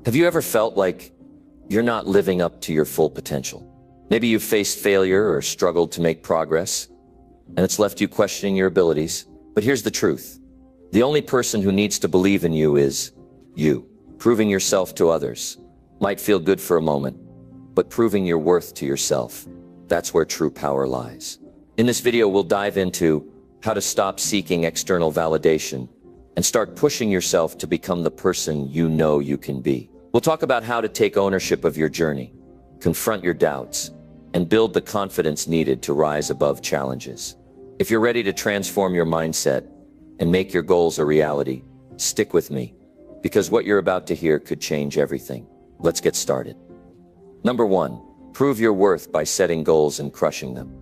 Have you ever felt like you're not living up to your full potential? Maybe you've faced failure or struggled to make progress, and it's left you questioning your abilities. But here's the truth. The only person who needs to believe in you is you. Proving yourself to others might feel good for a moment, but proving your worth to yourself, that's where true power lies. In this video, we'll dive into how to stop seeking external validation and start pushing yourself to become the person you know you can be. We'll talk about how to take ownership of your journey, confront your doubts, and build the confidence needed to rise above challenges. If you're ready to transform your mindset and make your goals a reality, stick with me, because what you're about to hear could change everything. Let's get started. Number 1, prove your worth by setting goals and crushing them.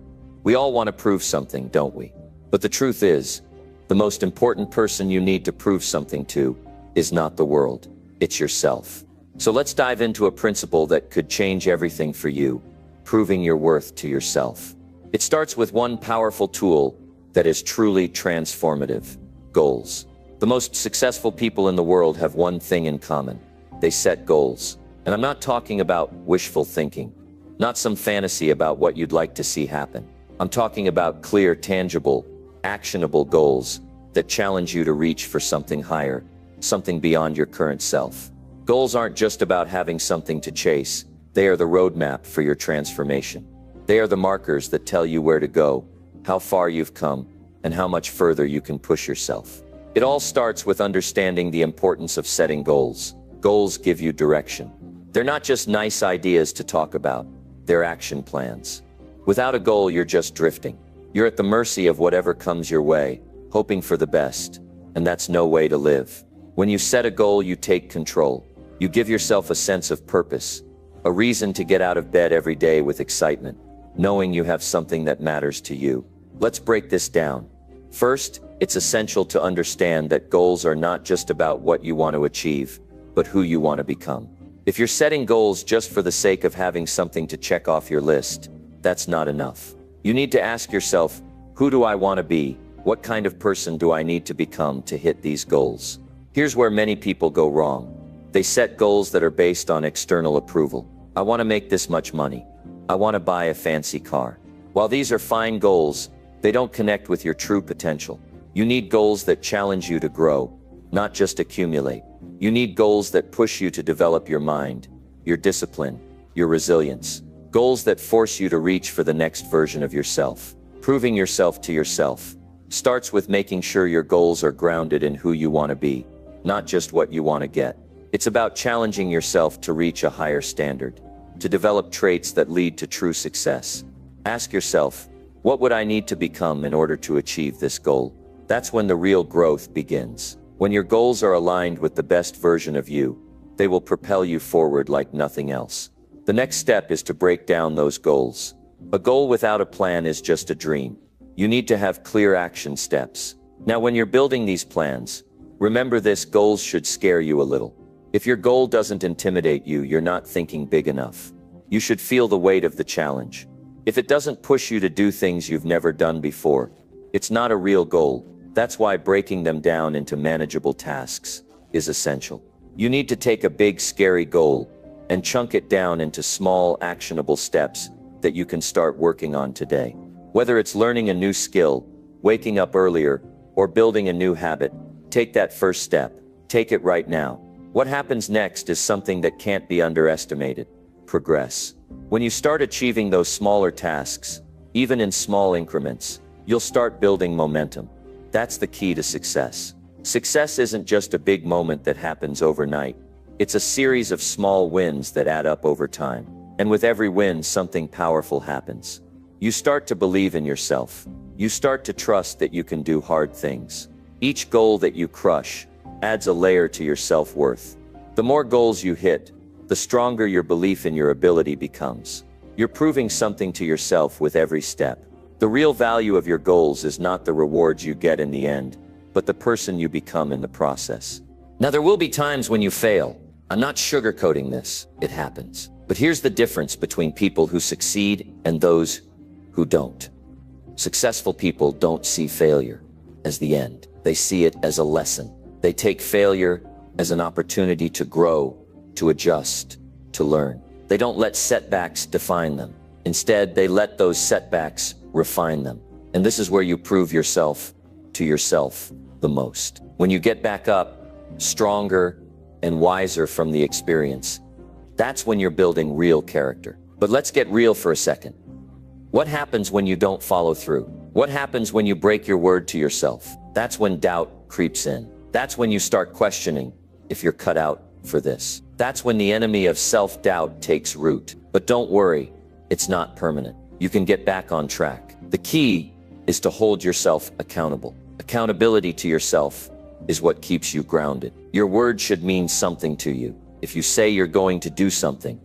We all want to prove something, don't we? But the truth is, the most important person you need to prove something to is not the world, it's yourself. So let's dive into a principle that could change everything for you, proving your worth to yourself. It starts with one powerful tool that is truly transformative: goals. The most successful people in the world have one thing in common. They set goals. And I'm not talking about wishful thinking, not some fantasy about what you'd like to see happen. I'm talking about clear, tangible, actionable goals that challenge you to reach for something higher, something beyond your current self. Goals aren't just about having something to chase. They are the roadmap for your transformation. They are the markers that tell you where to go, how far you've come, and how much further you can push yourself. It all starts with understanding the importance of setting goals. Goals give you direction. They're not just nice ideas to talk about, they're action plans. Without a goal, you're just drifting. You're at the mercy of whatever comes your way, hoping for the best, and that's no way to live. When you set a goal, you take control. You give yourself a sense of purpose, a reason to get out of bed every day with excitement, knowing you have something that matters to you. Let's break this down. First, it's essential to understand that goals are not just about what you want to achieve, but who you want to become. If you're setting goals just for the sake of having something to check off your list, that's not enough. You need to ask yourself, who do I want to be? What kind of person do I need to become to hit these goals? Here's where many people go wrong. They set goals that are based on external approval. I want to make this much money. I want to buy a fancy car. While these are fine goals, they don't connect with your true potential. You need goals that challenge you to grow, not just accumulate. You need goals that push you to develop your mind, your discipline, your resilience. Goals that force you to reach for the next version of yourself. Proving yourself to yourself starts with making sure your goals are grounded in who you want to be, not just what you want to get. It's about challenging yourself to reach a higher standard, to develop traits that lead to true success. Ask yourself, what would I need to become in order to achieve this goal? That's when the real growth begins. When your goals are aligned with the best version of you, they will propel you forward like nothing else. The next step is to break down those goals. A goal without a plan is just a dream. You need to have clear action steps. Now, when you're building these plans, remember this: goals should scare you a little. If your goal doesn't intimidate you, you're not thinking big enough. You should feel the weight of the challenge. If it doesn't push you to do things you've never done before, it's not a real goal. That's why breaking them down into manageable tasks is essential. You need to take a big, scary goal and chunk it down into small, actionable steps that you can start working on today. Whether it's learning a new skill, waking up earlier, or building a new habit, take that first step. Take it right now. What happens next is something that can't be underestimated: progress. When you start achieving those smaller tasks, even in small increments, you'll start building momentum. That's the key to success. Success isn't just a big moment that happens overnight. It's a series of small wins that add up over time. And with every win, something powerful happens. You start to believe in yourself. You start to trust that you can do hard things. Each goal that you crush adds a layer to your self-worth. The more goals you hit, the stronger your belief in your ability becomes. You're proving something to yourself with every step. The real value of your goals is not the rewards you get in the end, but the person you become in the process. Now, there will be times when you fail. I'm not sugarcoating this. It happens. But here's the difference between people who succeed and those who don't. Successful people don't see failure as the end. They see it as a lesson. They take failure as an opportunity to grow, to adjust, to learn. They don't let setbacks define them. Instead, they let those setbacks refine them. And this is where you prove yourself to yourself the most. When you get back up, stronger and wiser from the experience, that's when you're building real character. But let's get real for a second. What happens when you don't follow through? What happens when you break your word to yourself? That's when doubt creeps in. That's when you start questioning if you're cut out for this. That's when the enemy of self-doubt takes root. But don't worry, it's not permanent. You can get back on track. The key is to hold yourself accountable. Accountability to yourself is what keeps you grounded. Your word should mean something to you. If you say you're going to do something,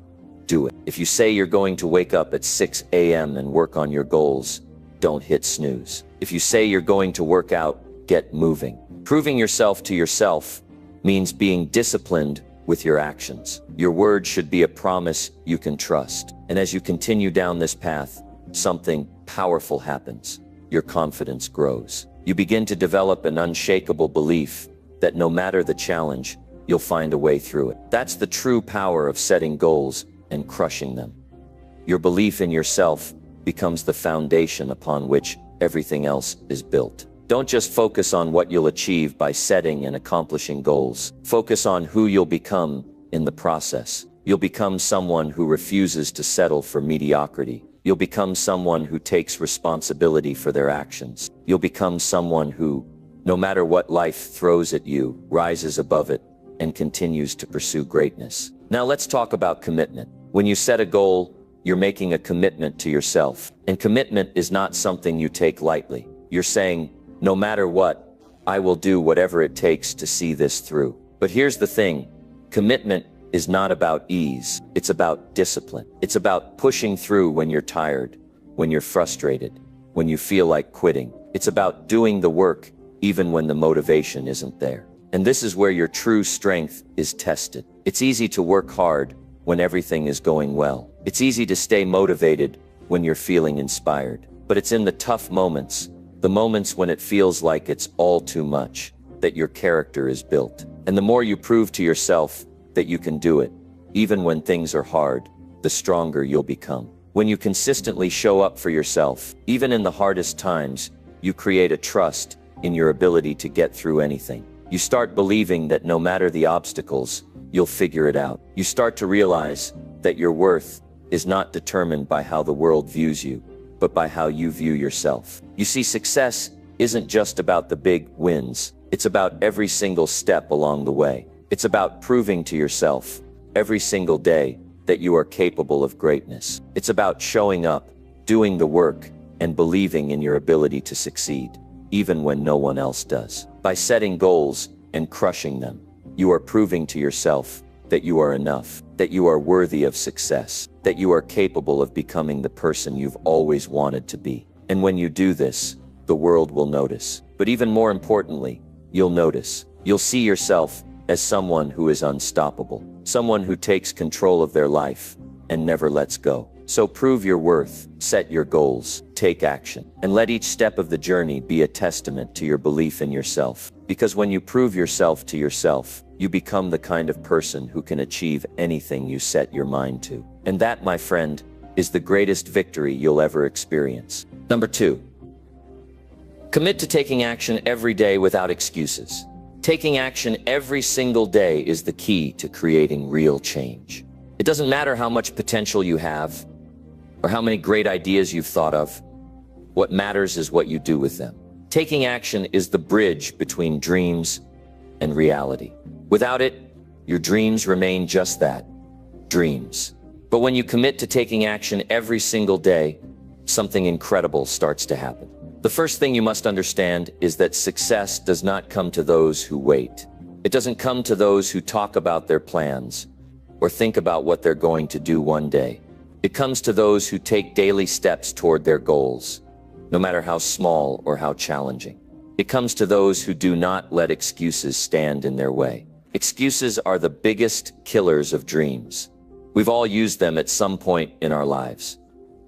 do it. If you say you're going to wake up at 6 a.m. and work on your goals, don't hit snooze. If you say you're going to work out, get moving. Proving yourself to yourself means being disciplined with your actions. Your word should be a promise you can trust. And as you continue down this path, something powerful happens. Your confidence grows. You begin to develop an unshakable belief that no matter the challenge, you'll find a way through it. That's the true power of setting goals and crushing them. Your belief in yourself becomes the foundation upon which everything else is built. Don't just focus on what you'll achieve by setting and accomplishing goals. Focus on who you'll become in the process. You'll become someone who refuses to settle for mediocrity. You'll become someone who takes responsibility for their actions. You'll become someone who, no matter what life throws at you, rises above it and continues to pursue greatness. Now let's talk about commitment. When you set a goal, you're making a commitment to yourself. And commitment is not something you take lightly. You're saying, no matter what, I will do whatever it takes to see this through. But here's the thing, commitment is not about ease. It's about discipline. It's about pushing through when you're tired, when you're frustrated, when you feel like quitting. It's about doing the work even when the motivation isn't there. And this is where your true strength is tested. It's easy to work hard when everything is going well. It's easy to stay motivated when you're feeling inspired. But it's in the tough moments, the moments when it feels like it's all too much, that your character is built. And the more you prove to yourself that you can do it, even when things are hard, the stronger you'll become. When you consistently show up for yourself, even in the hardest times, you create a trust in your ability to get through anything. You start believing that no matter the obstacles, you'll figure it out. You start to realize that your worth is not determined by how the world views you, but by how you view yourself. You see, success isn't just about the big wins. It's about every single step along the way. It's about proving to yourself every single day that you are capable of greatness. It's about showing up, doing the work, and believing in your ability to succeed, even when no one else does. By setting goals and crushing them, you are proving to yourself that you are enough, that you are worthy of success, that you are capable of becoming the person you've always wanted to be. And when you do this, the world will notice. But even more importantly, you'll notice. You'll see yourself as someone who is unstoppable, someone who takes control of their life and never lets go. So prove your worth, set your goals, take action, and let each step of the journey be a testament to your belief in yourself. Because when you prove yourself to yourself, you become the kind of person who can achieve anything you set your mind to. And that, my friend, is the greatest victory you'll ever experience. Number 2, commit to taking action every day without excuses. Taking action every single day is the key to creating real change. It doesn't matter how much potential you have or how many great ideas you've thought of. What matters is what you do with them. Taking action is the bridge between dreams and reality. Without it, your dreams remain just that, dreams. But when you commit to taking action every single day, something incredible starts to happen. The first thing you must understand is that success does not come to those who wait. It doesn't come to those who talk about their plans or think about what they're going to do one day. It comes to those who take daily steps toward their goals, no matter how small or how challenging. It comes to those who do not let excuses stand in their way. Excuses are the biggest killers of dreams. We've all used them at some point in our lives.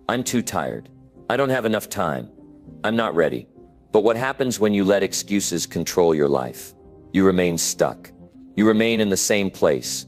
I'm too tired. I don't have enough time. I'm not ready. But what happens when you let excuses control your life? You remain stuck. You remain in the same place,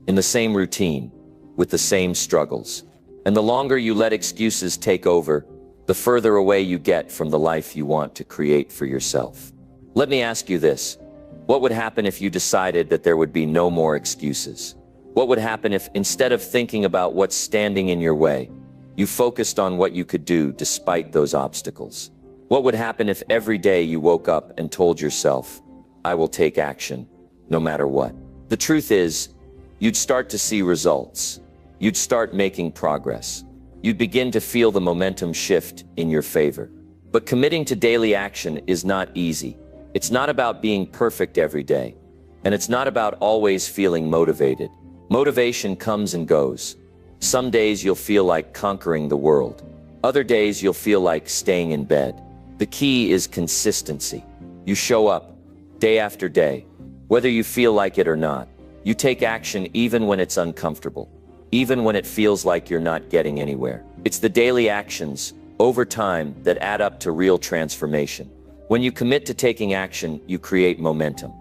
in the same routine, with the same struggles. And the longer you let excuses take over, the further away you get from the life you want to create for yourself. Let me ask you this. What would happen if you decided that there would be no more excuses? What would happen if, instead of thinking about what's standing in your way, you focused on what you could do despite those obstacles? What would happen if every day you woke up and told yourself, I will take action, no matter what? The truth is, you'd start to see results. You'd start making progress. You'd begin to feel the momentum shift in your favor. But committing to daily action is not easy. It's not about being perfect every day. And it's not about always feeling motivated. Motivation comes and goes. Some days you'll feel like conquering the world. Other days you'll feel like staying in bed. The key is consistency. You show up, day after day, whether you feel like it or not. You take action even when it's uncomfortable, even when it feels like you're not getting anywhere. It's the daily actions, over time, that add up to real transformation. When you commit to taking action, you create momentum.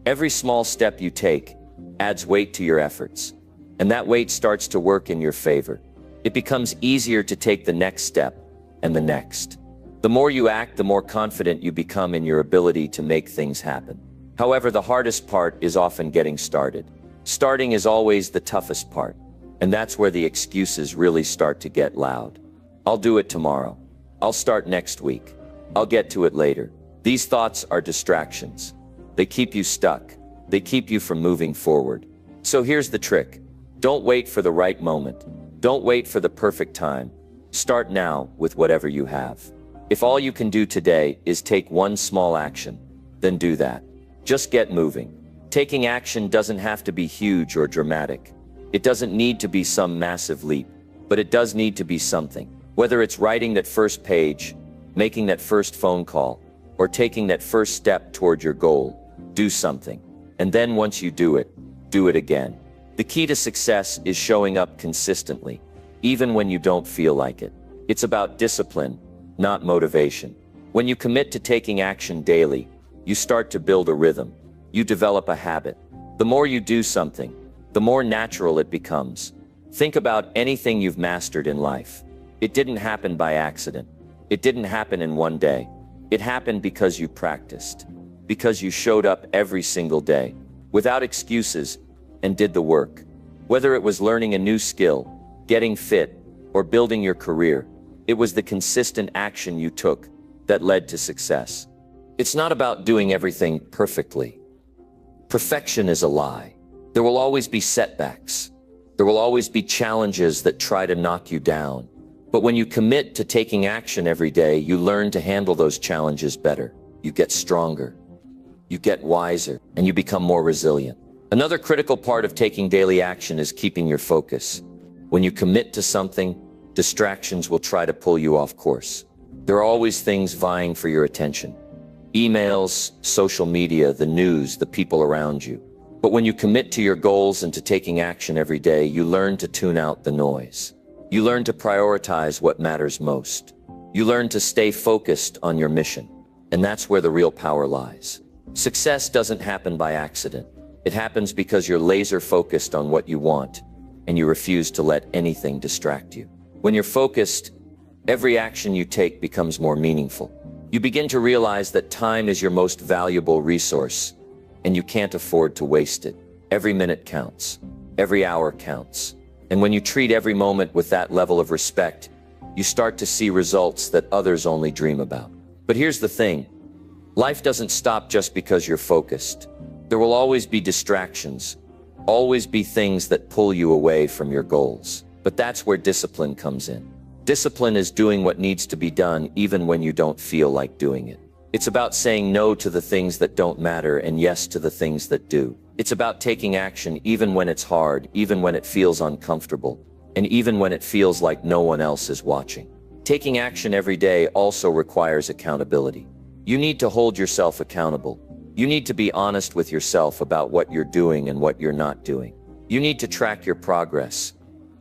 Every small step you take adds weight to your efforts, and that weight starts to work in your favor. It becomes easier to take the next step and the next. The more you act, the more confident you become in your ability to make things happen. However, the hardest part is often getting started. Starting is always the toughest part, and that's where the excuses really start to get loud. I'll do it tomorrow. I'll start next week. I'll get to it later. These thoughts are distractions. They keep you stuck. They keep you from moving forward. So here's the trick. Don't wait for the right moment. Don't wait for the perfect time. Start now with whatever you have. If all you can do today is take one small action, then do that. Just get moving. Taking action doesn't have to be huge or dramatic. It doesn't need to be some massive leap, but it does need to be something. Whether it's writing that first page, making that first phone call, or taking that first step toward your goal, do something. And then once you do it again. The key to success is showing up consistently, even when you don't feel like it. It's about discipline, not motivation. When you commit to taking action daily, you start to build a rhythm. You develop a habit. The more you do something, the more natural it becomes. Think about anything you've mastered in life. It didn't happen by accident. It didn't happen in one day. It happened because you practiced, because you showed up every single day, without excuses, and did the work. Whether it was learning a new skill, getting fit, or building your career, it was the consistent action you took that led to success. It's not about doing everything perfectly. Perfection is a lie. There will always be setbacks. There will always be challenges that try to knock you down. But when you commit to taking action every day, you learn to handle those challenges better. You get stronger. You get wiser, and you become more resilient. Another critical part of taking daily action is keeping your focus. When you commit to something, distractions will try to pull you off course. There are always things vying for your attention. Emails, social media, the news, the people around you. But when you commit to your goals and to taking action every day, you learn to tune out the noise. You learn to prioritize what matters most. You learn to stay focused on your mission. And that's where the real power lies. Success doesn't happen by accident. It happens because you're laser focused on what you want, and you refuse to let anything distract you. When you're focused, every action you take becomes more meaningful. You begin to realize that time is your most valuable resource, and you can't afford to waste it. Every minute counts. Every hour counts. And when you treat every moment with that level of respect, you start to see results that others only dream about. But here's the thing. Life doesn't stop just because you're focused. There will always be distractions, always be things that pull you away from your goals. But that's where discipline comes in. Discipline is doing what needs to be done even when you don't feel like doing it. It's about saying no to the things that don't matter and yes to the things that do. It's about taking action even when it's hard, even when it feels uncomfortable, and even when it feels like no one else is watching. Taking action every day also requires accountability. You need to hold yourself accountable. You need to be honest with yourself about what you're doing and what you're not doing. You need to track your progress,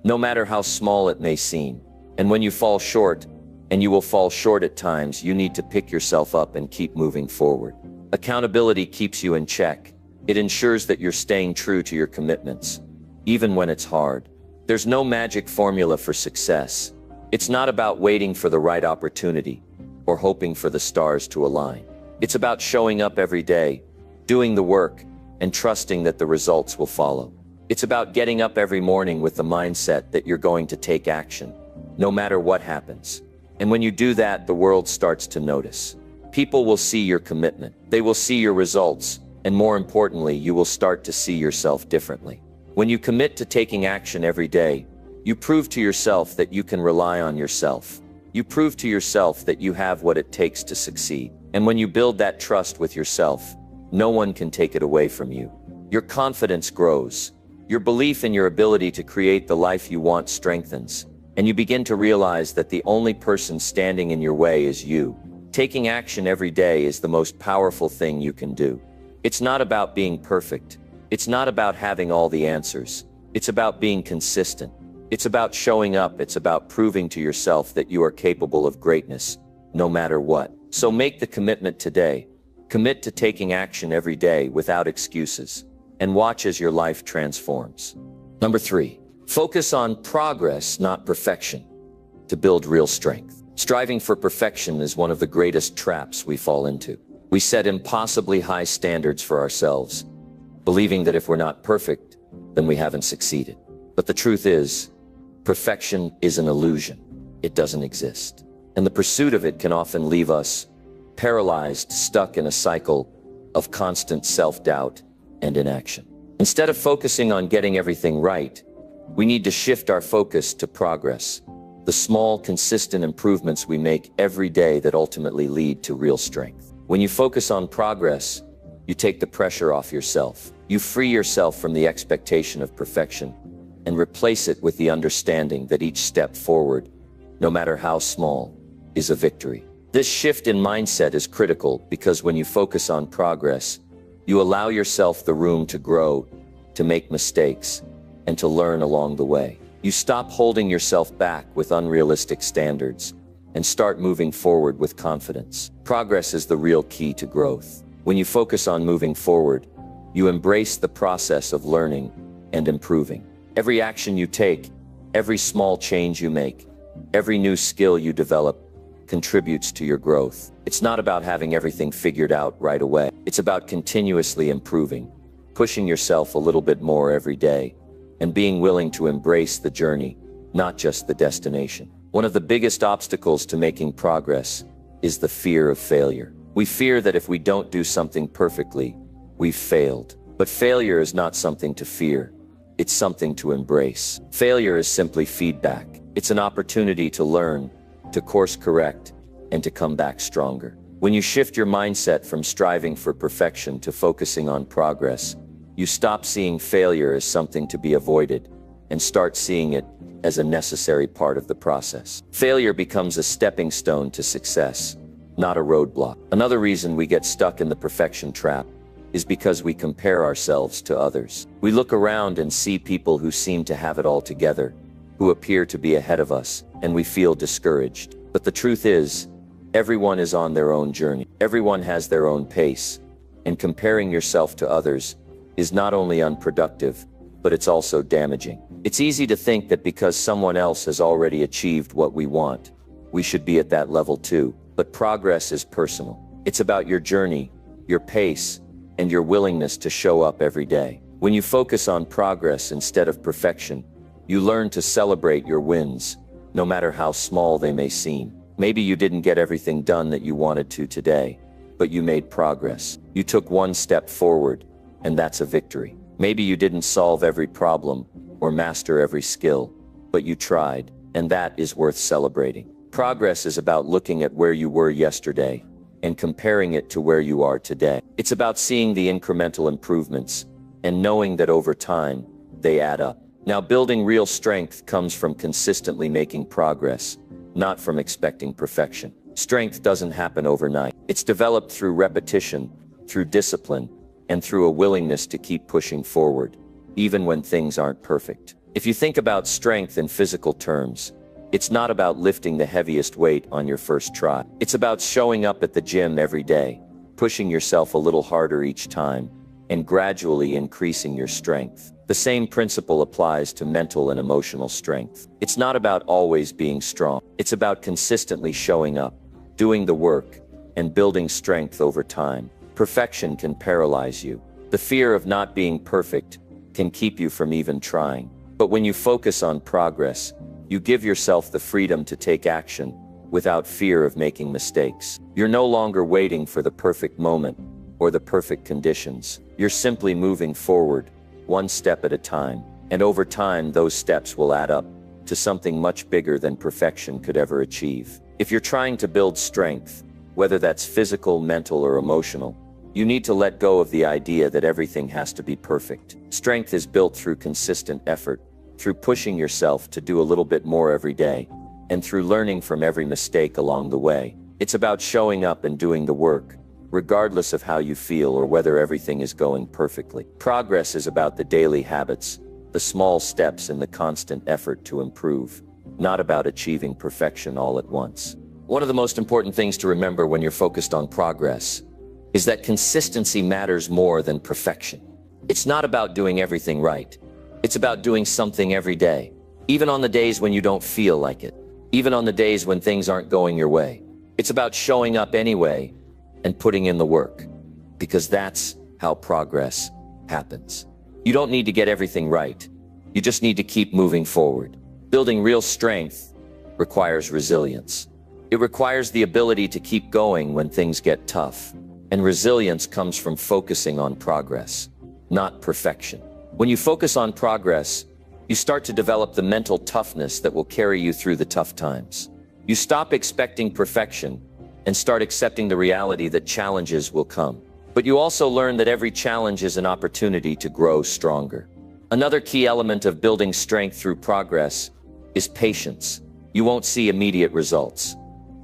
no matter how small it may seem. And when you fall short, and you will fall short at times, you need to pick yourself up and keep moving forward. Accountability keeps you in check. It ensures that you're staying true to your commitments. even when it's hard. There's no magic formula for success. It's not about waiting for the right opportunity or hoping for the stars to align. It's about showing up every day, doing the work, and trusting that the results will follow. It's about getting up every morning with the mindset that you're going to take action, no matter what happens. And when you do that, the world starts to notice. People will see your commitment. They will see your results. And more importantly, you will start to see yourself differently. When you commit to taking action every day, you prove to yourself that you can rely on yourself. You prove to yourself that you have what it takes to succeed. And when you build that trust with yourself, no one can take it away from you. Your confidence grows. Your belief in your ability to create the life you want strengthens. And you begin to realize that the only person standing in your way is you. Taking action every day is the most powerful thing you can do. It's not about being perfect. It's not about having all the answers. It's about being consistent. It's about showing up. It's about proving to yourself that you are capable of greatness, no matter what. So make the commitment today. Commit to taking action every day without excuses, and watch as your life transforms. Number 3, focus on progress, not perfection, to build real strength. Striving for perfection is one of the greatest traps we fall into. We set impossibly high standards for ourselves, believing that if we're not perfect, then we haven't succeeded. But the truth is, perfection is an illusion. It doesn't exist. And the pursuit of it can often leave us paralyzed, stuck in a cycle of constant self-doubt and inaction. Instead of focusing on getting everything right, we need to shift our focus to progress, the small, consistent improvements we make every day that ultimately lead to real strength. When you focus on progress, you take the pressure off yourself. You free yourself from the expectation of perfection and replace it with the understanding that each step forward, no matter how small, is a victory. This shift in mindset is critical because when you focus on progress, you allow yourself the room to grow, to make mistakes, and to learn along the way. You stop holding yourself back with unrealistic standards and start moving forward with confidence. Progress is the real key to growth. When you focus on moving forward, you embrace the process of learning and improving. Every action you take, every small change you make, every new skill you develop contributes to your growth. It's not about having everything figured out right away. It's about continuously improving, pushing yourself a little bit more every day, and being willing to embrace the journey, not just the destination. One of the biggest obstacles to making progress is the fear of failure. We fear that if we don't do something perfectly, we've failed. But failure is not something to fear. It's something to embrace. Failure is simply feedback. It's an opportunity to learn, to course correct, and to come back stronger. When you shift your mindset from striving for perfection to focusing on progress, you stop seeing failure as something to be avoided and start seeing it as a necessary part of the process. Failure becomes a stepping stone to success, not a roadblock. Another reason we get stuck in the perfection trap is because we compare ourselves to others. We look around and see people who seem to have it all together, who appear to be ahead of us, and we feel discouraged. But the truth is, everyone is on their own journey. Everyone has their own pace, and comparing yourself to others is not only unproductive, but it's also damaging. It's easy to think that because someone else has already achieved what we want, we should be at that level too. But progress is personal. It's about your journey, your pace, and your willingness to show up every day. When you focus on progress instead of perfection, you learn to celebrate your wins, no matter how small they may seem. Maybe you didn't get everything done that you wanted to today, but you made progress. You took one step forward, and that's a victory. Maybe you didn't solve every problem or master every skill, but you tried, and that is worth celebrating. Progress is about looking at where you were yesterday and comparing it to where you are today. It's about seeing the incremental improvements and knowing that over time, they add up. Now, building real strength comes from consistently making progress, not from expecting perfection. Strength doesn't happen overnight. It's developed through repetition, through discipline, and through a willingness to keep pushing forward, even when things aren't perfect. If you think about strength in physical terms, it's not about lifting the heaviest weight on your first try. It's about showing up at the gym every day, pushing yourself a little harder each time, and gradually increasing your strength. The same principle applies to mental and emotional strength. It's not about always being strong. It's about consistently showing up, doing the work, and building strength over time. Perfection can paralyze you. The fear of not being perfect can keep you from even trying. But when you focus on progress, you give yourself the freedom to take action without fear of making mistakes. You're no longer waiting for the perfect moment or the perfect conditions. You're simply moving forward, one step at a time. And over time, those steps will add up to something much bigger than perfection could ever achieve. If you're trying to build strength, whether that's physical, mental, or emotional, you need to let go of the idea that everything has to be perfect. Strength is built through consistent effort, through pushing yourself to do a little bit more every day, and through learning from every mistake along the way. It's about showing up and doing the work, regardless of how you feel or whether everything is going perfectly. Progress is about the daily habits, the small steps, and the constant effort to improve, not about achieving perfection all at once. One of the most important things to remember when you're focused on progress is that consistency matters more than perfection. It's not about doing everything right. It's about doing something every day, even on the days when you don't feel like it, even on the days when things aren't going your way. It's about showing up anyway and putting in the work, because that's how progress happens. You don't need to get everything right. You just need to keep moving forward. Building real strength requires resilience. It requires the ability to keep going when things get tough. And resilience comes from focusing on progress, not perfection. When you focus on progress, you start to develop the mental toughness that will carry you through the tough times. You stop expecting perfection and start accepting the reality that challenges will come. But you also learn that every challenge is an opportunity to grow stronger. Another key element of building strength through progress is patience. You won't see immediate results,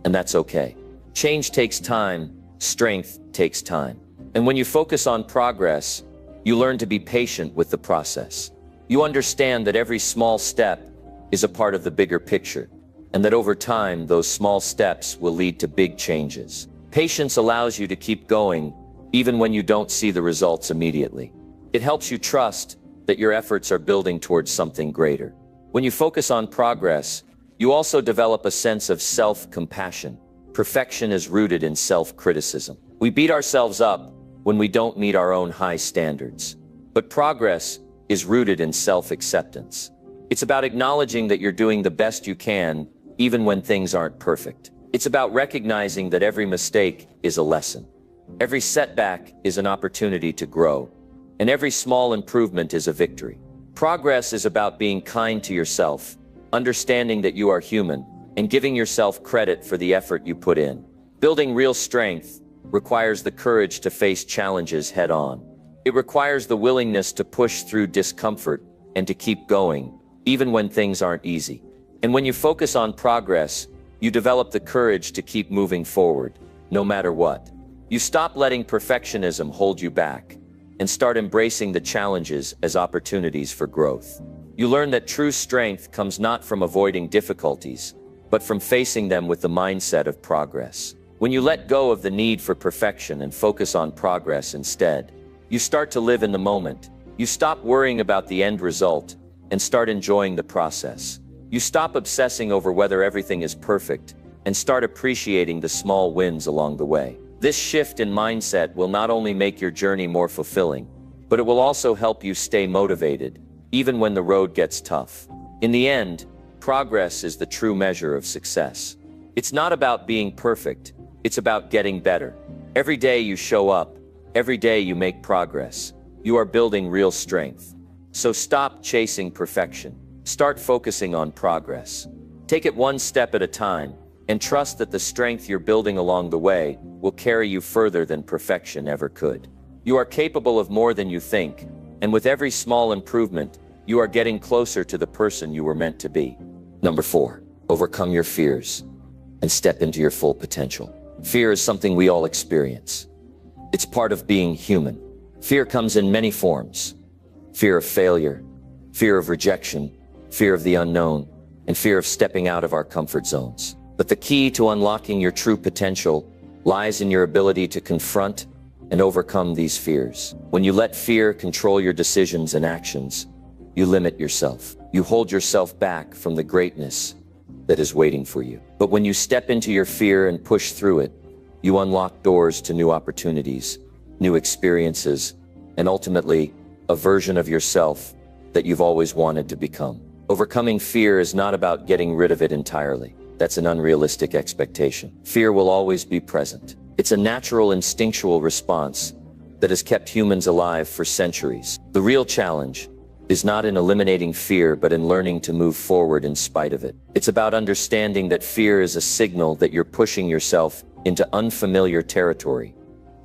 and that's okay. Change takes time, strength takes time. And when you focus on progress, you learn to be patient with the process. You understand that every small step is a part of the bigger picture, and that over time, those small steps will lead to big changes. Patience allows you to keep going, even when you don't see the results immediately. It helps you trust that your efforts are building towards something greater. When you focus on progress, you also develop a sense of self-compassion. Perfection is rooted in self-criticism. We beat ourselves up when we don't meet our own high standards. But progress is rooted in self-acceptance. It's about acknowledging that you're doing the best you can, even when things aren't perfect. It's about recognizing that every mistake is a lesson. Every setback is an opportunity to grow, and every small improvement is a victory. Progress is about being kind to yourself, understanding that you are human, and giving yourself credit for the effort you put in. Building real strength requires the courage to face challenges head-on. It requires the willingness to push through discomfort and to keep going, even when things aren't easy. And when you focus on progress, you develop the courage to keep moving forward, no matter what. You stop letting perfectionism hold you back and start embracing the challenges as opportunities for growth. You learn that true strength comes not from avoiding difficulties, but from facing them with the mindset of progress. When you let go of the need for perfection and focus on progress instead, you start to live in the moment. You stop worrying about the end result and start enjoying the process. You stop obsessing over whether everything is perfect and start appreciating the small wins along the way. This shift in mindset will not only make your journey more fulfilling, but it will also help you stay motivated, even when the road gets tough. In the end, progress is the true measure of success. It's not about being perfect, it's about getting better. Every day you show up, every day you make progress, you are building real strength. So stop chasing perfection. Start focusing on progress. Take it one step at a time, and trust that the strength you're building along the way will carry you further than perfection ever could. You are capable of more than you think, and with every small improvement, you are getting closer to the person you were meant to be. Number 4, overcome your fears and step into your full potential. Fear is something we all experience. It's part of being human. Fear comes in many forms. Fear of failure, fear of rejection, fear of the unknown, and fear of stepping out of our comfort zones. But the key to unlocking your true potential lies in your ability to confront and overcome these fears. When you let fear control your decisions and actions, you limit yourself. You hold yourself back from the greatness that is waiting for you. But when you step into your fear and push through it, you unlock doors to new opportunities, new experiences, and ultimately, a version of yourself that you've always wanted to become. Overcoming fear is not about getting rid of it entirely. That's an unrealistic expectation. Fear will always be present. It's a natural instinctual response that has kept humans alive for centuries. The real challenge is not in eliminating fear, but in learning to move forward in spite of it. It's about understanding that fear is a signal that you're pushing yourself into unfamiliar territory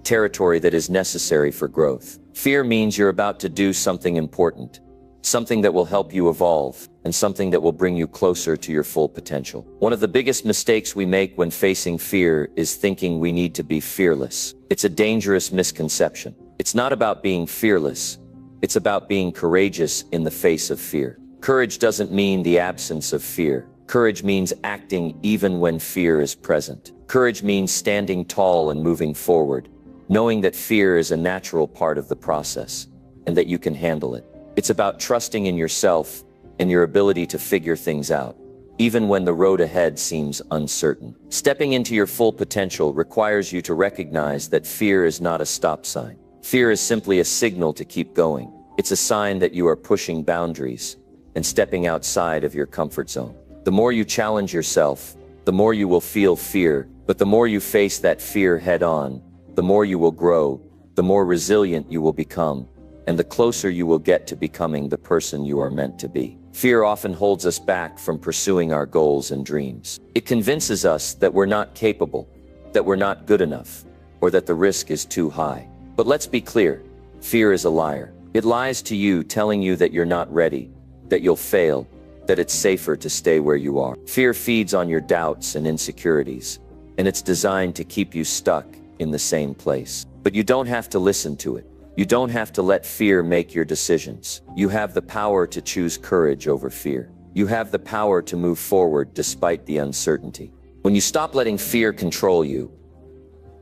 that is necessary for growth. Fear means you're about to do something important, something that will help you evolve, and something that will bring you closer to your full potential. One of the biggest mistakes we make when facing fear is thinking we need to be fearless. It's a dangerous misconception. It's not about being fearless. It's about being courageous in the face of fear. Courage doesn't mean the absence of fear. Courage means acting even when fear is present. Courage means standing tall and moving forward, knowing that fear is a natural part of the process and that you can handle it. It's about trusting in yourself and your ability to figure things out, even when the road ahead seems uncertain. Stepping into your full potential requires you to recognize that fear is not a stop sign. Fear is simply a signal to keep going. It's a sign that you are pushing boundaries and stepping outside of your comfort zone. The more you challenge yourself, the more you will feel fear, but the more you face that fear head on, the more you will grow, the more resilient you will become, and the closer you will get to becoming the person you are meant to be. Fear often holds us back from pursuing our goals and dreams. It convinces us that we're not capable, that we're not good enough, or that the risk is too high. But let's be clear, fear is a liar. It lies to you, telling you that you're not ready, that you'll fail, that it's safer to stay where you are. Fear feeds on your doubts and insecurities, and it's designed to keep you stuck in the same place. But you don't have to listen to it. You don't have to let fear make your decisions. You have the power to choose courage over fear. You have the power to move forward despite the uncertainty. When you stop letting fear control you,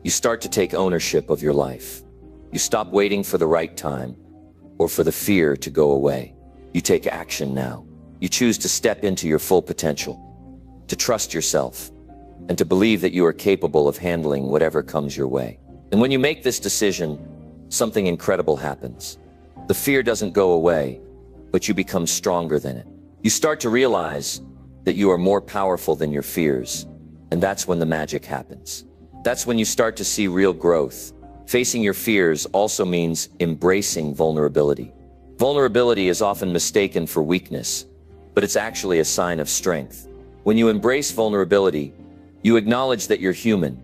you start to take ownership of your life. You stop waiting for the right time or for the fear to go away. You take action now. You choose to step into your full potential, to trust yourself, and to believe that you are capable of handling whatever comes your way. And when you make this decision, something incredible happens. The fear doesn't go away, but you become stronger than it. You start to realize that you are more powerful than your fears, and that's when the magic happens. That's when you start to see real growth. Facing your fears also means embracing vulnerability. Vulnerability is often mistaken for weakness, but it's actually a sign of strength. When you embrace vulnerability, you acknowledge that you're human,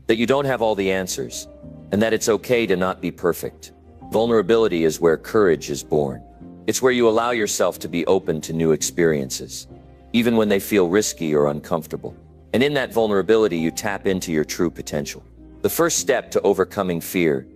that you don't have all the answers, and that it's okay to not be perfect. Vulnerability is where courage is born. It's where you allow yourself to be open to new experiences, even when they feel risky or uncomfortable. And in that vulnerability, you tap into your true potential. The first step to overcoming fear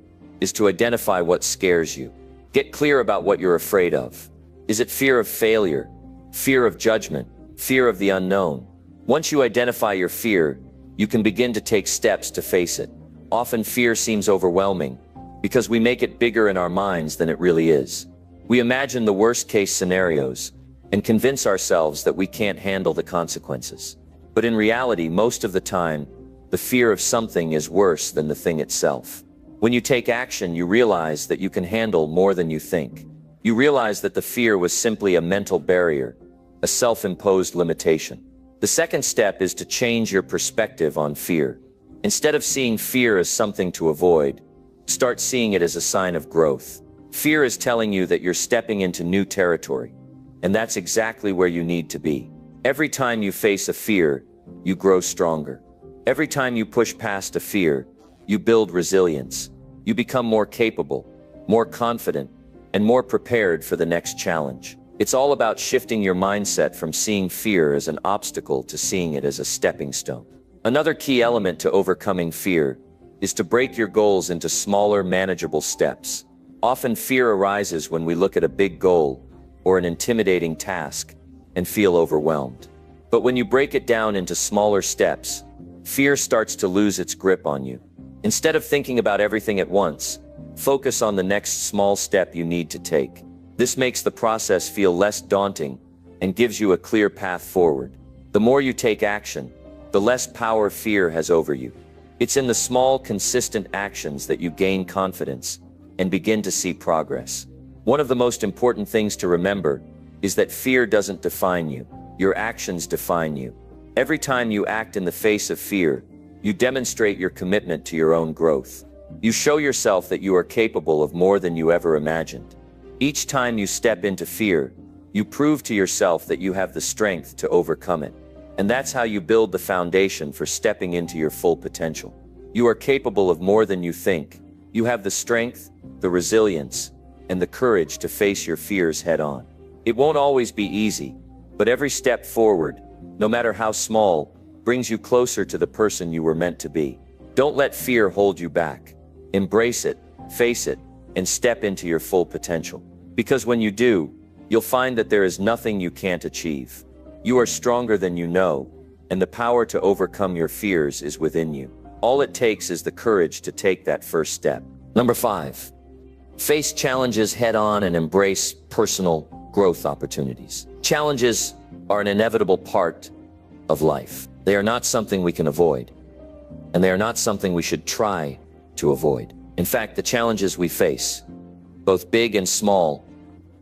is to identify what scares you. Get clear about what you're afraid of. Is it fear of failure, fear of judgment, fear of the unknown? Once you identify your fear, you can begin to take steps to face it. Often fear seems overwhelming because we make it bigger in our minds than it really is. We imagine the worst-case scenarios and convince ourselves that we can't handle the consequences. But in reality, most of the time, the fear of something is worse than the thing itself. When you take action, you realize that you can handle more than you think. You realize that the fear was simply a mental barrier, a self-imposed limitation. The second step is to change your perspective on fear. Instead of seeing fear as something to avoid, start seeing it as a sign of growth. Fear is telling you that you're stepping into new territory, and that's exactly where you need to be. Every time you face a fear, you grow stronger. Every time you push past a fear, you build resilience. You become more capable, more confident, and more prepared for the next challenge. It's all about shifting your mindset from seeing fear as an obstacle to seeing it as a stepping stone. Another key element to overcoming fear is to break your goals into smaller, manageable steps. Often fear arises when we look at a big goal or an intimidating task and feel overwhelmed. But when you break it down into smaller steps, fear starts to lose its grip on you. Instead of thinking about everything at once, focus on the next small step you need to take. This makes the process feel less daunting and gives you a clear path forward. The more you take action, the less power fear has over you. It's in the small, consistent actions that you gain confidence and begin to see progress. One of the most important things to remember is that fear doesn't define you. Your actions define you. Every time you act in the face of fear, you demonstrate your commitment to your own growth. You show yourself that you are capable of more than you ever imagined. Each time you step into fear, you prove to yourself that you have the strength to overcome it. And that's how you build the foundation for stepping into your full potential. You are capable of more than you think. You have the strength, the resilience, and the courage to face your fears head on. It won't always be easy, but every step forward, no matter how small, brings you closer to the person you were meant to be. Don't let fear hold you back. Embrace it, face it, and step into your full potential. Because when you do, you'll find that there is nothing you can't achieve. You are stronger than you know, and the power to overcome your fears is within you. All it takes is the courage to take that first step. Number 5. Face challenges head on and embrace personal growth opportunities. Challenges are an inevitable part of life. They are not something we can avoid, and they are not something we should try to avoid. In fact, the challenges we face, both big and small,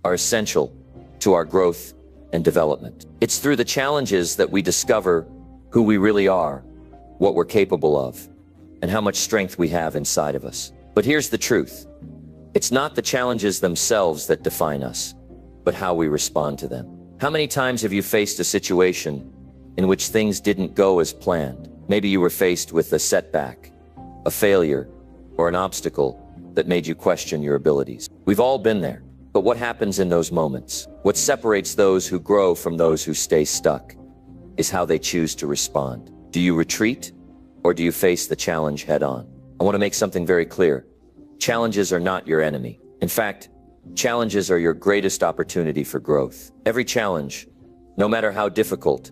are essential to our growth and development. It's through the challenges that we discover who we really are, what we're capable of, and how much strength we have inside of us. But here's the truth. It's not the challenges themselves that define us, but how we respond to them. How many times have you faced a situation in which things didn't go as planned? Maybe you were faced with a setback, a failure, or an obstacle that made you question your abilities. We've all been there. But what happens in those moments? What separates those who grow from those who stay stuck is how they choose to respond. Do you retreat, or do you face the challenge head on? I want to make something very clear. Challenges are not your enemy. In fact, challenges are your greatest opportunity for growth. Every challenge, no matter how difficult,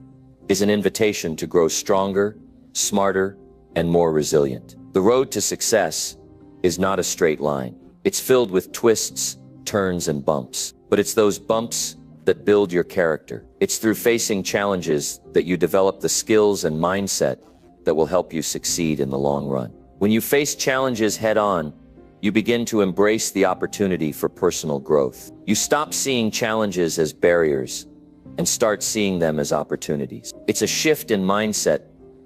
is an invitation to grow stronger, smarter, and more resilient. The road to success is not a straight line. It's filled with twists, turns, and bumps. But it's those bumps that build your character. It's through facing challenges that you develop the skills and mindset that will help you succeed in the long run. When you face challenges head on, you begin to embrace the opportunity for personal growth. You stop seeing challenges as barriers and start seeing them as opportunities. It's a shift in mindset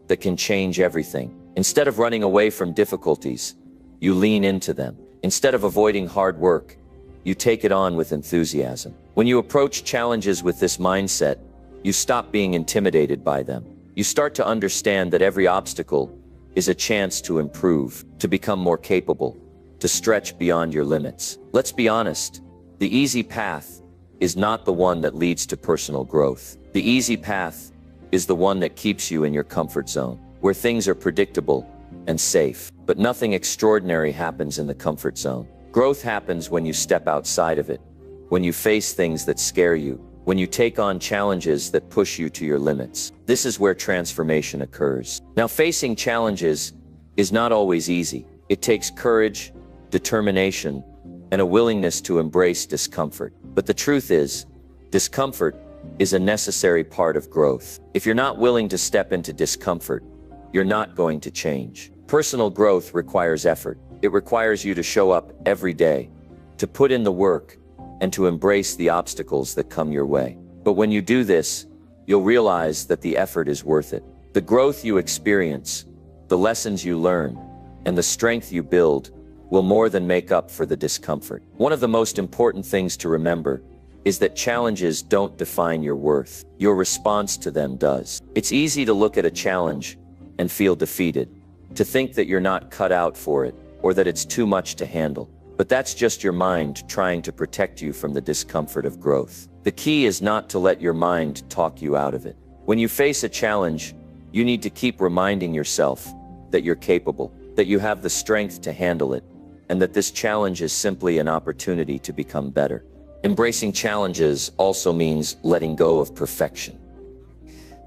that can change everything. Instead of running away from difficulties, you lean into them. Instead of avoiding hard work, you take it on with enthusiasm. When you approach challenges with this mindset, you stop being intimidated by them. You start to understand that every obstacle is a chance to improve, to become more capable, to stretch beyond your limits. Let's be honest, the easy path is not the one that leads to personal growth. The easy path is the one that keeps you in your comfort zone, where things are predictable and safe. But nothing extraordinary happens in the comfort zone. Growth happens when you step outside of it, when you face things that scare you, when you take on challenges that push you to your limits. This is where transformation occurs. Now, facing challenges is not always easy. It takes courage, determination, and a willingness to embrace discomfort. But the truth is, discomfort is a necessary part of growth. If you're not willing to step into discomfort, you're not going to change. Personal growth requires effort. It requires you to show up every day, to put in the work, and to embrace the obstacles that come your way. But when you do this, you'll realize that the effort is worth it. The growth you experience, the lessons you learn, and the strength you build will more than make up for the discomfort. One of the most important things to remember is that challenges don't define your worth. Your response to them does. It's easy to look at a challenge and feel defeated, to think that you're not cut out for it, or that it's too much to handle. But that's just your mind trying to protect you from the discomfort of growth. The key is not to let your mind talk you out of it. When you face a challenge, you need to keep reminding yourself that you're capable, that you have the strength to handle it, and that this challenge is simply an opportunity to become better. Embracing challenges also means letting go of perfection.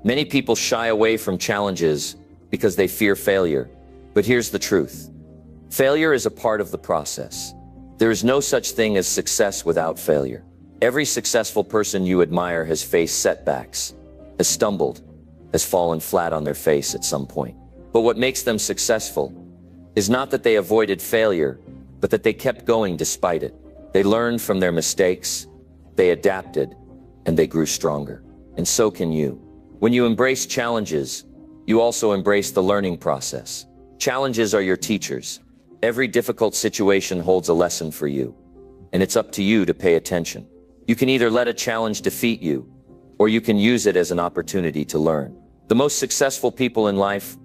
Many people shy away from challenges because they fear failure. But here's the truth. Failure is a part of the process. There is no such thing as success without failure. Every successful person you admire has faced setbacks, has stumbled, has fallen flat on their face at some point. But what makes them successful is not that they avoided failure, but that they kept going despite it. They learned from their mistakes, they adapted, and they grew stronger. And so can you. When you embrace challenges, you also embrace the learning process. Challenges are your teachers. Every difficult situation holds a lesson for you, and it's up to you to pay attention. You can either let a challenge defeat you, or you can use it as an opportunity to learn. The most successful people in life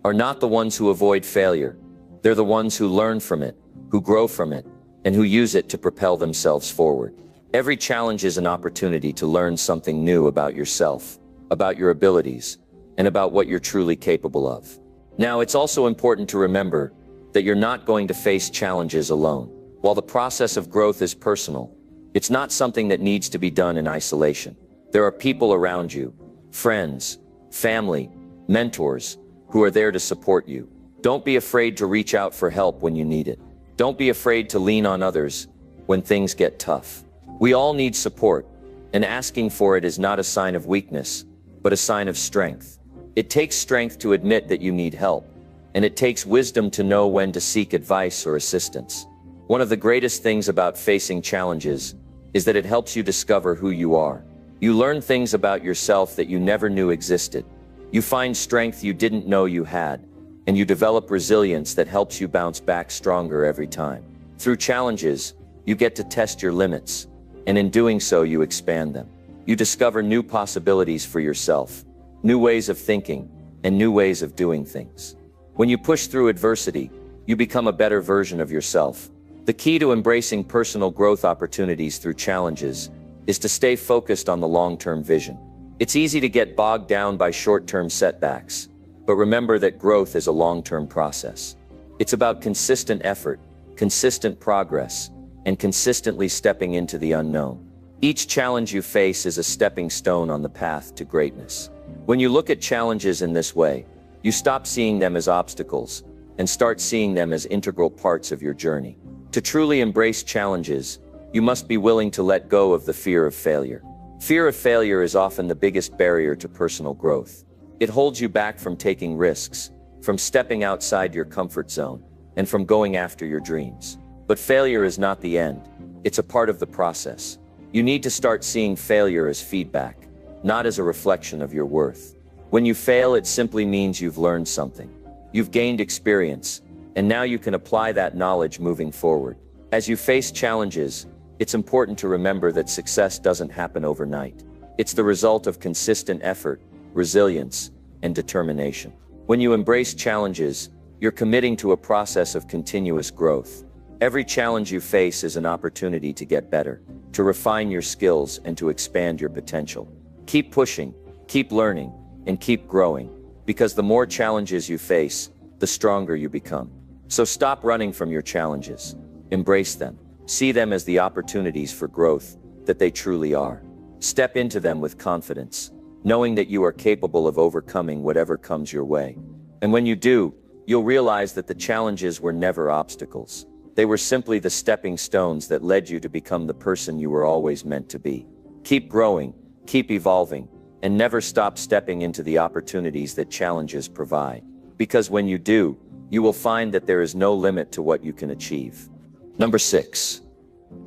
are not the ones who avoid failure. They're the ones who learn from it, who grow from it, and who use it to propel themselves forward. Every challenge is an opportunity to learn something new about yourself, about your abilities, and about what you're truly capable of. Now, it's also important to remember that you're not going to face challenges alone. While the process of growth is personal, it's not something that needs to be done in isolation. There are people around you, friends, family, mentors, who are there to support you. Don't be afraid to reach out for help when you need it. Don't be afraid to lean on others when things get tough. We all need support, and asking for it is not a sign of weakness, but a sign of strength. It takes strength to admit that you need help, and it takes wisdom to know when to seek advice or assistance. One of the greatest things about facing challenges is that it helps you discover who you are. You learn things about yourself that you never knew existed. You find strength you didn't know you had, and you develop resilience that helps you bounce back stronger every time. Through challenges, you get to test your limits, and in doing so, you expand them. You discover new possibilities for yourself, new ways of thinking, and new ways of doing things. When you push through adversity, you become a better version of yourself. The key to embracing personal growth opportunities through challenges is to stay focused on the long-term vision. It's easy to get bogged down by short-term setbacks, but remember that growth is a long-term process. It's about consistent effort, consistent progress, and consistently stepping into the unknown. Each challenge you face is a stepping stone on the path to greatness. When you look at challenges in this way, you stop seeing them as obstacles and start seeing them as integral parts of your journey. To truly embrace challenges, you must be willing to let go of the fear of failure. Fear of failure is often the biggest barrier to personal growth. It holds you back from taking risks, from stepping outside your comfort zone, and from going after your dreams. But failure is not the end. It's a part of the process. You need to start seeing failure as feedback, not as a reflection of your worth. When you fail, it simply means you've learned something. You've gained experience, and now you can apply that knowledge moving forward. As you face challenges, it's important to remember that success doesn't happen overnight. It's the result of consistent effort, resilience, and determination. When you embrace challenges, you're committing to a process of continuous growth. Every challenge you face is an opportunity to get better, to refine your skills, and to expand your potential. Keep pushing, keep learning, and keep growing, because the more challenges you face, the stronger you become. So stop running from your challenges. Embrace them. See them as the opportunities for growth that they truly are. Step into them with confidence, knowing that you are capable of overcoming whatever comes your way. And when you do, you'll realize that the challenges were never obstacles. They were simply the stepping stones that led you to become the person you were always meant to be. Keep growing, keep evolving, and never stop stepping into the opportunities that challenges provide. Because when you do, you will find that there is no limit to what you can achieve. Number 6.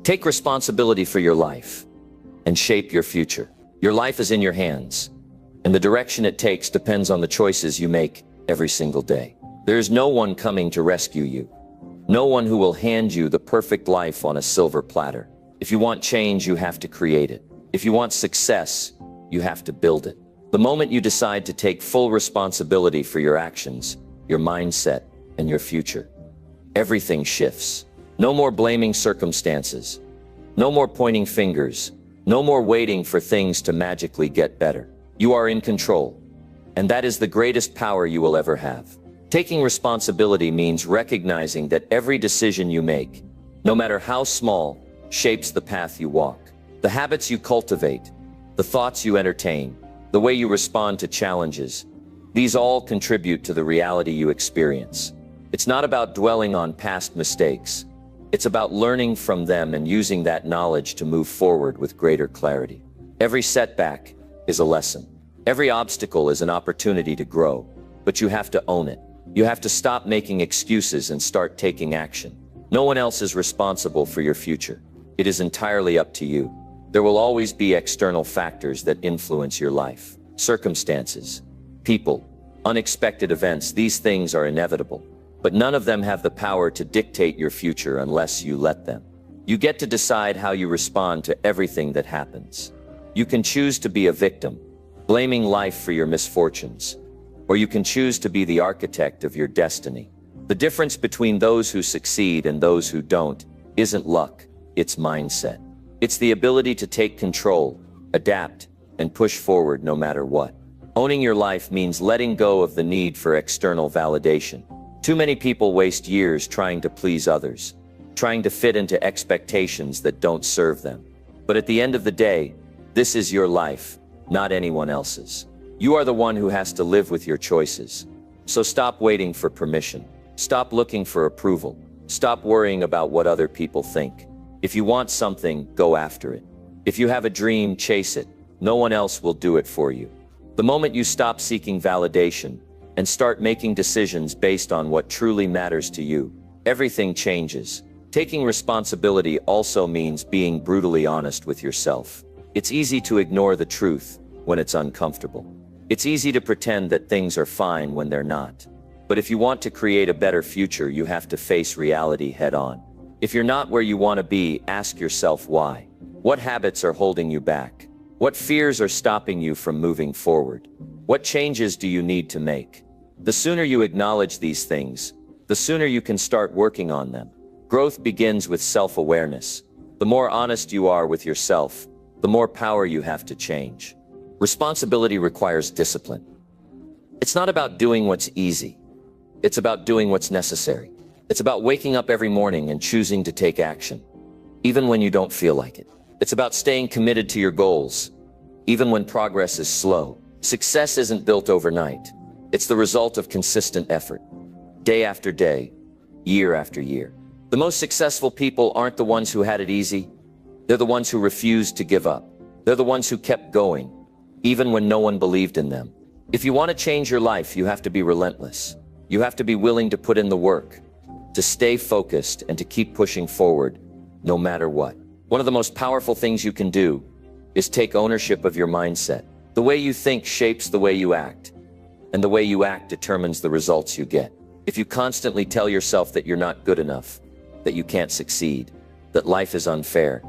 Take responsibility for your life and shape your future. Your life is in your hands, and the direction it takes depends on the choices you make every single day. There is no one coming to rescue you. No one who will hand you the perfect life on a silver platter. If you want change, you have to create it. If you want success, you have to build it. The moment you decide to take full responsibility for your actions, your mindset, and your future, everything shifts. No more blaming circumstances. No more pointing fingers. No more waiting for things to magically get better. You are in control, and that is the greatest power you will ever have. Taking responsibility means recognizing that every decision you make, no matter how small, shapes the path you walk. The habits you cultivate, the thoughts you entertain, the way you respond to challenges, these all contribute to the reality you experience. It's not about dwelling on past mistakes. It's about learning from them and using that knowledge to move forward with greater clarity. Every setback is a lesson. Every obstacle is an opportunity to grow, but you have to own it. You have to stop making excuses and start taking action. No one else is responsible for your future. It is entirely up to you. There will always be external factors that influence your life. Circumstances, people, unexpected events, these things are inevitable. But none of them have the power to dictate your future unless you let them. You get to decide how you respond to everything that happens. You can choose to be a victim, blaming life for your misfortunes, or you can choose to be the architect of your destiny. The difference between those who succeed and those who don't isn't luck, it's mindset. It's the ability to take control, adapt, and push forward no matter what. Owning your life means letting go of the need for external validation. Too many people waste years trying to please others, trying to fit into expectations that don't serve them. But at the end of the day, this is your life, not anyone else's. You are the one who has to live with your choices. So stop waiting for permission. Stop looking for approval. Stop worrying about what other people think. If you want something, go after it. If you have a dream, chase it. No one else will do it for you. The moment you stop seeking validation and start making decisions based on what truly matters to you, everything changes. Taking responsibility also means being brutally honest with yourself. It's easy to ignore the truth when it's uncomfortable. It's easy to pretend that things are fine when they're not. But if you want to create a better future, you have to face reality head on. If you're not where you want to be, ask yourself why. What habits are holding you back? What fears are stopping you from moving forward? What changes do you need to make? The sooner you acknowledge these things, the sooner you can start working on them. Growth begins with self-awareness. The more honest you are with yourself, the more power you have to change. Responsibility requires discipline. It's not about doing what's easy. It's about doing what's necessary. It's about waking up every morning and choosing to take action, even when you don't feel like it. It's about staying committed to your goals, even when progress is slow. Success isn't built overnight. It's the result of consistent effort, day after day, year after year. The most successful people aren't the ones who had it easy. They're the ones who refused to give up. They're the ones who kept going, even when no one believed in them. If you want to change your life, you have to be relentless. You have to be willing to put in the work, to stay focused, and to keep pushing forward, no matter what. One of the most powerful things you can do is take ownership of your mindset. The way you think shapes the way you act, and the way you act determines the results you get. If you constantly tell yourself that you're not good enough, that you can't succeed, that life is unfair,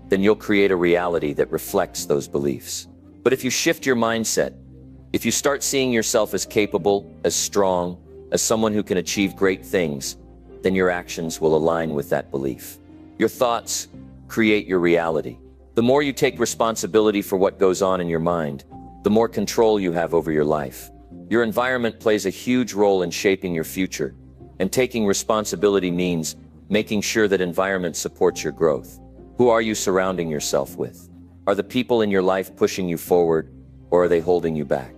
then you'll create a reality that reflects those beliefs. But if you shift your mindset, if you start seeing yourself as capable, as strong, as someone who can achieve great things, then your actions will align with that belief. Your thoughts create your reality. The more you take responsibility for what goes on in your mind, the more control you have over your life. Your environment plays a huge role in shaping your future, and taking responsibility means making sure that environment supports your growth. Who are you surrounding yourself with? Are the people in your life pushing you forward, or are they holding you back?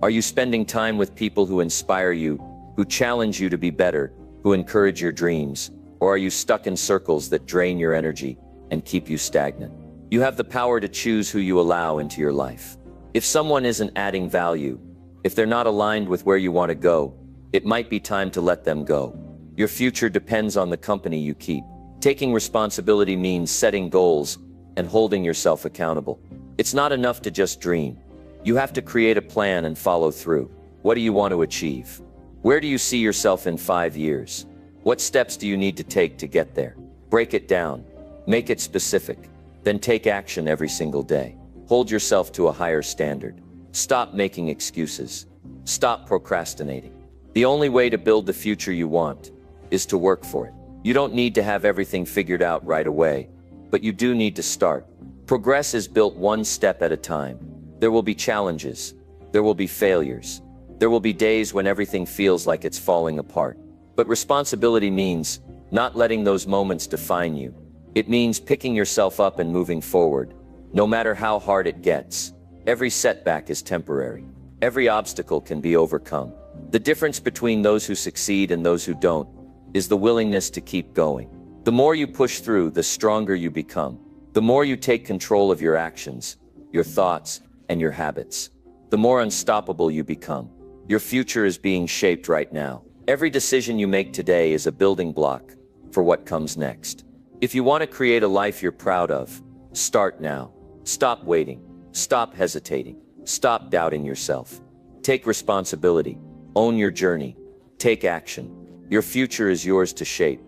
Are you spending time with people who inspire you, who challenge you to be better, who encourage your dreams, or are you stuck in circles that drain your energy and keep you stagnant? You have the power to choose who you allow into your life. If someone isn't adding value, if they're not aligned with where you want to go, it might be time to let them go. Your future depends on the company you keep. Taking responsibility means setting goals and holding yourself accountable. It's not enough to just dream. You have to create a plan and follow through. What do you want to achieve? Where do you see yourself in 5 years? What steps do you need to take to get there? Break it down. Make it specific. Then take action every single day. Hold yourself to a higher standard. Stop making excuses. Stop procrastinating. The only way to build the future you want is to work for it. You don't need to have everything figured out right away, but you do need to start. Progress is built one step at a time. There will be challenges. There will be failures. There will be days when everything feels like it's falling apart. But responsibility means not letting those moments define you. It means picking yourself up and moving forward, no matter how hard it gets. Every setback is temporary. Every obstacle can be overcome. The difference between those who succeed and those who don't is the willingness to keep going. The more you push through, the stronger you become. The more you take control of your actions, your thoughts, and your habits, the more unstoppable you become. Your future is being shaped right now. Every decision you make today is a building block for what comes next. If you want to create a life you're proud of, start now. Stop waiting. Stop hesitating. Stop doubting yourself. Take responsibility. Own your journey. Take action. Your future is yours to shape,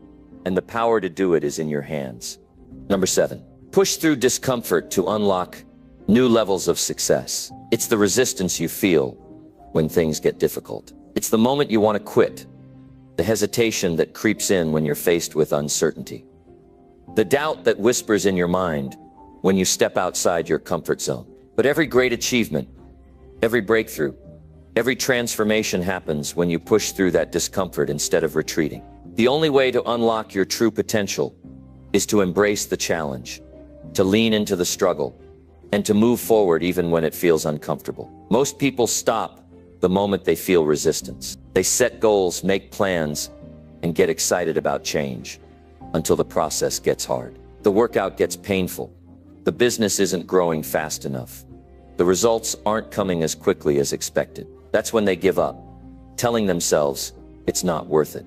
and the power to do it is in your hands. Number 7. Push through discomfort to unlock new levels of success. It's the resistance you feel when things get difficult. It's the moment you want to quit. The hesitation that creeps in when you're faced with uncertainty. The doubt that whispers in your mind when you step outside your comfort zone. But every great achievement, every breakthrough, every transformation happens when you push through that discomfort instead of retreating. The only way to unlock your true potential is to embrace the challenge, to lean into the struggle, and to move forward even when it feels uncomfortable. Most people stop the moment they feel resistance. They set goals, make plans, and get excited about change until the process gets hard. The workout gets painful. The business isn't growing fast enough. The results aren't coming as quickly as expected. That's when they give up, telling themselves it's not worth it,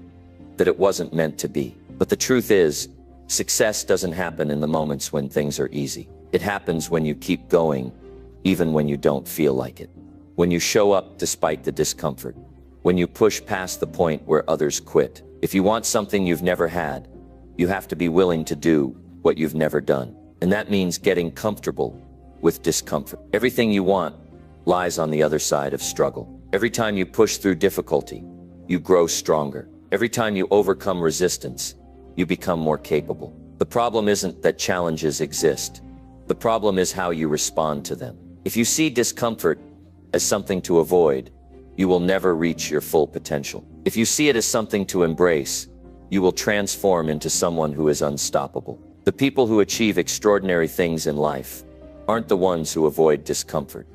that it wasn't meant to be. But the truth is, success doesn't happen in the moments when things are easy. It happens when you keep going, even when you don't feel like it. When you show up despite the discomfort. When you push past the point where others quit. If you want something you've never had, you have to be willing to do what you've never done. And that means getting comfortable with discomfort. Everything you want lies on the other side of struggle. Every time you push through difficulty, you grow stronger. Every time you overcome resistance, you become more capable. The problem isn't that challenges exist. The problem is how you respond to them. If you see discomfort as something to avoid, you will never reach your full potential. If you see it as something to embrace, you will transform into someone who is unstoppable. The people who achieve extraordinary things in life aren't the ones who avoid discomfort.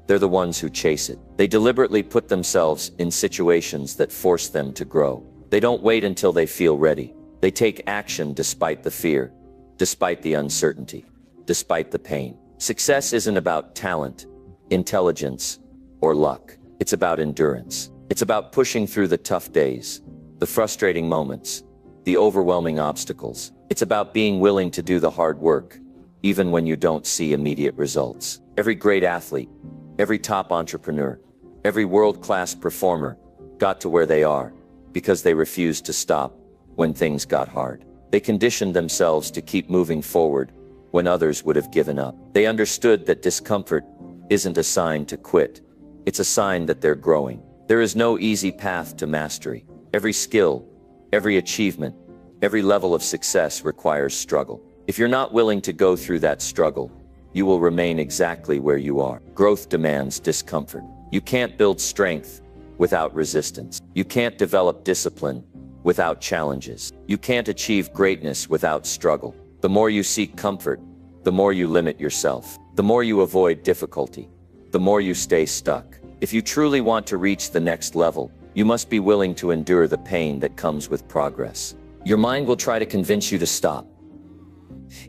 They're the ones who chase it. They deliberately put themselves in situations that force them to grow. They don't wait until they feel ready. They take action despite the fear, despite the uncertainty, despite the pain. Success isn't about talent, intelligence, or luck. It's about endurance. It's about pushing through the tough days, the frustrating moments, the overwhelming obstacles. It's about being willing to do the hard work, even when you don't see immediate results. Every great athlete, every top entrepreneur, every world-class performer got to where they are because they refused to stop when things got hard. They conditioned themselves to keep moving forward when others would have given up. They understood that discomfort isn't a sign to quit. It's a sign that they're growing. There is no easy path to mastery. Every skill, every achievement, every level of success requires struggle. If you're not willing to go through that struggle, you will remain exactly where you are. Growth demands discomfort. You can't build strength without resistance. You can't develop discipline without challenges. You can't achieve greatness without struggle. The more you seek comfort, the more you limit yourself. The more you avoid difficulty, the more you stay stuck. If you truly want to reach the next level, you must be willing to endure the pain that comes with progress. Your mind will try to convince you to stop.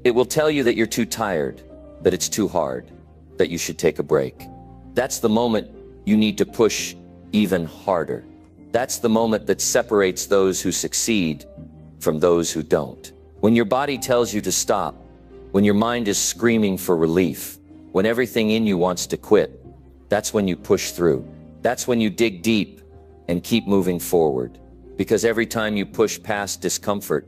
It will tell you that you're too tired, that it's too hard, that you should take a break. That's the moment you need to push even harder. That's the moment that separates those who succeed from those who don't. When your body tells you to stop, when your mind is screaming for relief, when everything in you wants to quit, that's when you push through. That's when you dig deep and keep moving forward. Because every time you push past discomfort,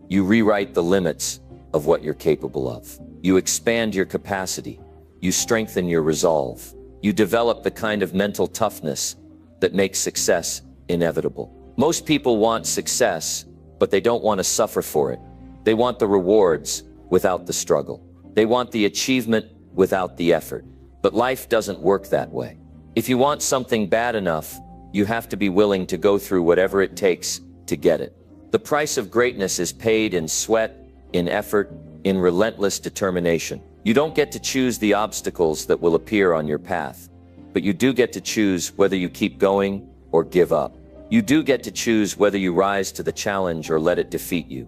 you rewrite the limits of what you're capable of. You expand your capacity. You strengthen your resolve. You develop the kind of mental toughness that makes success inevitable. Most people want success, but they don't want to suffer for it. They want the rewards without the struggle. They want the achievement without the effort. But life doesn't work that way. If you want something bad enough, you have to be willing to go through whatever it takes to get it. The price of greatness is paid in sweat, in effort, in relentless determination. You don't get to choose the obstacles that will appear on your path, but you do get to choose whether you keep going or give up. You do get to choose whether you rise to the challenge or let it defeat you.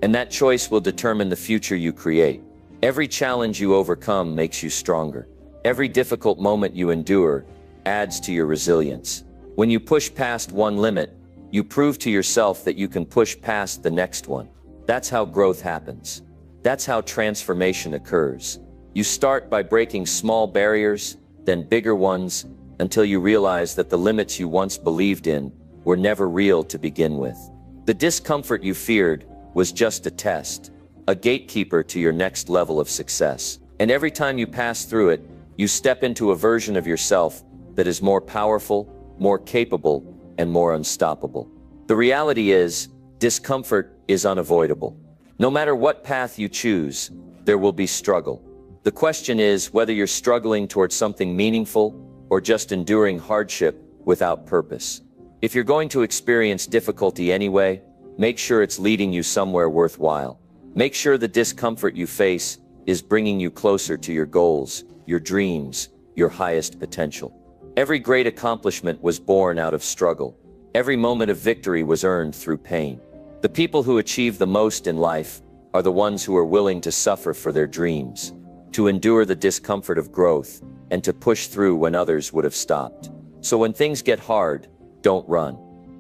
And that choice will determine the future you create. Every challenge you overcome makes you stronger. Every difficult moment you endure adds to your resilience. When you push past one limit, you prove to yourself that you can push past the next one. That's how growth happens. That's how transformation occurs. You start by breaking small barriers, then bigger ones, until you realize that the limits you once believed in were never real to begin with. The discomfort you feared was just a test, a gatekeeper to your next level of success. And every time you pass through it, you step into a version of yourself that is more powerful, more capable, and more unstoppable. The reality is, discomfort is unavoidable. No matter what path you choose, there will be struggle. The question is whether you're struggling towards something meaningful or just enduring hardship without purpose. If you're going to experience difficulty anyway, make sure it's leading you somewhere worthwhile. Make sure the discomfort you face is bringing you closer to your goals, your dreams, your highest potential. Every great accomplishment was born out of struggle. Every moment of victory was earned through pain. The people who achieve the most in life are the ones who are willing to suffer for their dreams, to endure the discomfort of growth, and to push through when others would have stopped. So when things get hard, don't run.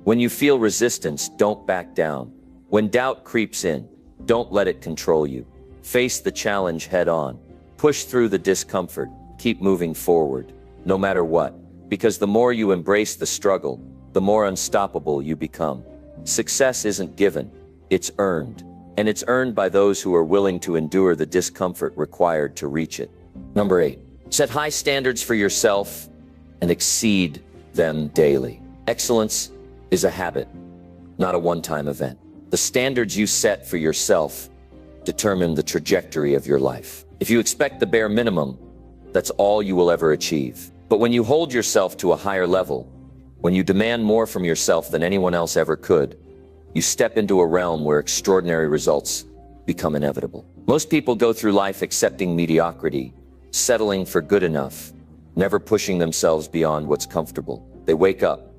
When you feel resistance, don't back down. When doubt creeps in, don't let it control you. Face the challenge head on. Push through the discomfort. Keep moving forward, no matter what. Because the more you embrace the struggle, the more unstoppable you become. Success isn't given, it's earned. And it's earned by those who are willing to endure the discomfort required to reach it. Number 8, set high standards for yourself and exceed them daily. Excellence is a habit, not a one-time event. The standards you set for yourself determine the trajectory of your life. If you expect the bare minimum, that's all you will ever achieve. But when you hold yourself to a higher level, when you demand more from yourself than anyone else ever could, you step into a realm where extraordinary results become inevitable. Most people go through life accepting mediocrity, settling for good enough, never pushing themselves beyond what's comfortable. They wake up,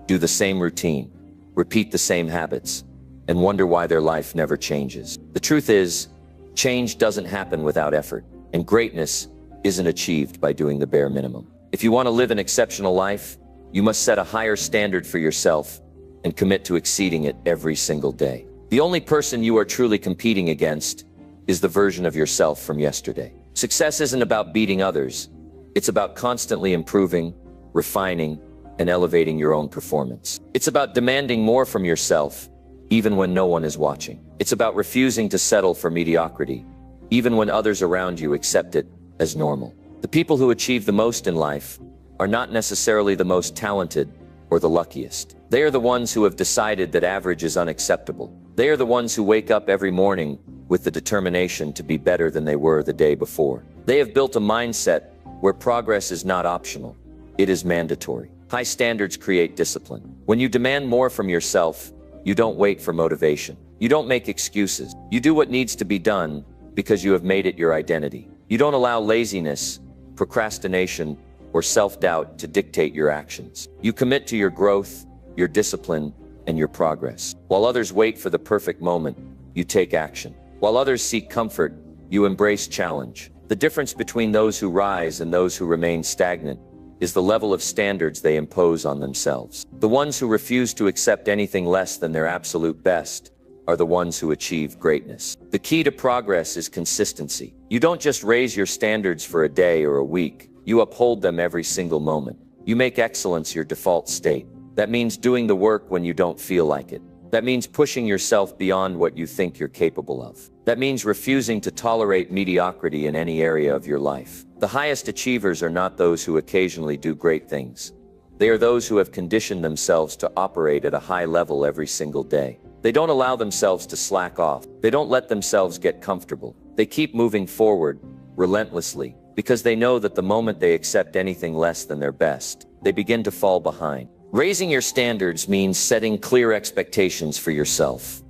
do the same routine, repeat the same habits, and wonder why their life never changes. The truth is, change doesn't happen without effort, and greatness isn't achieved by doing the bare minimum. If you want to live an exceptional life, you must set a higher standard for yourself and commit to exceeding it every single day. The only person you are truly competing against is the version of yourself from yesterday. Success isn't about beating others. It's about constantly improving, refining, and elevating your own performance. It's about demanding more from yourself, even when no one is watching. It's about refusing to settle for mediocrity, even when others around you accept it as normal. The people who achieve the most in life are not necessarily the most talented or the luckiest. They are the ones who have decided that average is unacceptable. They are the ones who wake up every morning with the determination to be better than they were the day before. They have built a mindset where progress is not optional, it is mandatory. High standards create discipline. When you demand more from yourself, you don't wait for motivation. You don't make excuses. You do what needs to be done because you have made it your identity. You don't allow laziness, procrastination, or self-doubt to dictate your actions. You commit to your growth, your discipline, and your progress. While others wait for the perfect moment, you take action. While others seek comfort, you embrace challenge. The difference between those who rise and those who remain stagnant is the level of standards they impose on themselves. The ones who refuse to accept anything less than their absolute best are the ones who achieve greatness. The key to progress is consistency. You don't just raise your standards for a day or a week. You uphold them every single moment. You make excellence your default state. That means doing the work when you don't feel like it. That means pushing yourself beyond what you think you're capable of. That means refusing to tolerate mediocrity in any area of your life. The highest achievers are not those who occasionally do great things. They are those who have conditioned themselves to operate at a high level every single day. They don't allow themselves to slack off. They don't let themselves get comfortable. They keep moving forward, relentlessly, because they know that the moment they accept anything less than their best, they begin to fall behind. Raising your standards means setting clear expectations for yourself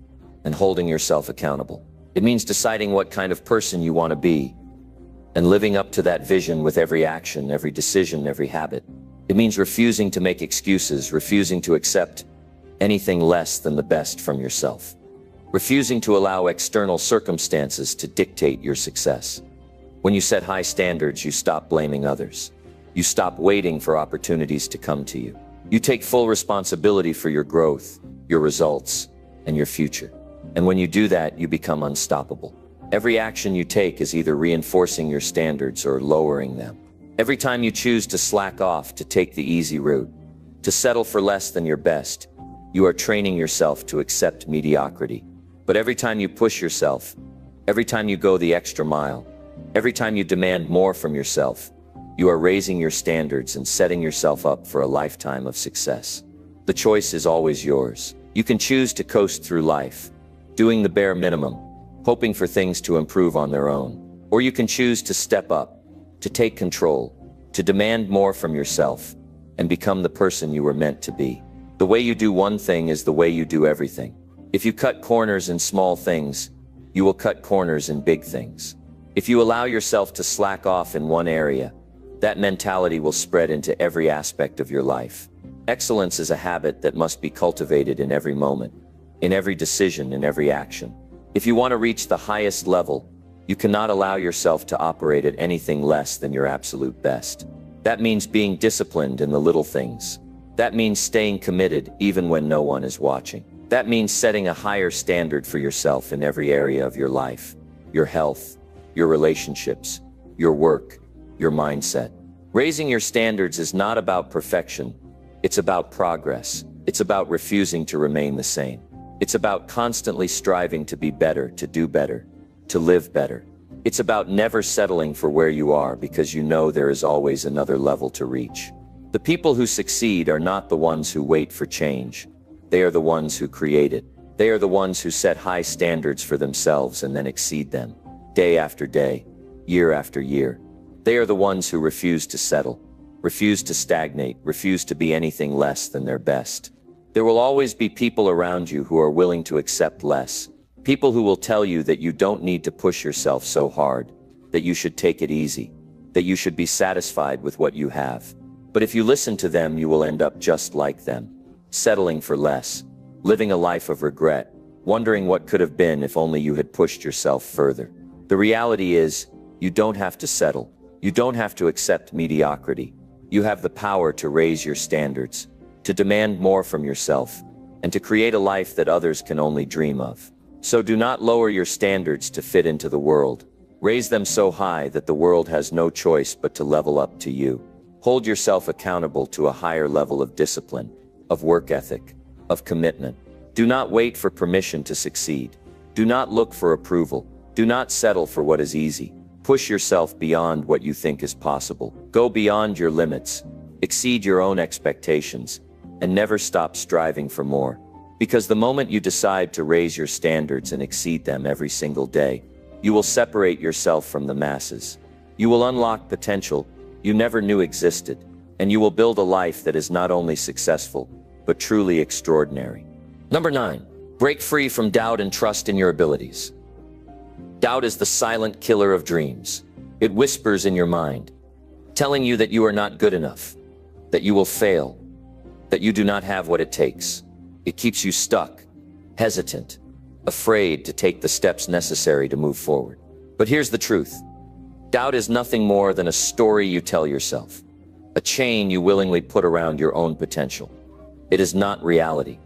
and holding yourself accountable. It means deciding what kind of person you want to be and living up to that vision with every action, every decision, every habit. It means refusing to make excuses, refusing to accept anything less than the best from yourself. Refusing to allow external circumstances to dictate your success. When you set high standards, you stop blaming others. You stop waiting for opportunities to come to you. You take full responsibility for your growth, your results, and your future. And when you do that, you become unstoppable. Every action you take is either reinforcing your standards or lowering them. Every time you choose to slack off, to take the easy route, to settle for less than your best, you are training yourself to accept mediocrity. But every time you push yourself, every time you go the extra mile, every time you demand more from yourself, you are raising your standards and setting yourself up for a lifetime of success. The choice is always yours. You can choose to coast through life, doing the bare minimum, hoping for things to improve on their own. Or you can choose to step up, to take control, to demand more from yourself, and become the person you were meant to be. The way you do one thing is the way you do everything. If you cut corners in small things, you will cut corners in big things. If you allow yourself to slack off in one area, that mentality will spread into every aspect of your life. Excellence is a habit that must be cultivated in every moment, in every decision, in every action. If you want to reach the highest level, you cannot allow yourself to operate at anything less than your absolute best. That means being disciplined in the little things. That means staying committed even when no one is watching. That means setting a higher standard for yourself in every area of your life, your health, your relationships, your work, your mindset. Raising your standards is not about perfection. It's about progress. It's about refusing to remain the same. It's about constantly striving to be better, to do better, to live better. It's about never settling for where you are because you know there is always another level to reach. The people who succeed are not the ones who wait for change. They are the ones who create it. They are the ones who set high standards for themselves and then exceed them, day after day, year after year. They are the ones who refuse to settle, refuse to stagnate, refuse to be anything less than their best. There will always be people around you who are willing to accept less. People who will tell you that you don't need to push yourself so hard, that you should take it easy, that you should be satisfied with what you have. But if you listen to them, you will end up just like them, settling for less, living a life of regret, wondering what could have been if only you had pushed yourself further. The reality is, you don't have to settle. You don't have to accept mediocrity. You have the power to raise your standards, to demand more from yourself, and to create a life that others can only dream of. So do not lower your standards to fit into the world. Raise them so high that the world has no choice but to level up to you. Hold yourself accountable to a higher level of discipline, of work ethic, of commitment. Do not wait for permission to succeed. Do not look for approval. Do not settle for what is easy. Push yourself beyond what you think is possible. Go beyond your limits. Exceed your own expectations, and never stop striving for more. Because the moment you decide to raise your standards and exceed them every single day, you will separate yourself from the masses. You will unlock potential you never knew existed, and you will build a life that is not only successful, but truly extraordinary. Number 9, break free from doubt and trust in your abilities. Doubt is the silent killer of dreams. It whispers in your mind, telling you that you are not good enough, that you will fail, that you do not have what it takes. It keeps you stuck, hesitant, afraid to take the steps necessary to move forward. But here's the truth. Doubt is nothing more than a story you tell yourself, a chain you willingly put around your own potential. It is not reality.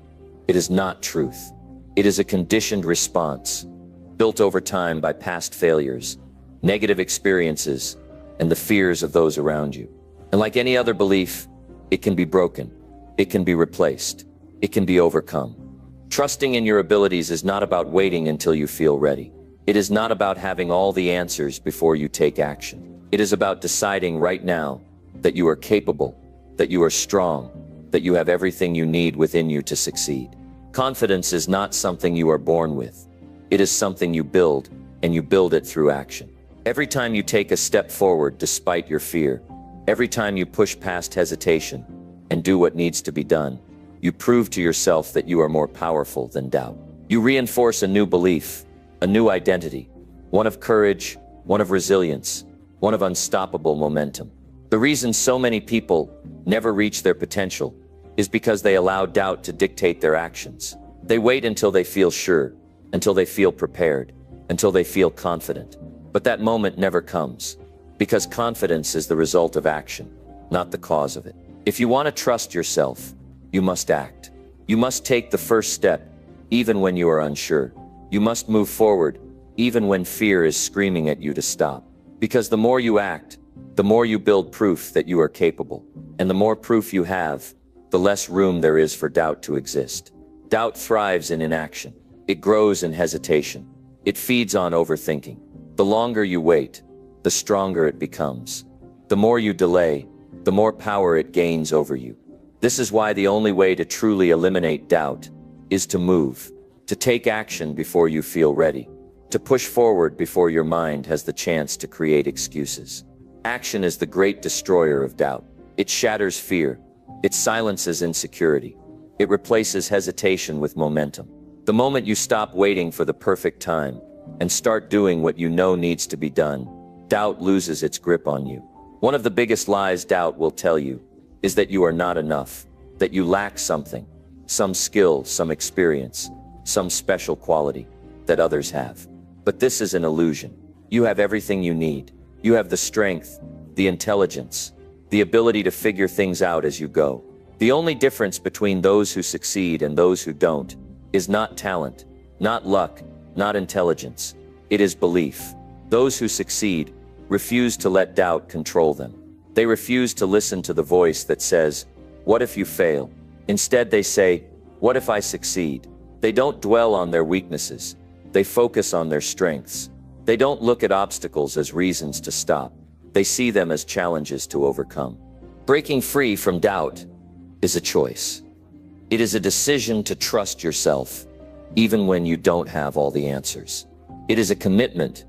It is not truth. It is a conditioned response, built over time by past failures, negative experiences, and the fears of those around you. And like any other belief, it can be broken. It can be replaced. It can be overcome. Trusting in your abilities is not about waiting until you feel ready. It is not about having all the answers before you take action. It is about deciding right now that you are capable, that you are strong, that you have everything you need within you to succeed. Confidence is not something you are born with. It is something you build, and you build it through action. Every time you take a step forward despite your fear, every time you push past hesitation and do what needs to be done, you prove to yourself that you are more powerful than doubt. You reinforce a new belief, a new identity, one of courage, one of resilience, one of unstoppable momentum. The reason so many people never reach their potential is because they allow doubt to dictate their actions. They wait until they feel sure, until they feel prepared, until they feel confident. But that moment never comes, because confidence is the result of action, not the cause of it. If you want to trust yourself, you must act. You must take the first step, even when you are unsure. You must move forward, even when fear is screaming at you to stop. Because the more you act, the more you build proof that you are capable. And the more proof you have, the less room there is for doubt to exist. Doubt thrives in inaction. It grows in hesitation. It feeds on overthinking. The longer you wait, the stronger it becomes. The more you delay, the more power it gains over you. This is why the only way to truly eliminate doubt is to move, to take action before you feel ready, to push forward before your mind has the chance to create excuses. Action is the great destroyer of doubt. It shatters fear. It silences insecurity. It replaces hesitation with momentum. The moment you stop waiting for the perfect time and start doing what you know needs to be done, doubt loses its grip on you. One of the biggest lies doubt will tell you is that you are not enough, that you lack something, some skill, some experience, some special quality that others have. But this is an illusion. You have everything you need. You have the strength, the intelligence, the ability to figure things out as you go. The only difference between those who succeed and those who don't is not talent, not luck, not intelligence. It is belief. Those who succeed refuse to let doubt control them. They refuse to listen to the voice that says, "What if you fail?" Instead, they say, "What if I succeed?" They don't dwell on their weaknesses. They focus on their strengths. They don't look at obstacles as reasons to stop. They see them as challenges to overcome. Breaking free from doubt is a choice. It is a decision to trust yourself, even when you don't have all the answers. It is a commitment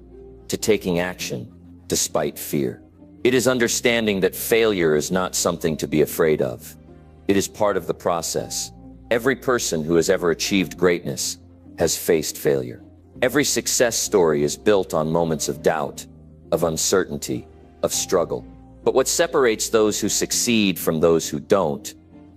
to taking action despite fear. It is understanding that failure is not something to be afraid of. It is part of the process. Every person who has ever achieved greatness has faced failure. Every success story is built on moments of doubt, of uncertainty, of struggle. But what separates those who succeed from those who don't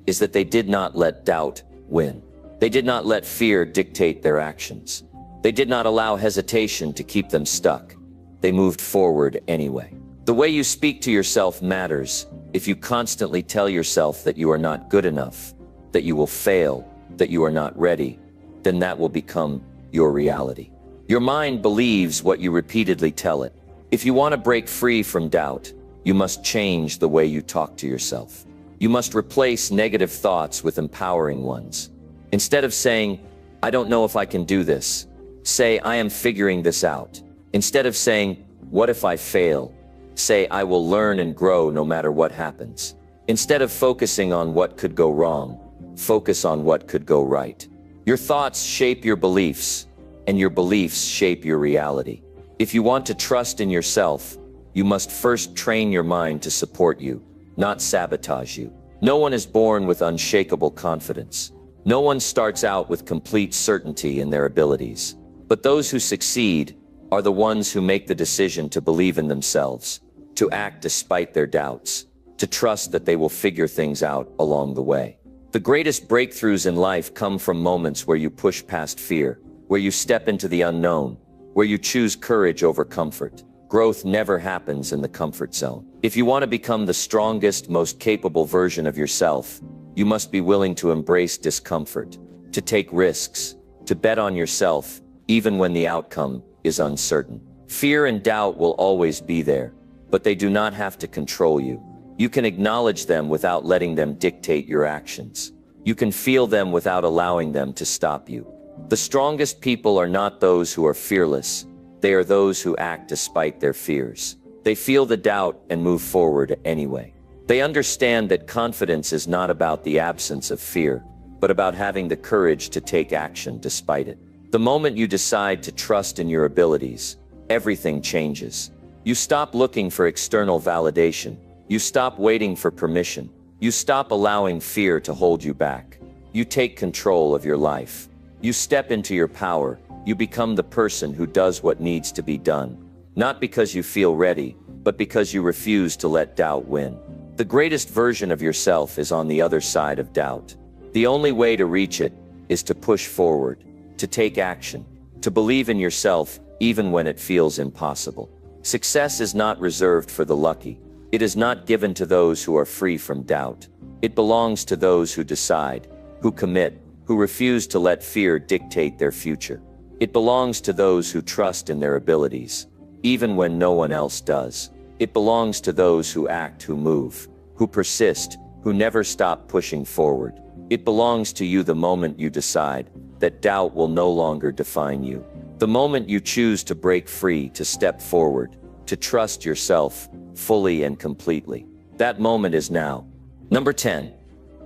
is that they did not let doubt win. They did not let fear dictate their actions. They did not allow hesitation to keep them stuck. They moved forward anyway. The way you speak to yourself matters. If you constantly tell yourself that you are not good enough, that you will fail, that you are not ready, then that will become your reality. Your mind believes what you repeatedly tell it. If you want to break free from doubt, you must change the way you talk to yourself. You must replace negative thoughts with empowering ones. Instead of saying, "I don't know if I can do this," say, "I am figuring this out." Instead of saying, "What if I fail?" say, "I will learn and grow no matter what happens." Instead of focusing on what could go wrong, focus on what could go right. Your thoughts shape your beliefs, and your beliefs shape your reality. If you want to trust in yourself, you must first train your mind to support you, not sabotage you. No one is born with unshakable confidence. No one starts out with complete certainty in their abilities. But those who succeed are the ones who make the decision to believe in themselves, to act despite their doubts, to trust that they will figure things out along the way. The greatest breakthroughs in life come from moments where you push past fear, where you step into the unknown, where you choose courage over comfort. Growth never happens in the comfort zone. If you want to become the strongest, most capable version of yourself, you must be willing to embrace discomfort, to take risks, to bet on yourself, even when the outcome is uncertain. Fear and doubt will always be there, but they do not have to control you. You can acknowledge them without letting them dictate your actions. You can feel them without allowing them to stop you. The strongest people are not those who are fearless. They are those who act despite their fears. They feel the doubt and move forward anyway. They understand that confidence is not about the absence of fear, but about having the courage to take action despite it. The moment you decide to trust in your abilities, everything changes. You stop looking for external validation. You stop waiting for permission. You stop allowing fear to hold you back. You take control of your life. You step into your power. You become the person who does what needs to be done. Not because you feel ready, but because you refuse to let doubt win. The greatest version of yourself is on the other side of doubt. The only way to reach it is to push forward, to take action, to believe in yourself even when it feels impossible. Success is not reserved for the lucky. It is not given to those who are free from doubt. It belongs to those who decide, who commit, who refuse to let fear dictate their future. It belongs to those who trust in their abilities, even when no one else does. It belongs to those who act, who move, who persist, who never stop pushing forward. It belongs to you the moment you decide that doubt will no longer define you. The moment you choose to break free, to step forward, to trust yourself fully and completely. That moment is now. Number 10,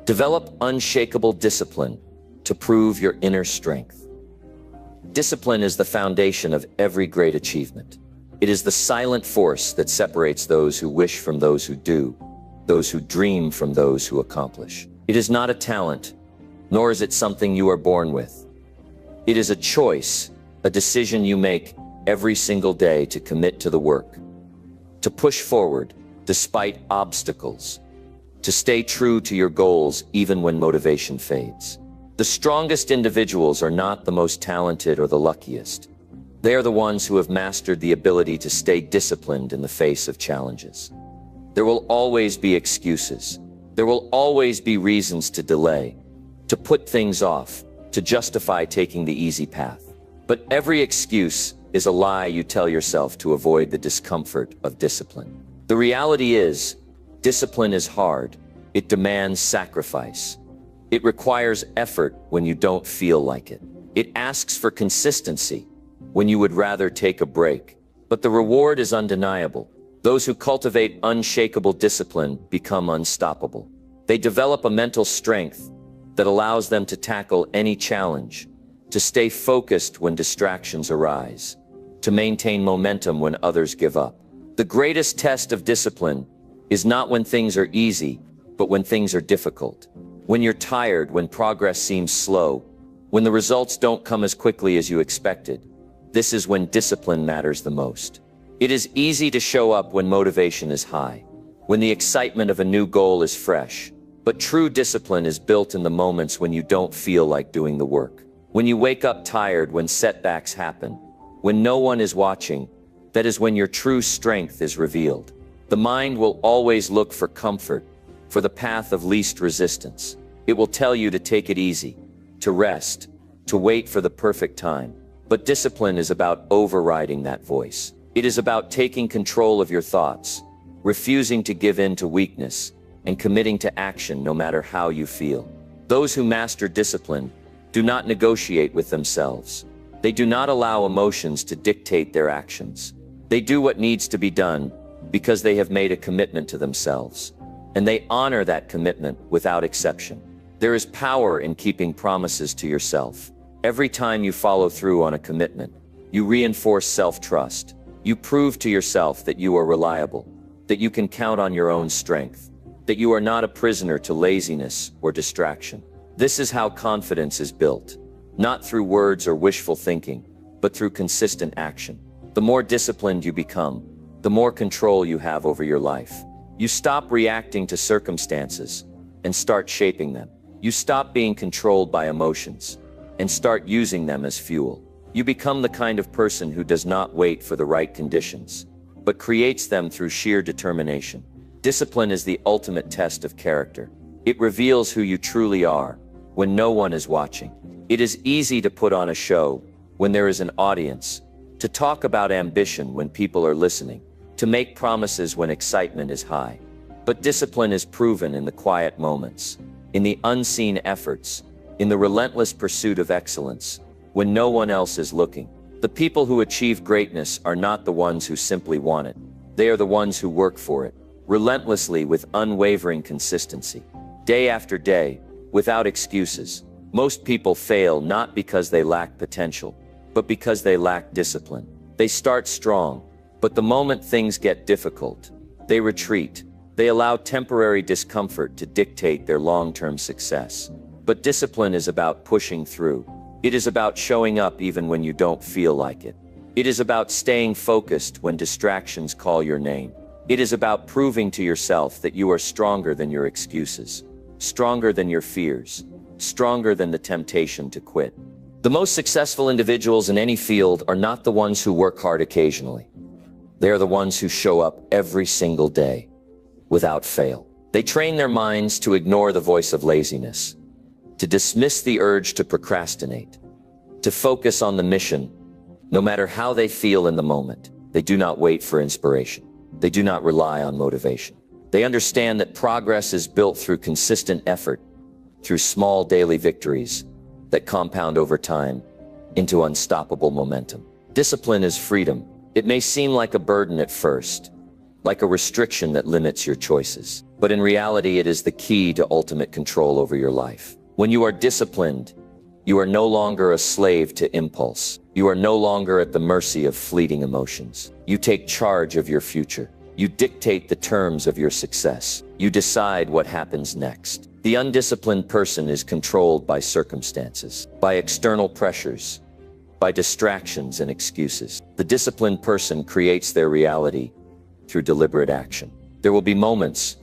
develop unshakable discipline to prove your inner strength. Discipline is the foundation of every great achievement. It is the silent force that separates those who wish from those who do, those who dream from those who accomplish. It is not a talent, nor is it something you are born with. It is a choice, a decision you make every single day to commit to the work, to push forward despite obstacles, to stay true to your goals even when motivation fades. The strongest individuals are not the most talented or the luckiest. They are the ones who have mastered the ability to stay disciplined in the face of challenges. There will always be excuses. There will always be reasons to delay, to put things off, to justify taking the easy path. But every excuse is a lie you tell yourself to avoid the discomfort of discipline. The reality is, discipline is hard. It demands sacrifice. It requires effort when you don't feel like it. It asks for consistency when you would rather take a break. But the reward is undeniable. Those who cultivate unshakable discipline become unstoppable. They develop a mental strength that allows them to tackle any challenge, to stay focused when distractions arise, to maintain momentum when others give up. The greatest test of discipline is not when things are easy, but when things are difficult. When you're tired, when progress seems slow, when the results don't come as quickly as you expected. This is when discipline matters the most. It is easy to show up when motivation is high, when the excitement of a new goal is fresh. But true discipline is built in the moments when you don't feel like doing the work. When you wake up tired, when setbacks happen, when no one is watching, that is when your true strength is revealed. The mind will always look for comfort, for the path of least resistance. It will tell you to take it easy, to rest, to wait for the perfect time. But discipline is about overriding that voice. It is about taking control of your thoughts, refusing to give in to weakness, and committing to action no matter how you feel. Those who master discipline do not negotiate with themselves. They do not allow emotions to dictate their actions. They do what needs to be done because they have made a commitment to themselves, and they honor that commitment without exception. There is power in keeping promises to yourself. Every time you follow through on a commitment, you reinforce self-trust. You prove to yourself that you are reliable, that you can count on your own strength, that you are not a prisoner to laziness or distraction. This is how confidence is built, not through words or wishful thinking, but through consistent action. The more disciplined you become, the more control you have over your life. You stop reacting to circumstances and start shaping them. You stop being controlled by emotions and start using them as fuel. You become the kind of person who does not wait for the right conditions, but creates them through sheer determination. Discipline is the ultimate test of character. It reveals who you truly are when no one is watching. It is easy to put on a show when there is an audience, to talk about ambition when people are listening, to make promises when excitement is high. But discipline is proven in the quiet moments, in the unseen efforts, in the relentless pursuit of excellence, when no one else is looking. The people who achieve greatness are not the ones who simply want it. They are the ones who work for it, relentlessly with unwavering consistency. Day after day, without excuses. Most people fail not because they lack potential, but because they lack discipline. They start strong, but the moment things get difficult, they retreat. They allow temporary discomfort to dictate their long-term success. But discipline is about pushing through. It is about showing up even when you don't feel like it. It is about staying focused when distractions call your name. It is about proving to yourself that you are stronger than your excuses, stronger than your fears, stronger than the temptation to quit. The most successful individuals in any field are not the ones who work hard occasionally. They are the ones who show up every single day, without fail. They train their minds to ignore the voice of laziness, to dismiss the urge to procrastinate, to focus on the mission, no matter how they feel in the moment. They do not wait for inspiration. They do not rely on motivation. They understand that progress is built through consistent effort, through small daily victories that compound over time into unstoppable momentum. Discipline is freedom. It may seem like a burden at first, like a restriction that limits your choices. But in reality, it is the key to ultimate control over your life. When you are disciplined, you are no longer a slave to impulse. You are no longer at the mercy of fleeting emotions. You take charge of your future. You dictate the terms of your success. You decide what happens next. The undisciplined person is controlled by circumstances, by external pressures, by distractions and excuses. The disciplined person creates their reality through deliberate action. There will be moments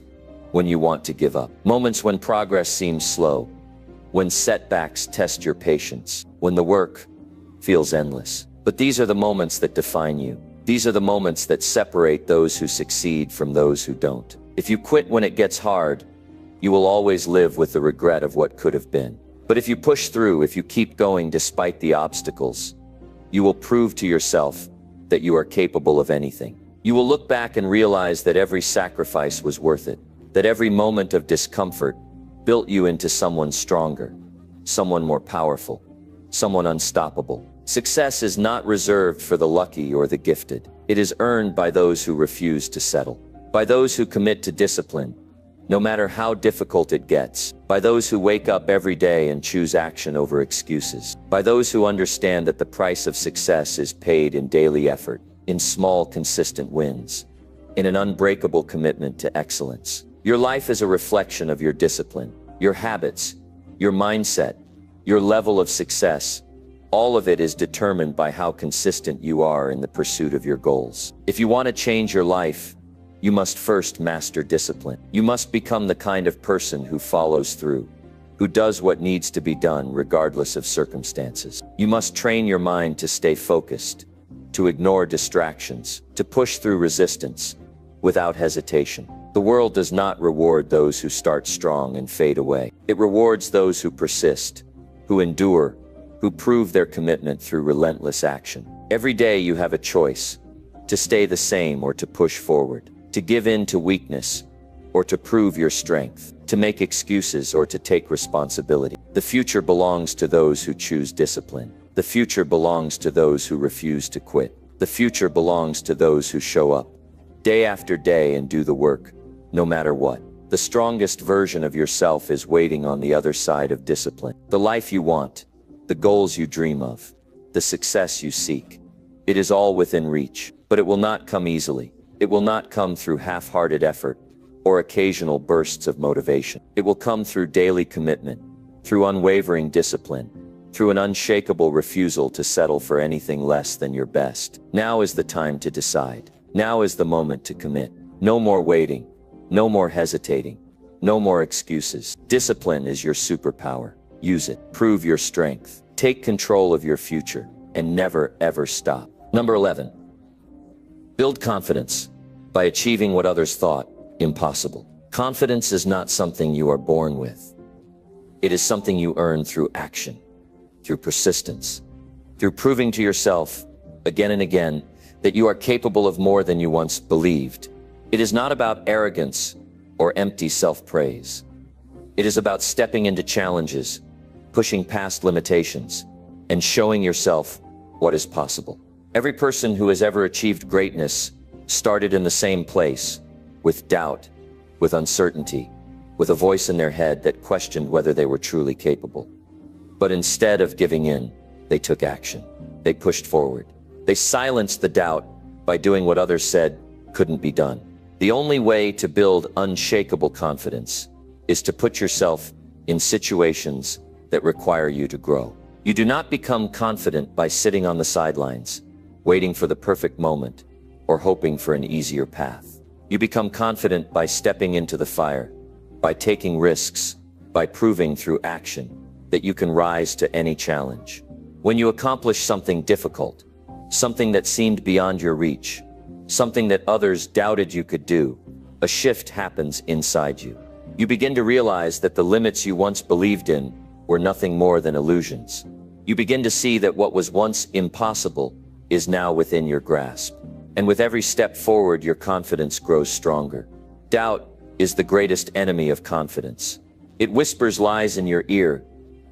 when you want to give up, moments when progress seems slow, when setbacks test your patience, when the work feels endless. But these are the moments that define you. These are the moments that separate those who succeed from those who don't. If you quit when it gets hard, you will always live with the regret of what could have been. But if you push through, if you keep going despite the obstacles, you will prove to yourself that you are capable of anything. You will look back and realize that every sacrifice was worth it, that every moment of discomfort built you into someone stronger, someone more powerful, someone unstoppable. Success is not reserved for the lucky or the gifted. It is earned by those who refuse to settle, by those who commit to discipline, no matter how difficult it gets, by those who wake up every day and choose action over excuses, by those who understand that the price of success is paid in daily effort, in small, consistent wins, in an unbreakable commitment to excellence. Your life is a reflection of your discipline, your habits, your mindset, your level of success. All of it is determined by how consistent you are in the pursuit of your goals. If you want to change your life, you must first master discipline. You must become the kind of person who follows through, who does what needs to be done regardless of circumstances. You must train your mind to stay focused, to ignore distractions, to push through resistance without hesitation. The world does not reward those who start strong and fade away. It rewards those who persist, who endure, who prove their commitment through relentless action. Every day you have a choice: to stay the same or to push forward, to give in to weakness or to prove your strength, to make excuses or to take responsibility. The future belongs to those who choose discipline. The future belongs to those who refuse to quit. The future belongs to those who show up day after day and do the work, no matter what. The strongest version of yourself is waiting on the other side of discipline. The life you want, the goals you dream of, the success you seek, it is all within reach, but it will not come easily. It will not come through half-hearted effort or occasional bursts of motivation. It will come through daily commitment, through unwavering discipline, through an unshakable refusal to settle for anything less than your best. Now is the time to decide. Now is the moment to commit. No more waiting. No more hesitating. No more excuses. Discipline is your superpower. Use it. Prove your strength. Take control of your future and never, ever stop. Number 11. Build confidence by achieving what others thought impossible. Confidence is not something you are born with. It is something you earn through action, through persistence, through proving to yourself again and again that you are capable of more than you once believed. It is not about arrogance or empty self-praise. It is about stepping into challenges, pushing past limitations, and showing yourself what is possible. Every person who has ever achieved greatness started in the same place, with doubt, with uncertainty, with a voice in their head that questioned whether they were truly capable. But instead of giving in, they took action. They pushed forward. They silenced the doubt by doing what others said couldn't be done. The only way to build unshakable confidence is to put yourself in situations that require you to grow. You do not become confident by sitting on the sidelines, waiting for the perfect moment, or hoping for an easier path. You become confident by stepping into the fire, by taking risks, by proving through action that you can rise to any challenge. When you accomplish something difficult, something that seemed beyond your reach, something that others doubted you could do, a shift happens inside you. You begin to realize that the limits you once believed in were nothing more than illusions. You begin to see that what was once impossible is now within your grasp. And with every step forward, your confidence grows stronger. Doubt is the greatest enemy of confidence. It whispers lies in your ear,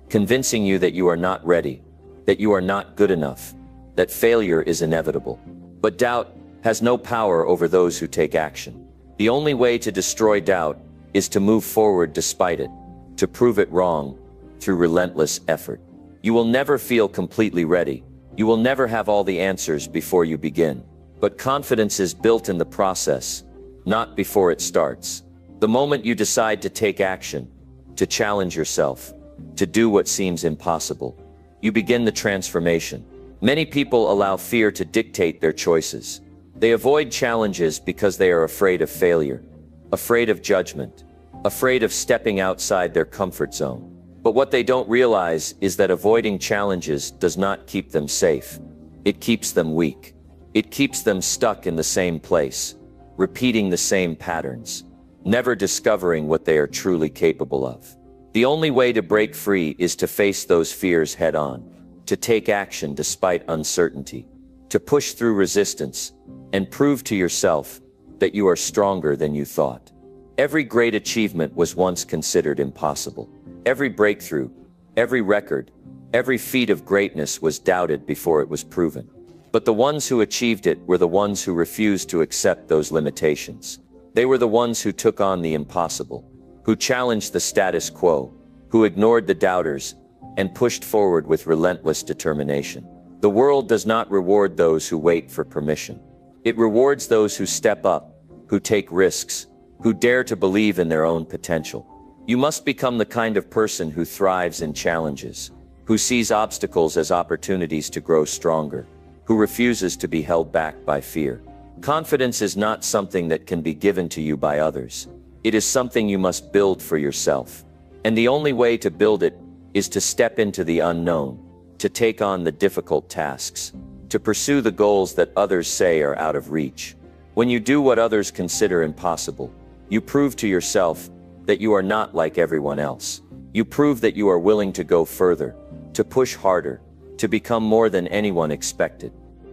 convincing you that you are not ready, that you are not good enough, that failure is inevitable. But doubt has no power over those who take action. The only way to destroy doubt is to move forward despite it, to prove it wrong through relentless effort. You will never feel completely ready. You will never have all the answers before you begin. But confidence is built in the process, not before it starts. The moment you decide to take action, to challenge yourself, to do what seems impossible, you begin the transformation. Many people allow fear to dictate their choices. They avoid challenges because they are afraid of failure, afraid of judgment, afraid of stepping outside their comfort zone. But what they don't realize is that avoiding challenges does not keep them safe. It keeps them weak. It keeps them stuck in the same place, repeating the same patterns, never discovering what they are truly capable of. The only way to break free is to face those fears head on, to take action despite uncertainty, to push through resistance, and prove to yourself that you are stronger than you thought. Every great achievement was once considered impossible. Every breakthrough, every record, every feat of greatness was doubted before it was proven. But the ones who achieved it were the ones who refused to accept those limitations. They were the ones who took on the impossible, who challenged the status quo, who ignored the doubters, and pushed forward with relentless determination. The world does not reward those who wait for permission. It rewards those who step up, who take risks, who dare to believe in their own potential. You must become the kind of person who thrives in challenges, who sees obstacles as opportunities to grow stronger, who refuses to be held back by fear. Confidence is not something that can be given to you by others. It is something you must build for yourself. And the only way to build it is to step into the unknown, to take on the difficult tasks, to pursue the goals that others say are out of reach. When you do what others consider impossible, you prove to yourself that you are not like everyone else. You prove that you are willing to go further, to push harder, to become more than anyone expected.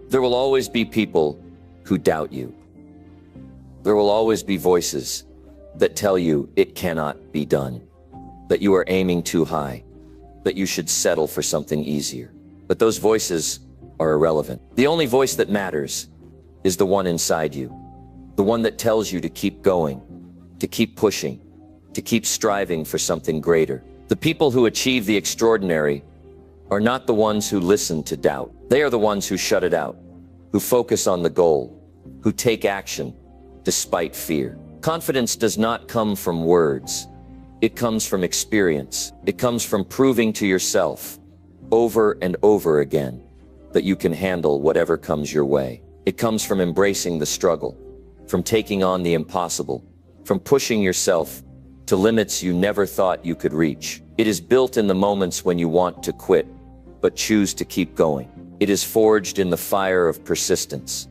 There will always be people who doubt you. There will always be voices that tell you it cannot be done, that you are aiming too high, that you should settle for something easier. But those voices are irrelevant. The only voice that matters is the one inside you, the one that tells you to keep going, to keep pushing, to keep striving for something greater. The people who achieve the extraordinary are not the ones who listen to doubt. They are the ones who shut it out, who focus on the goal, who take action despite fear. Confidence does not come from words. It comes from experience. It comes from proving to yourself over and over again that you can handle whatever comes your way. It comes from embracing the struggle, from taking on the impossible, from pushing yourself to limits you never thought you could reach. It is built in the moments when you want to quit, but choose to keep going. It is forged in the fire of persistence,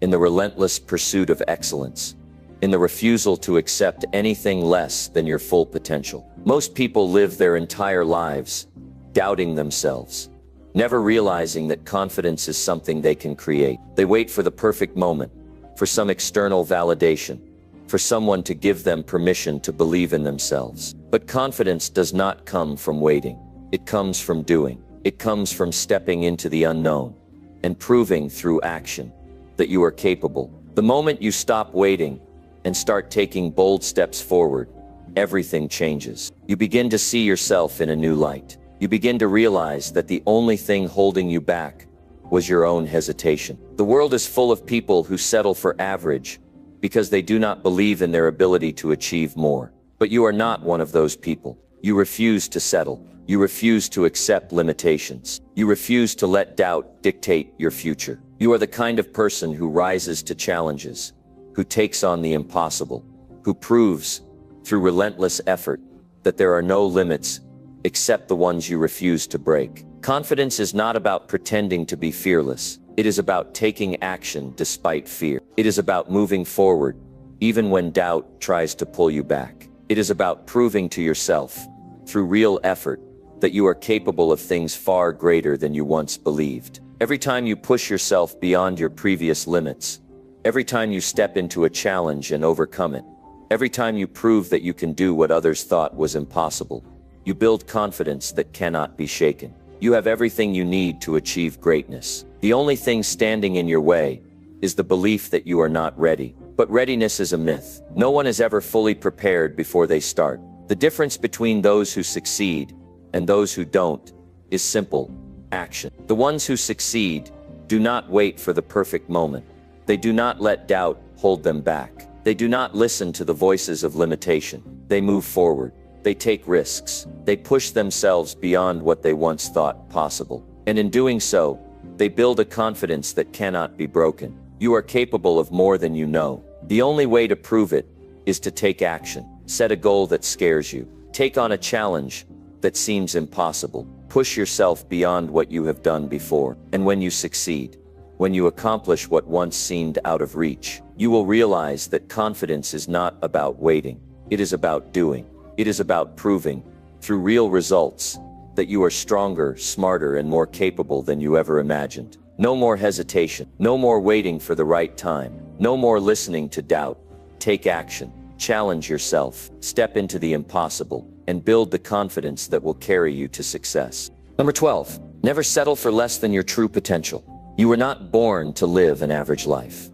in the relentless pursuit of excellence, in the refusal to accept anything less than your full potential. Most people live their entire lives doubting themselves, never realizing that confidence is something they can create. They wait for the perfect moment, for some external validation, for someone to give them permission to believe in themselves. But confidence does not come from waiting. It comes from doing. It comes from stepping into the unknown and proving through action that you are capable. The moment you stop waiting and start taking bold steps forward, everything changes. You begin to see yourself in a new light. You begin to realize that the only thing holding you back was your own hesitation. The world is full of people who settle for average because they do not believe in their ability to achieve more. But you are not one of those people. You refuse to settle. You refuse to accept limitations. You refuse to let doubt dictate your future. You are the kind of person who rises to challenges, who takes on the impossible, who proves, through relentless effort, that there are no limits except the ones you refuse to break. Confidence is not about pretending to be fearless. It is about taking action despite fear. It is about moving forward, even when doubt tries to pull you back. It is about proving to yourself, through real effort, that you are capable of things far greater than you once believed. Every time you push yourself beyond your previous limits, every time you step into a challenge and overcome it, every time you prove that you can do what others thought was impossible, you build confidence that cannot be shaken. You have everything you need to achieve greatness. The only thing standing in your way is the belief that you are not ready. But readiness is a myth. No one is ever fully prepared before they start. The difference between those who succeed and those who don't is simple: action. The ones who succeed do not wait for the perfect moment. They do not let doubt hold them back. They do not listen to the voices of limitation. They move forward. They take risks. They push themselves beyond what they once thought possible. And in doing so, they build a confidence that cannot be broken. You are capable of more than you know. The only way to prove it is to take action. Set a goal that scares you. Take on a challenge that seems impossible. Push yourself beyond what you have done before. And when you succeed, when you accomplish what once seemed out of reach, you will realize that confidence is not about waiting. It is about doing. It is about proving, through real results, that you are stronger, smarter, and more capable than you ever imagined. No more hesitation. No more waiting for the right time. No more listening to doubt. Take action. Challenge yourself. Step into the impossible and build the confidence that will carry you to success. Number 12, never settle for less than your true potential. You were not born to live an average life.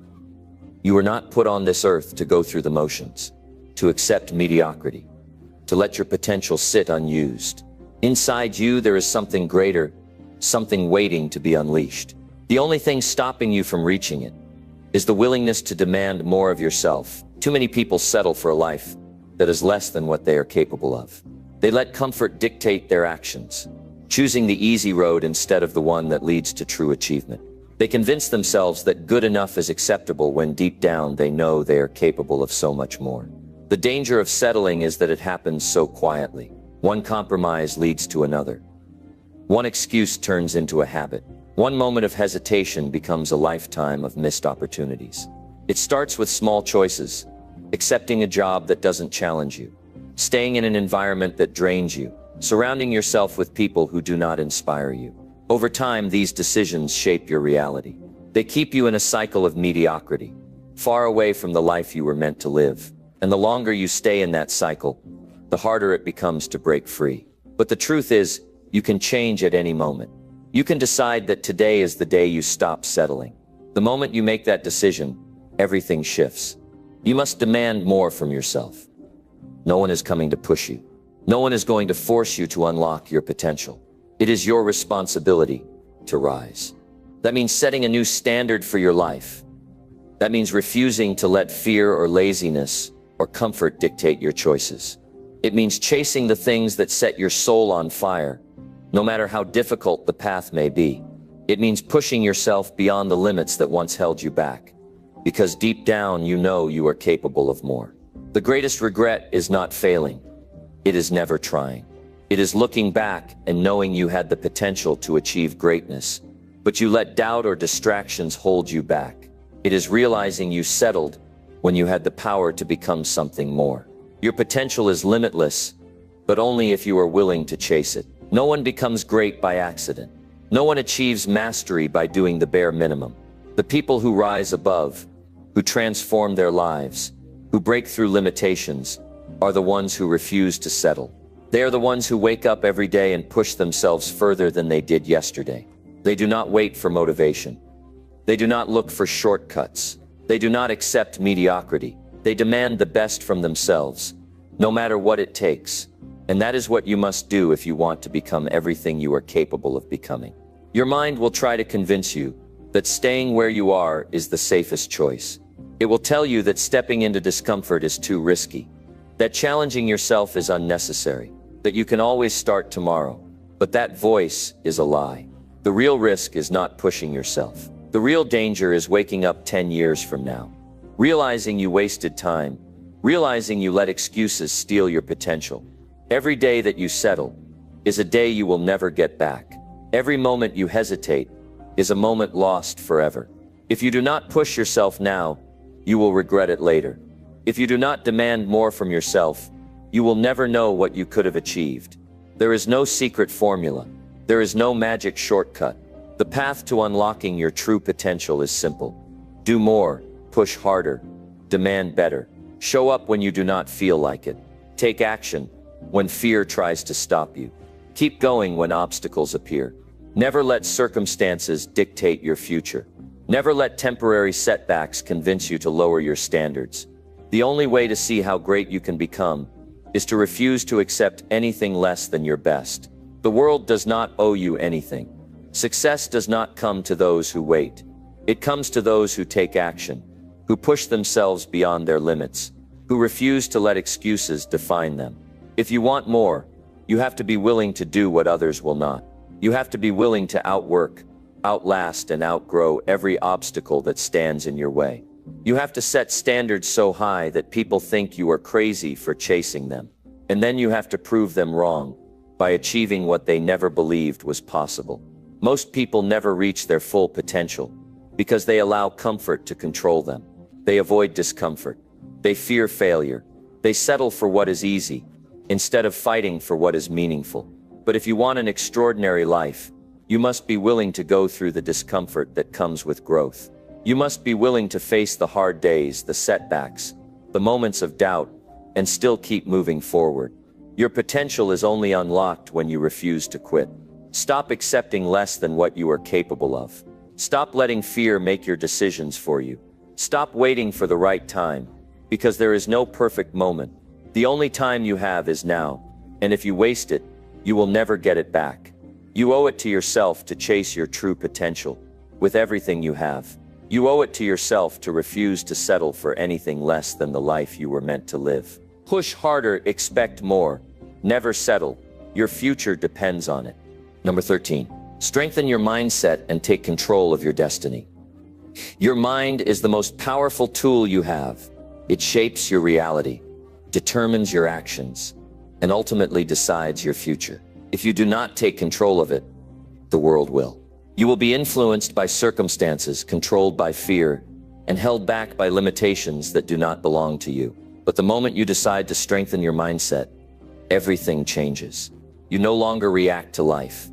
You were not put on this earth to go through the motions, to accept mediocrity, to let your potential sit unused. Inside you, there is something greater, something waiting to be unleashed. The only thing stopping you from reaching it is the willingness to demand more of yourself. Too many people settle for a life that is less than what they are capable of. They let comfort dictate their actions, choosing the easy road instead of the one that leads to true achievement. They convince themselves that good enough is acceptable when deep down they know they are capable of so much more. The danger of settling is that it happens so quietly. One compromise leads to another. One excuse turns into a habit. One moment of hesitation becomes a lifetime of missed opportunities. It starts with small choices: accepting a job that doesn't challenge you, staying in an environment that drains you, surrounding yourself with people who do not inspire you. Over time, these decisions shape your reality. They keep you in a cycle of mediocrity, far away from the life you were meant to live. And the longer you stay in that cycle, the harder it becomes to break free. But the truth is, you can change at any moment. You can decide that today is the day you stop settling. The moment you make that decision, everything shifts. You must demand more from yourself. No one is coming to push you. No one is going to force you to unlock your potential. It is your responsibility to rise. That means setting a new standard for your life. That means refusing to let fear or laziness or comfort dictate your choices. It means chasing the things that set your soul on fire, no matter how difficult the path may be. It means pushing yourself beyond the limits that once held you back, because deep down you know you are capable of more. The greatest regret is not failing. It is never trying. It is looking back and knowing you had the potential to achieve greatness, but you let doubt or distractions hold you back. It is realizing you settled when you had the power to become something more. Your potential is limitless, but only if you are willing to chase it. No one becomes great by accident. No one achieves mastery by doing the bare minimum. The people who rise above, who transform their lives, who break through limitations, are the ones who refuse to settle. They are the ones who wake up every day and push themselves further than they did yesterday. They do not wait for motivation. They do not look for shortcuts. They do not accept mediocrity. They demand the best from themselves, no matter what it takes. And that is what you must do if you want to become everything you are capable of becoming. Your mind will try to convince you that staying where you are is the safest choice. It will tell you that stepping into discomfort is too risky, that challenging yourself is unnecessary, that you can always start tomorrow. But that voice is a lie. The real risk is not pushing yourself. The real danger is waking up 10 years from now, realizing you wasted time, realizing you let excuses steal your potential. Every day that you settle is a day you will never get back. Every moment you hesitate is a moment lost forever. If you do not push yourself now, you will regret it later. If you do not demand more from yourself, you will never know what you could have achieved. There is no secret formula. There is no magic shortcut. The path to unlocking your true potential is simple. Do more, push harder, demand better. Show up when you do not feel like it. Take action when fear tries to stop you. Keep going when obstacles appear. Never let circumstances dictate your future. Never let temporary setbacks convince you to lower your standards. The only way to see how great you can become is to refuse to accept anything less than your best. The world does not owe you anything. Success does not come to those who wait. It comes to those who take action, who push themselves beyond their limits, who refuse to let excuses define them. If you want more, you have to be willing to do what others will not. You have to be willing to outwork, outlast, and outgrow every obstacle that stands in your way. You have to set standards so high that people think you are crazy for chasing them. And then you have to prove them wrong by achieving what they never believed was possible. Most people never reach their full potential because they allow comfort to control them. They avoid discomfort. They fear failure. They settle for what is easy instead of fighting for what is meaningful. But if you want an extraordinary life, you must be willing to go through the discomfort that comes with growth. You must be willing to face the hard days, the setbacks, the moments of doubt, and still keep moving forward. Your potential is only unlocked when you refuse to quit. Stop accepting less than what you are capable of. Stop letting fear make your decisions for you. Stop waiting for the right time, because there is no perfect moment. The only time you have is now, and if you waste it, you will never get it back. You owe it to yourself to chase your true potential with everything you have. You owe it to yourself to refuse to settle for anything less than the life you were meant to live. Push harder, expect more. Never settle. Your future depends on it. Number 13, strengthen your mindset and take control of your destiny. Your mind is the most powerful tool you have. It shapes your reality, determines your actions, and ultimately decides your future. If you do not take control of it, the world will. You will be influenced by circumstances, controlled by fear, and held back by limitations that do not belong to you. But the moment you decide to strengthen your mindset, everything changes. You no longer react to life.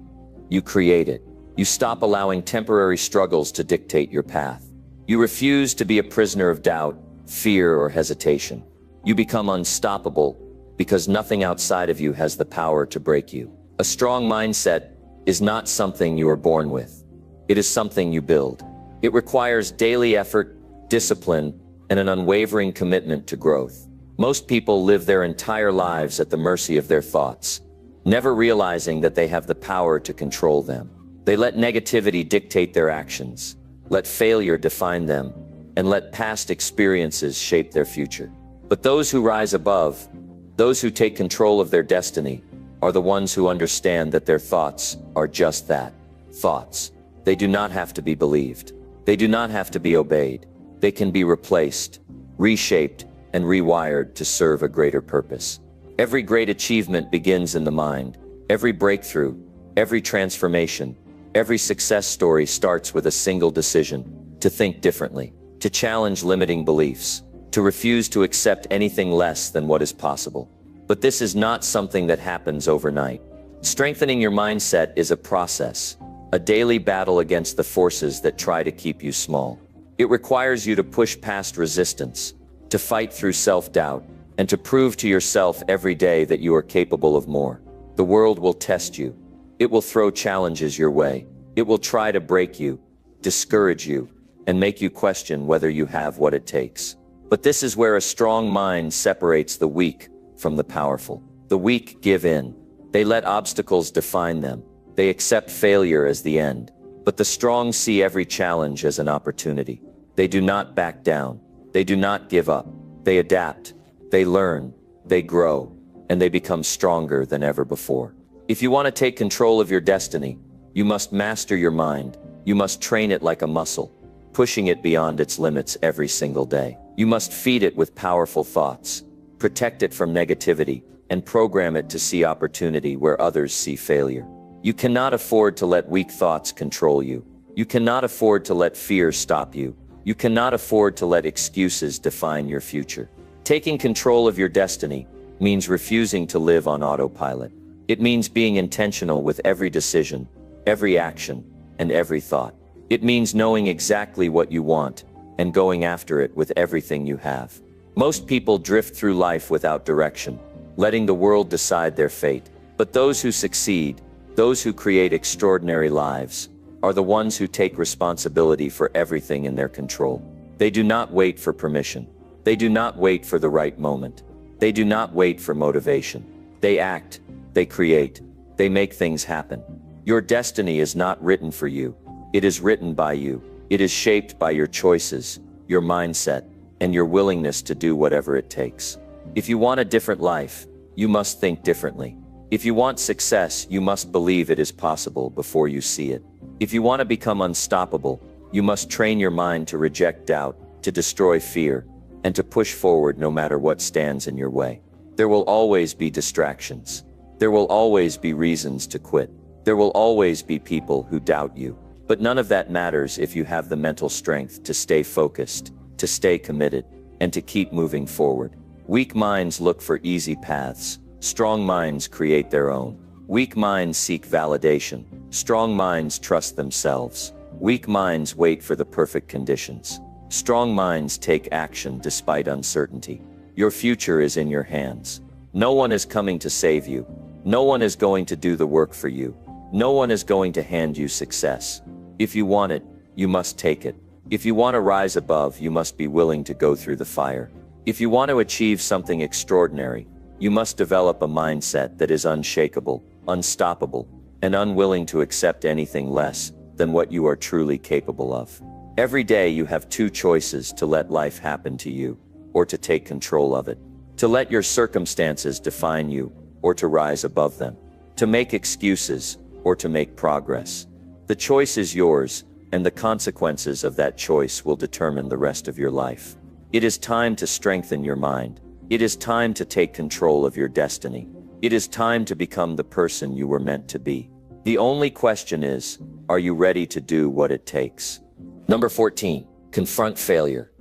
You create it. You stop allowing temporary struggles to dictate your path. You refuse to be a prisoner of doubt, fear, or hesitation. You become unstoppable because nothing outside of you has the power to break you. A strong mindset is not something you are born with. It is something you build. It requires daily effort, discipline, and an unwavering commitment to growth. Most people live their entire lives at the mercy of their thoughts, never realizing that they have the power to control them. They let negativity dictate their actions, let failure define them, and let past experiences shape their future. But those who rise above, those who take control of their destiny, are the ones who understand that their thoughts are just that, thoughts. They do not have to be believed. They do not have to be obeyed. They can be replaced, reshaped, and rewired to serve a greater purpose. Every great achievement begins in the mind. Every breakthrough, every transformation, every success story starts with a single decision: to think differently, to challenge limiting beliefs, to refuse to accept anything less than what is possible. But this is not something that happens overnight. Strengthening your mindset is a process, a daily battle against the forces that try to keep you small. It requires you to push past resistance, to fight through self-doubt, and to prove to yourself every day that you are capable of more. The world will test you. It will throw challenges your way. It will try to break you, discourage you, and make you question whether you have what it takes. But this is where a strong mind separates the weak from the powerful. The weak give in. They let obstacles define them. They accept failure as the end. But the strong see every challenge as an opportunity. They do not back down. They do not give up. They adapt. They learn. They grow. And they become stronger than ever before. If you want to take control of your destiny, you must master your mind. You must train it like a muscle. pushing it beyond its limits every single day. You must feed it with powerful thoughts, protect it from negativity, and program it to see opportunity where others see failure. You cannot afford to let weak thoughts control you. You cannot afford to let fear stop you. You cannot afford to let excuses define your future. Taking control of your destiny means refusing to live on autopilot. It means being intentional with every decision, every action, and every thought. It means knowing exactly what you want and going after it with everything you have. Most people drift through life without direction, letting the world decide their fate. But those who succeed, those who create extraordinary lives, are the ones who take responsibility for everything in their control. They do not wait for permission. They do not wait for the right moment. They do not wait for motivation. They act, they create, they make things happen. Your destiny is not written for you. It is written by you. It is shaped by your choices, your mindset, and your willingness to do whatever it takes. If you want a different life, you must think differently. If you want success, you must believe it is possible before you see it. If you want to become unstoppable, you must train your mind to reject doubt, to destroy fear, and to push forward no matter what stands in your way. There will always be distractions. There will always be reasons to quit. There will always be people who doubt you. But none of that matters if you have the mental strength to stay focused, to stay committed, and to keep moving forward. Weak minds look for easy paths. Strong minds create their own. Weak minds seek validation. Strong minds trust themselves. Weak minds wait for the perfect conditions. Strong minds take action despite uncertainty. Your future is in your hands. No one is coming to save you. No one is going to do the work for you. No one is going to hand you success. If you want it, you must take it. If you want to rise above, you must be willing to go through the fire. If you want to achieve something extraordinary, you must develop a mindset that is unshakable, unstoppable, and unwilling to accept anything less than what you are truly capable of. Every day you have two choices: to let life happen to you, or to take control of it. To let your circumstances define you, or to rise above them. To make excuses, or to make progress. The choice is yours, and the consequences of that choice will determine the rest of your life. It is time to strengthen your mind. It is time to take control of your destiny. It is time to become the person you were meant to be. The only question is, are you ready to do what it takes? Number 14, confront failure.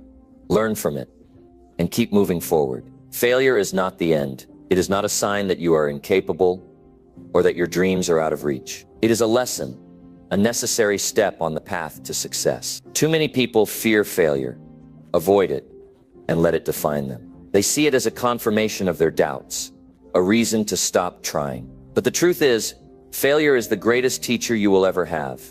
Learn from it, and keep moving forward. Failure is not the end. It is not a sign that you are incapable or that your dreams are out of reach. It is a lesson, a necessary step on the path to success. Too many people fear failure, avoid it, and let it define them. They see it as a confirmation of their doubts, a reason to stop trying. But the truth is, failure is the greatest teacher you will ever have,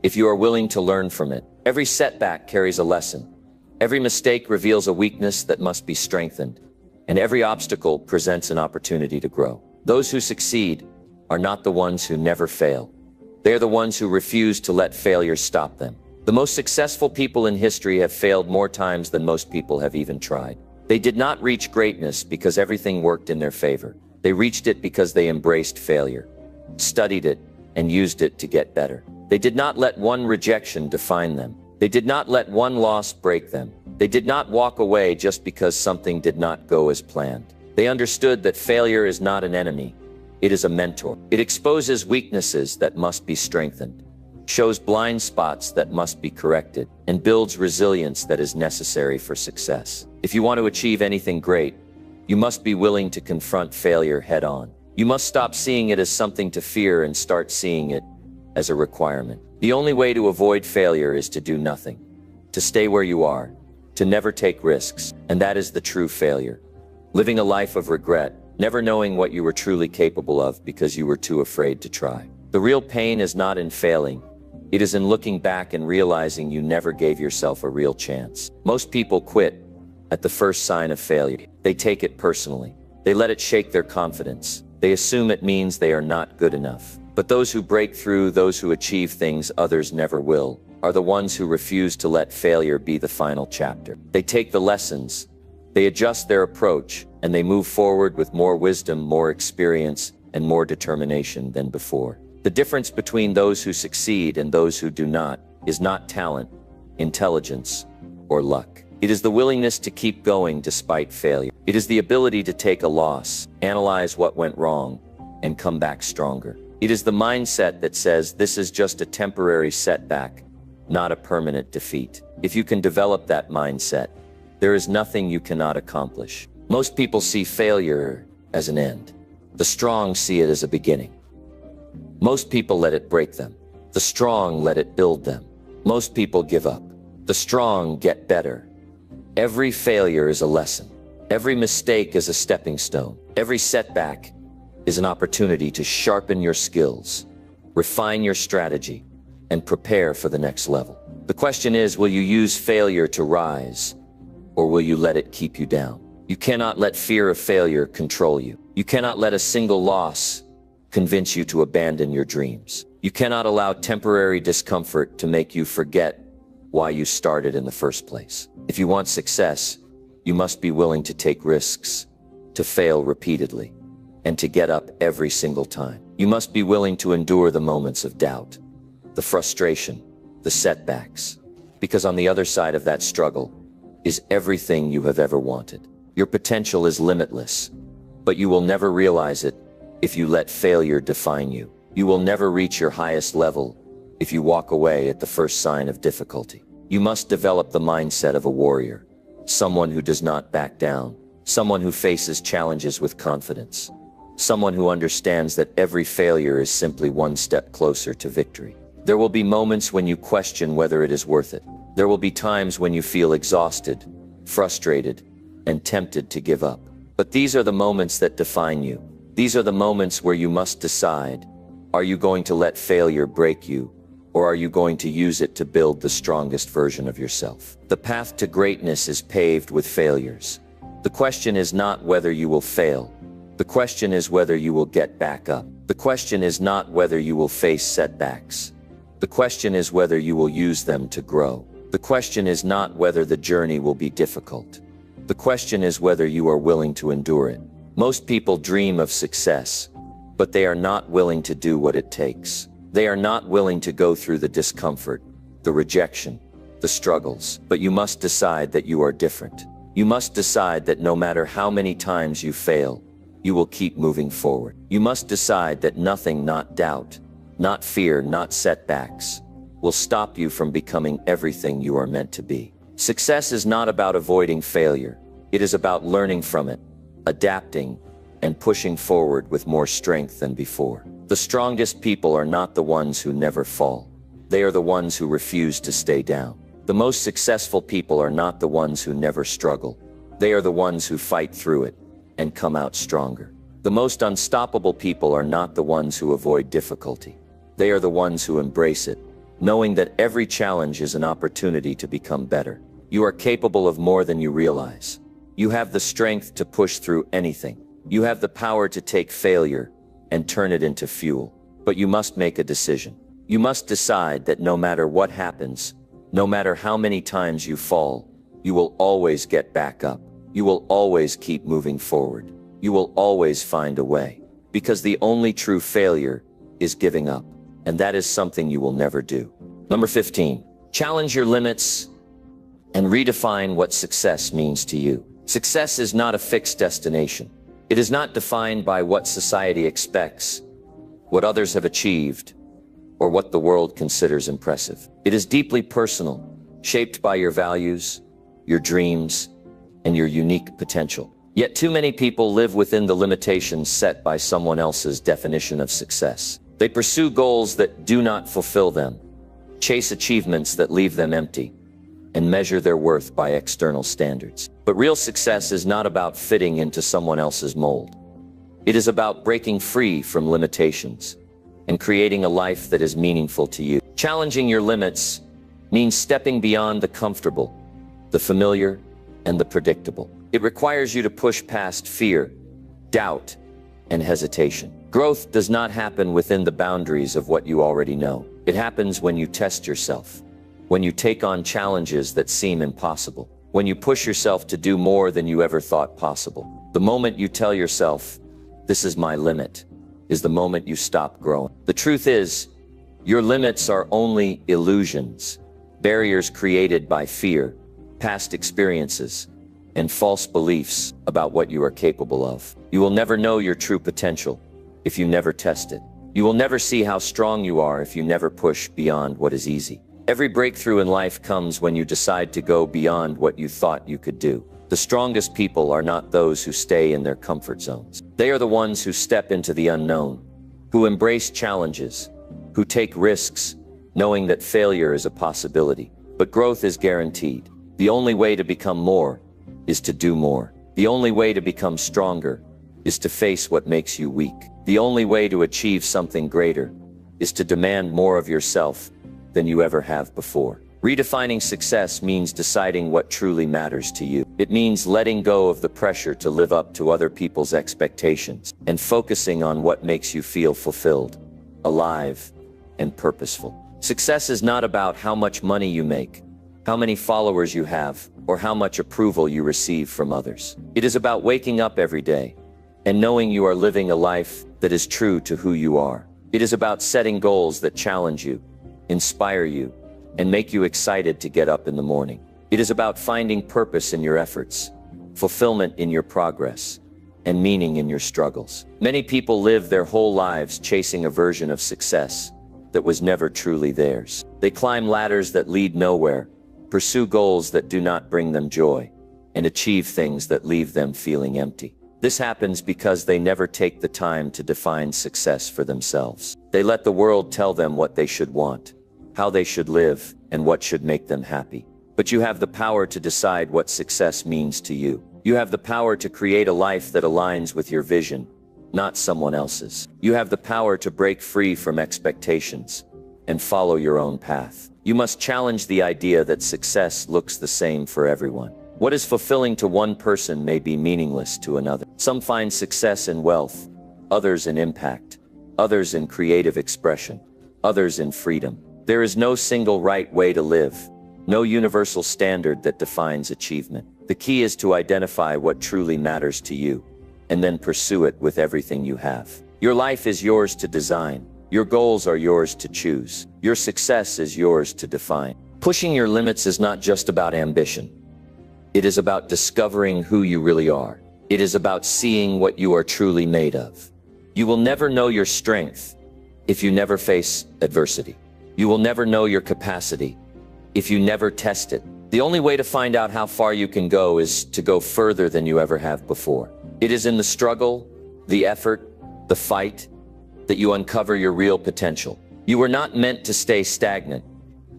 if you are willing to learn from it. Every setback carries a lesson. Every mistake reveals a weakness that must be strengthened, and every obstacle presents an opportunity to grow. Those who succeed are not the ones who never fail. They are the ones who refuse to let failure stop them. The most successful people in history have failed more times than most people have even tried. They did not reach greatness because everything worked in their favor. They reached it because they embraced failure, studied it, and used it to get better. They did not let one rejection define them. They did not let one loss break them. They did not walk away just because something did not go as planned. They understood that failure is not an enemy. It is a mentor. It exposes weaknesses that must be strengthened, shows blind spots that must be corrected, and builds resilience that is necessary for success. If you want to achieve anything great, you must be willing to confront failure head-on. You must stop seeing it as something to fear and start seeing it as a requirement. The only way to avoid failure is to do nothing, to stay where you are, to never take risks, and that is the true failure. Living a life of regret, never knowing what you were truly capable of because you were too afraid to try. The real pain is not in failing. It is in looking back and realizing you never gave yourself a real chance. Most people quit at the first sign of failure. They take it personally. They let it shake their confidence. They assume it means they are not good enough. But those who break through, those who achieve things others never will, are the ones who refuse to let failure be the final chapter. They take the lessons, they adjust their approach, and they move forward with more wisdom, more experience, and more determination than before. The difference between those who succeed and those who do not is not talent, intelligence, or luck. It is the willingness to keep going despite failure. It is the ability to take a loss, analyze what went wrong, and come back stronger. It is the mindset that says this is just a temporary setback, not a permanent defeat. If you can develop that mindset, there is nothing you cannot accomplish. Most people see failure as an end. The strong see it as a beginning. Most people let it break them. The strong let it build them. Most people give up. The strong get better. Every failure is a lesson. Every mistake is a stepping stone. Every setback is an opportunity to sharpen your skills, refine your strategy, and prepare for the next level. The question is, will you use failure to rise, or will you let it keep you down? You cannot let fear of failure control you. You cannot let a single loss convince you to abandon your dreams. You cannot allow temporary discomfort to make you forget why you started in the first place. If you want success, you must be willing to take risks, to fail repeatedly, and to get up every single time. You must be willing to endure the moments of doubt, the frustration, the setbacks, because on the other side of that struggle is everything you have ever wanted. Your potential is limitless, but you will never realize it if you let failure define you. You will never reach your highest level if you walk away at the first sign of difficulty. You must develop the mindset of a warrior, someone who does not back down, someone who faces challenges with confidence, someone who understands that every failure is simply one step closer to victory. There will be moments when you question whether it is worth it. There will be times when you feel exhausted, frustrated, and tempted to give up. But these are the moments that define you. These are the moments where you must decide, are you going to let failure break you, or are you going to use it to build the strongest version of yourself? The path to greatness is paved with failures. The question is not whether you will fail. The question is whether you will get back up. The question is not whether you will face setbacks. The question is whether you will use them to grow. The question is not whether the journey will be difficult. The question is whether you are willing to endure it. Most people dream of success, but they are not willing to do what it takes. They are not willing to go through the discomfort, the rejection, the struggles. But you must decide that you are different. You must decide that no matter how many times you fail, you will keep moving forward. You must decide that nothing, not doubt, not fear, not setbacks, will stop you from becoming everything you are meant to be. Success is not about avoiding failure. It is about learning from it, adapting, and pushing forward with more strength than before. The strongest people are not the ones who never fall. They are the ones who refuse to stay down. The most successful people are not the ones who never struggle. They are the ones who fight through it and come out stronger. The most unstoppable people are not the ones who avoid difficulty. They are the ones who embrace it, knowing that every challenge is an opportunity to become better. You are capable of more than you realize. You have the strength to push through anything. You have the power to take failure and turn it into fuel. But you must make a decision. You must decide that no matter what happens, no matter how many times you fall, you will always get back up. You will always keep moving forward. You will always find a way. Because the only true failure is giving up. And that is something you will never do. Number 15, challenge your limits and redefine what success means to you. Success is not a fixed destination. It is not defined by what society expects, what others have achieved, or what the world considers impressive. It is deeply personal, shaped by your values, your dreams, and your unique potential. Yet too many people live within the limitations set by someone else's definition of success. They pursue goals that do not fulfill them, chase achievements that leave them empty, and measure their worth by external standards. But real success is not about fitting into someone else's mold. It is about breaking free from limitations and creating a life that is meaningful to you. Challenging your limits means stepping beyond the comfortable, the familiar, and the predictable. It requires you to push past fear, doubt, and hesitation. Growth does not happen within the boundaries of what you already know. It happens when you test yourself, when you take on challenges that seem impossible, when you push yourself to do more than you ever thought possible. The moment you tell yourself, "This is my limit," is the moment you stop growing. The truth is, your limits are only illusions barriers created by fear, past experiences, and false beliefs about what you are capable of. You will never know your true potential if you never test it. You will never see how strong you are if you never push beyond what is easy. Every breakthrough in life comes when you decide to go beyond what you thought you could do. The strongest people are not those who stay in their comfort zones. They are the ones who step into the unknown, who embrace challenges, who take risks, knowing that failure is a possibility, but growth is guaranteed. The only way to become more is to do more. The only way to become stronger is to face what makes you weak. The only way to achieve something greater is to demand more of yourself than you ever have before. Redefining success means deciding what truly matters to you. It means letting go of the pressure to live up to other people's expectations and focusing on what makes you feel fulfilled, alive, and purposeful. Success is not about how much money you make, how many followers you have, or how much approval you receive from others. It is about waking up every day and knowing you are living a life that is true to who you are. It is about setting goals that challenge you, inspire you, and make you excited to get up in the morning. It is about finding purpose in your efforts, fulfillment in your progress, and meaning in your struggles. Many people live their whole lives chasing a version of success that was never truly theirs. They climb ladders that lead nowhere, pursue goals that do not bring them joy, and achieve things that leave them feeling empty. This happens because they never take the time to define success for themselves. They let the world tell them what they should want, how they should live, and what should make them happy. But you have the power to decide what success means to you. You have the power to create a life that aligns with your vision, not someone else's. You have the power to break free from expectations and follow your own path. You must challenge the idea that success looks the same for everyone. What is fulfilling to one person may be meaningless to another. Some find success in wealth, others in impact, others in creative expression, others in freedom. There is no single right way to live, no universal standard that defines achievement. The key is to identify what truly matters to you, and then pursue it with everything you have. Your life is yours to design. Your goals are yours to choose. Your success is yours to define. Pushing your limits is not just about ambition. It is about discovering who you really are. It is about seeing what you are truly made of. You will never know your strength if you never face adversity. You will never know your capacity if you never test it. The only way to find out how far you can go is to go further than you ever have before. It is in the struggle, the effort, the fight, that you uncover your real potential. You were not meant to stay stagnant,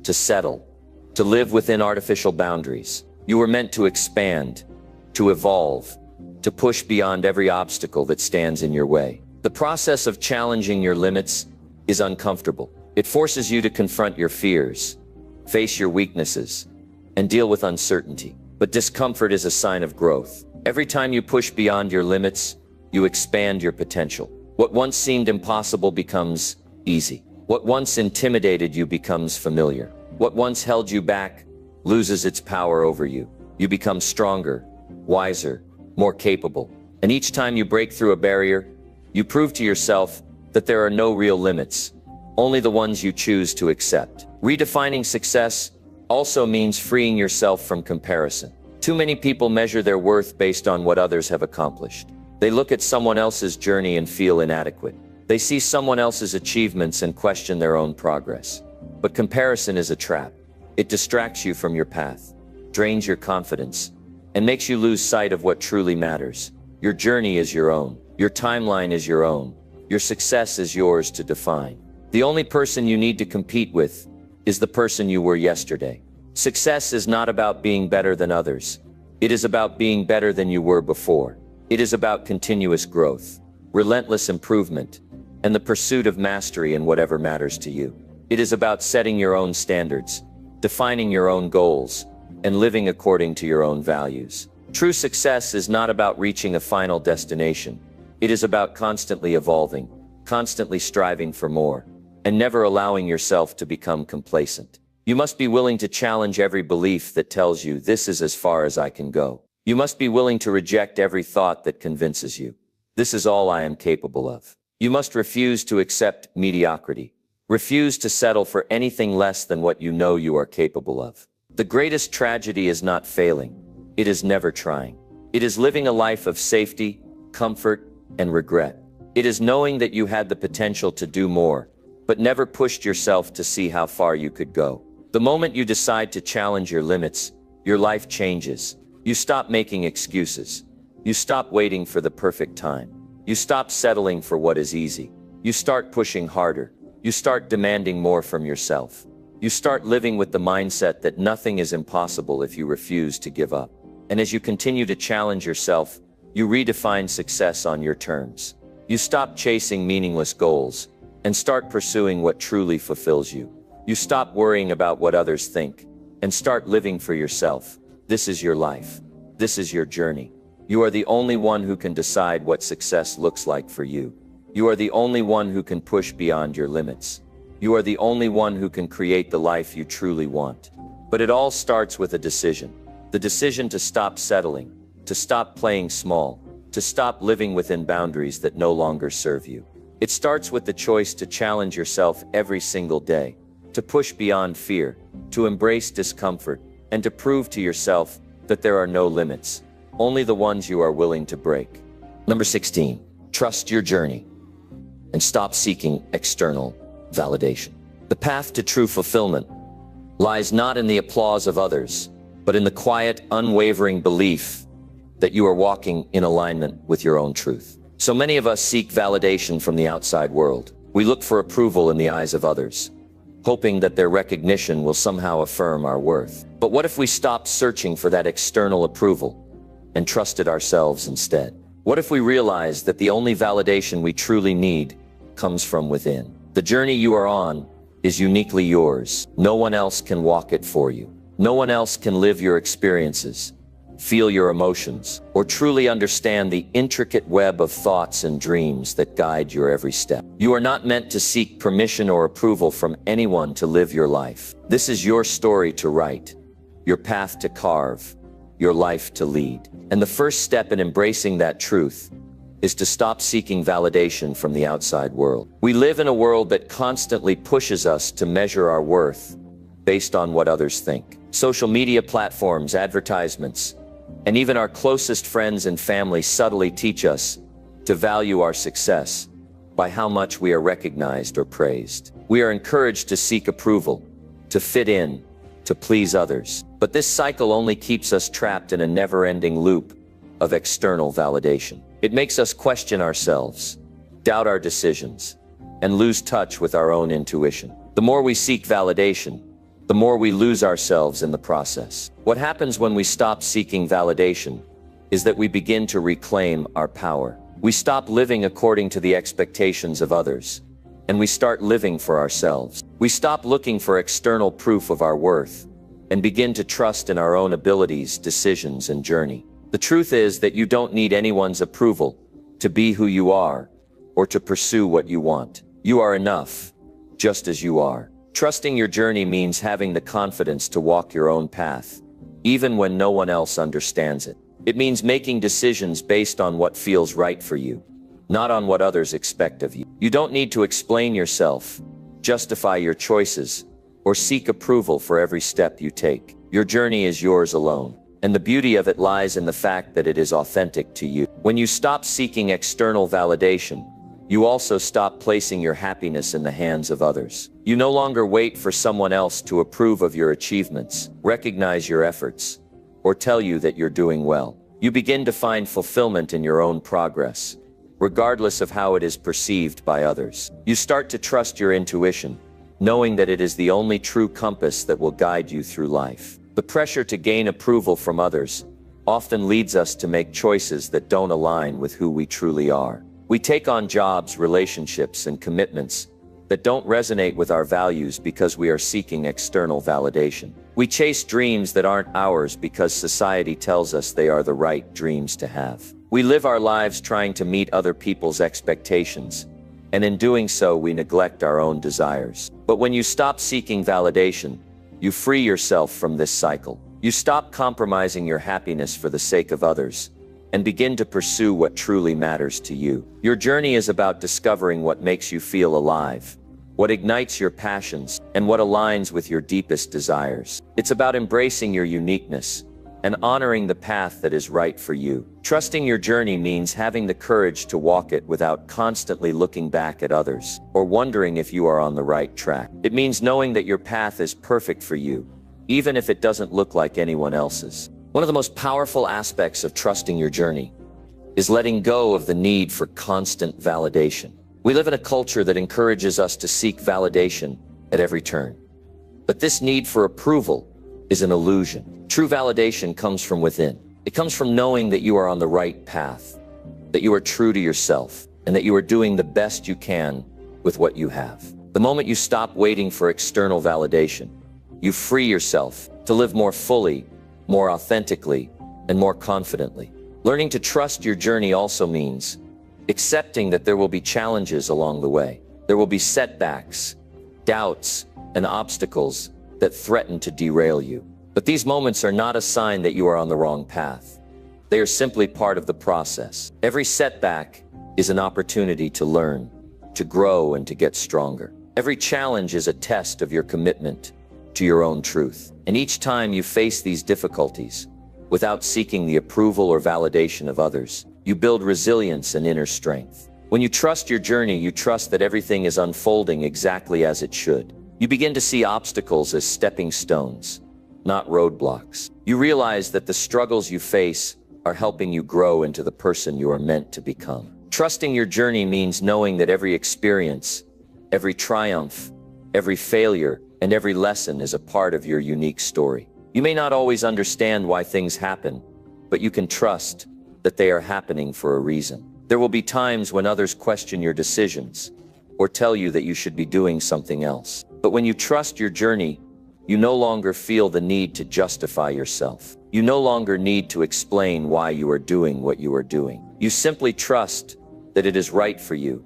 to settle, to live within artificial boundaries. You were meant to expand, to evolve, to push beyond every obstacle that stands in your way. The process of challenging your limits is uncomfortable. It forces you to confront your fears, face your weaknesses, and deal with uncertainty. But discomfort is a sign of growth. Every time you push beyond your limits, you expand your potential. What once seemed impossible becomes easy. What once intimidated you becomes familiar. What once held you back loses its power over you. You become stronger, wiser, more capable. And each time you break through a barrier, you prove to yourself that there are no real limits, only the ones you choose to accept. Redefining success also means freeing yourself from comparison. Too many people measure their worth based on what others have accomplished. They look at someone else's journey and feel inadequate. They see someone else's achievements and question their own progress. But comparison is a trap. It distracts you from your path, drains your confidence, and makes you lose sight of what truly matters. Your journey is your own. Your timeline is your own. Your success is yours to define. The only person you need to compete with is the person you were yesterday. Success is not about being better than others. It is about being better than you were before. It is about continuous growth, relentless improvement, and the pursuit of mastery in whatever matters to you. It is about setting your own standards, defining your own goals, and living according to your own values. True success is not about reaching a final destination. It is about constantly evolving, constantly striving for more, and never allowing yourself to become complacent. You must be willing to challenge every belief that tells you this is as far as I can go. You must be willing to reject every thought that convinces you this is all I am capable of. You must refuse to accept mediocrity, Refuse to settle for anything less than what you know you are capable of. The greatest tragedy is not failing. It is never trying. It is living a life of safety, comfort, and regret. It is knowing that you had the potential to do more, but never pushed yourself to see how far you could go. The moment you decide to challenge your limits, your life changes. You stop making excuses. You stop waiting for the perfect time. You stop settling for what is easy. You start pushing harder. You start demanding more from yourself. You start living with the mindset that nothing is impossible if you refuse to give up. And as you continue to challenge yourself, you redefine success on your terms. You stop chasing meaningless goals and start pursuing what truly fulfills you. You stop worrying about what others think and start living for yourself. This is your life. This is your journey. You are the only one who can decide what success looks like for you. You are the only one who can push beyond your limits. You are the only one who can create the life you truly want. But it all starts with a decision. The decision to stop settling, to stop playing small, to stop living within boundaries that no longer serve you. It starts with the choice to challenge yourself every single day, to push beyond fear, to embrace discomfort, and to prove to yourself that there are no limits, only the ones you are willing to break. Number 16, trust your journey and stop seeking external validation. The path to true fulfillment lies not in the applause of others, but in the quiet, unwavering belief that you are walking in alignment with your own truth. So many of us seek validation from the outside world. We look for approval in the eyes of others, hoping that their recognition will somehow affirm our worth. But what if we stopped searching for that external approval and trusted ourselves instead? What if we realized that the only validation we truly need comes from within? The journey you are on is uniquely yours. No one else can walk it for you. No one else can live your experiences, feel your emotions, or truly understand the intricate web of thoughts and dreams that guide your every step. You are not meant to seek permission or approval from anyone to live your life. This is your story to write, your path to carve, your life to lead. And the first step in embracing that truth is to stop seeking validation from the outside world. We live in a world that constantly pushes us to measure our worth based on what others think. Social media platforms, advertisements, and even our closest friends and family subtly teach us to value our success by how much we are recognized or praised. We are encouraged to seek approval, to fit in, to please others. But this cycle only keeps us trapped in a never-ending loop of external validation. It makes us question ourselves, doubt our decisions, and lose touch with our own intuition. The more we seek validation, the more we lose ourselves in the process. What happens when we stop seeking validation is that we begin to reclaim our power. We stop living according to the expectations of others, and we start living for ourselves. We stop looking for external proof of our worth and begin to trust in our own abilities, decisions, and journey. The truth is that you don't need anyone's approval to be who you are or to pursue what you want. You are enough, just as you are. Trusting your journey means having the confidence to walk your own path, even when no one else understands it. It means making decisions based on what feels right for you, not on what others expect of you. You don't need to explain yourself, justify your choices, or seek approval for every step you take. Your journey is yours alone, and the beauty of it lies in the fact that it is authentic to you. When you stop seeking external validation, you also stop placing your happiness in the hands of others. You no longer wait for someone else to approve of your achievements, recognize your efforts, or tell you that you're doing well. You begin to find fulfillment in your own progress, regardless of how it is perceived by others. You start to trust your intuition, knowing that it is the only true compass that will guide you through life. The pressure to gain approval from others often leads us to make choices that don't align with who we truly are. We take on jobs, relationships, and commitments that don't resonate with our values because we are seeking external validation. We chase dreams that aren't ours because society tells us they are the right dreams to have. We live our lives trying to meet other people's expectations, and in doing so, we neglect our own desires. But when you stop seeking validation, you free yourself from this cycle. You stop compromising your happiness for the sake of others, and begin to pursue what truly matters to you. Your journey is about discovering what makes you feel alive, what ignites your passions, and what aligns with your deepest desires. It's about embracing your uniqueness and honoring the path that is right for you. Trusting your journey means having the courage to walk it without constantly looking back at others or wondering if you are on the right track. It means knowing that your path is perfect for you, even if it doesn't look like anyone else's. One of the most powerful aspects of trusting your journey is letting go of the need for constant validation. We live in a culture that encourages us to seek validation at every turn. But this need for approval is an illusion. True validation comes from within. It comes from knowing that you are on the right path, that you are true to yourself, and that you are doing the best you can with what you have. The moment you stop waiting for external validation, you free yourself to live more fully, more authentically, and more confidently. Learning to trust your journey also means accepting that there will be challenges along the way. There will be setbacks, doubts, and obstacles that threaten to derail you. But these moments are not a sign that you are on the wrong path. They are simply part of the process. Every setback is an opportunity to learn, to grow, and to get stronger. Every challenge is a test of your commitment to your own truth. And each time you face these difficulties, without seeking the approval or validation of others, you build resilience and inner strength. When you trust your journey, you trust that everything is unfolding exactly as it should. You begin to see obstacles as stepping stones, not roadblocks. You realize that the struggles you face are helping you grow into the person you are meant to become. Trusting your journey means knowing that every experience, every triumph, every failure, and every lesson is a part of your unique story. You may not always understand why things happen, but you can trust that they are happening for a reason. There will be times when others question your decisions or tell you that you should be doing something else. But when you trust your journey, you no longer feel the need to justify yourself. You no longer need to explain why you are doing what you are doing. You simply trust that it is right for you,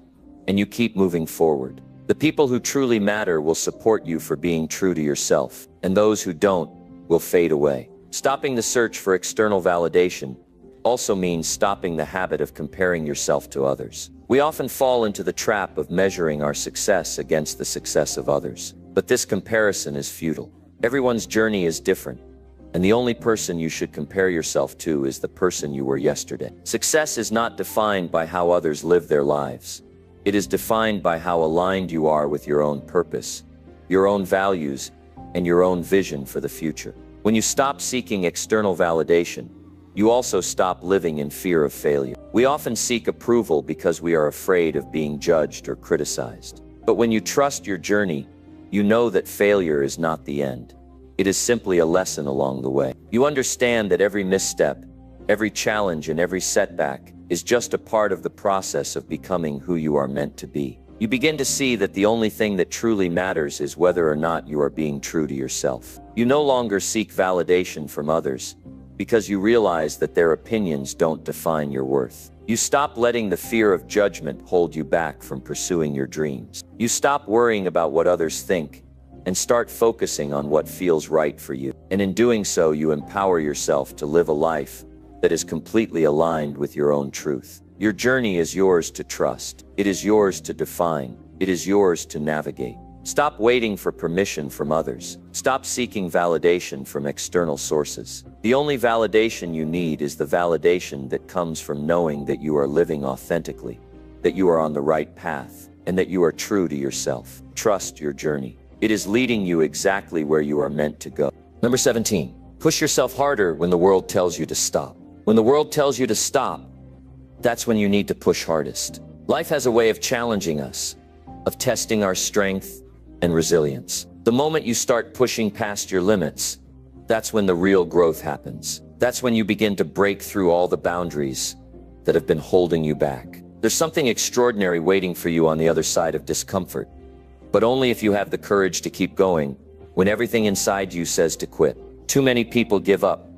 and you keep moving forward. The people who truly matter will support you for being true to yourself, and those who don't will fade away. Stopping the search for external validation also means stopping the habit of comparing yourself to others. We often fall into the trap of measuring our success against the success of others. But this comparison is futile. Everyone's journey is different, and the only person you should compare yourself to is the person you were yesterday. Success is not defined by how others live their lives. It is defined by how aligned you are with your own purpose, your own values, and your own vision for the future. When you stop seeking external validation, you also stop living in fear of failure. We often seek approval because we are afraid of being judged or criticized. But when you trust your journey, you know that failure is not the end. It is simply a lesson along the way. You understand that every misstep, every challenge, and every setback is just a part of the process of becoming who you are meant to be. You begin to see that the only thing that truly matters is whether or not you are being true to yourself. You no longer seek validation from others because you realize that their opinions don't define your worth. You stop letting the fear of judgment hold you back from pursuing your dreams. You stop worrying about what others think and start focusing on what feels right for you. And in doing so, you empower yourself to live a life that is completely aligned with your own truth. Your journey is yours to trust. It is yours to define. It is yours to navigate. Stop waiting for permission from others. Stop seeking validation from external sources. The only validation you need is the validation that comes from knowing that you are living authentically, that you are on the right path, and that you are true to yourself. Trust your journey. It is leading you exactly where you are meant to go. Number 17, push yourself harder when the world tells you to stop. When the world tells you to stop, that's when you need to push hardest. Life has a way of challenging us, of testing our strength and resilience. The moment you start pushing past your limits, that's when the real growth happens. That's when you begin to break through all the boundaries that have been holding you back. There's something extraordinary waiting for you on the other side of discomfort, but only if you have the courage to keep going when everything inside you says to quit. Too many people give up